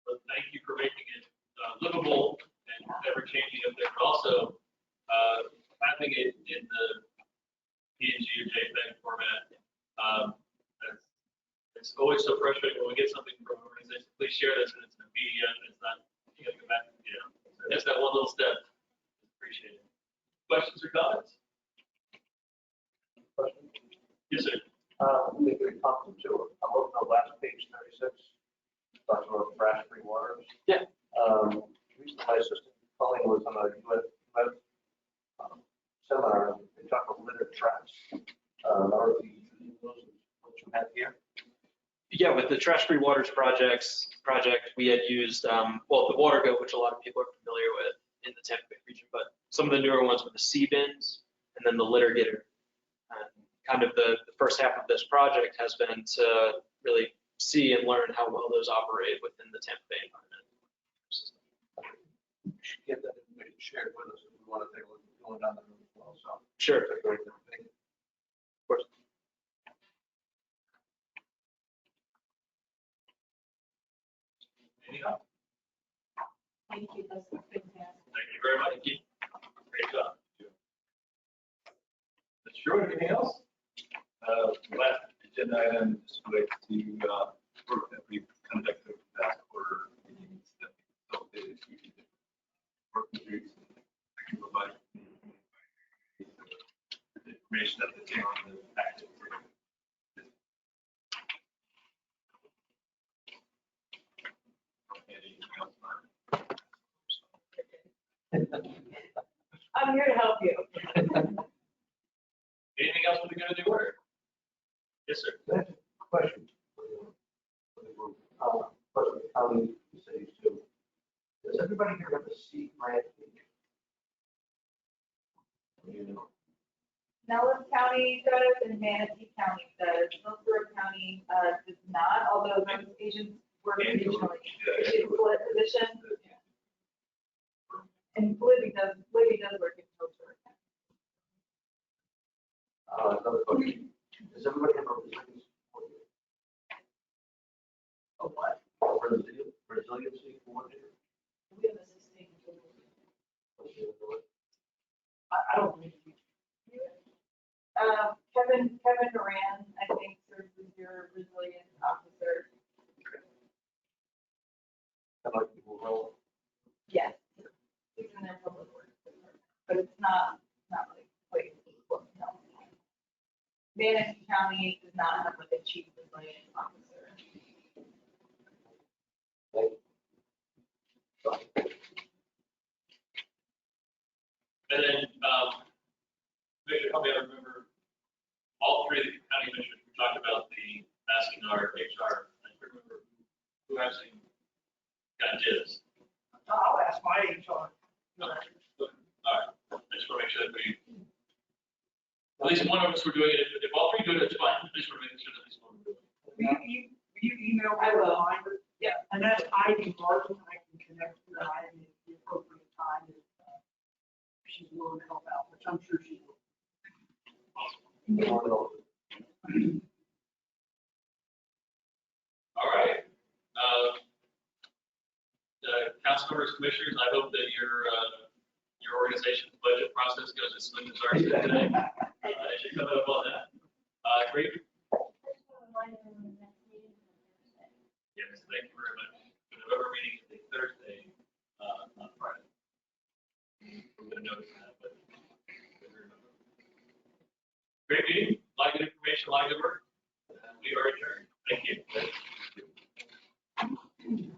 Well, thank you for making it livable and ever-changing up there, but also having it in the PNG or JPEG format. It's always so frustrating when we get something from an organization. Please share this, and it's in a PDF. It's not, you gotta go back. Just that one little step. Appreciate it. Questions or comments? Yes, sir. They could come to, I'm looking at last page 36, talks about trash-free waters. Yeah. Recently, my assistant Colleen was on a US seminar, they talked about litter traps. Are you using those, what you have here? Yeah, with the trash-free waters project, we had used, well, the water go, which a lot of people are familiar with in the Tampa Bay region, but some of the newer ones with the C bins and then the litter getter. Kind of the first half of this project has been to really see and learn how well those operate within the Tampa Bay environment. You should get that information shared with us if we want to take a look at going down the road as well, so. Sure. That's a great thing. Thank you. Of course. Anything else? Thank you, that's fantastic. Thank you very much. Great job. Mr. Sherwood, anything else? Last agenda item is related to work that we've conducted over the past quarter, meetings that we facilitated, working groups, and I can provide the information at the table in the packet. Anything else, Mark? I'm here to help you. Anything else with the good of the order? Yes, sir. That's a question. First, the county cities too. Does everybody here have a seat grant? You know, Nellis County does and Manatee County does. Hillsborough County does not, although those agents work regionally. It's a split position. And Libby does work in Hillsborough County. another question. Does everybody have a resiliency? A what? Resiliency coordinator? We have a sustainability. I don't believe you. Kevin Moran, I think, serves as your resilience officer. Kind of like people roll. Yes. He's in their public works department, but it's not like, wait, no. Manatee County does not have like a chief resilience officer. And then, Commissioner, help me out remember, all three of the county commissioners, we talked about asking our HR, I remember who actually got dibs. I'll ask my HR. No. All right, I just want to make sure that at least one of us were doing it. If all three do it, it's fine. I just want to make sure that at least one will do it. Will you email me I a will. reminder? Yeah. And that's Ivy Martin, I can connect with Ivy at the appropriate time if she's willing to help out, which I'm sure she will. All right. Council members, commissioners, I hope that your organization's budget process goes as smooth as ours did today. It should come up on that. Great. Yes, thank you very much. The November meeting is a Thursday, not Friday. I'm going to notice that, but. Great meeting, a lot of good information, a lot of good work. We are adjourned. Thank you.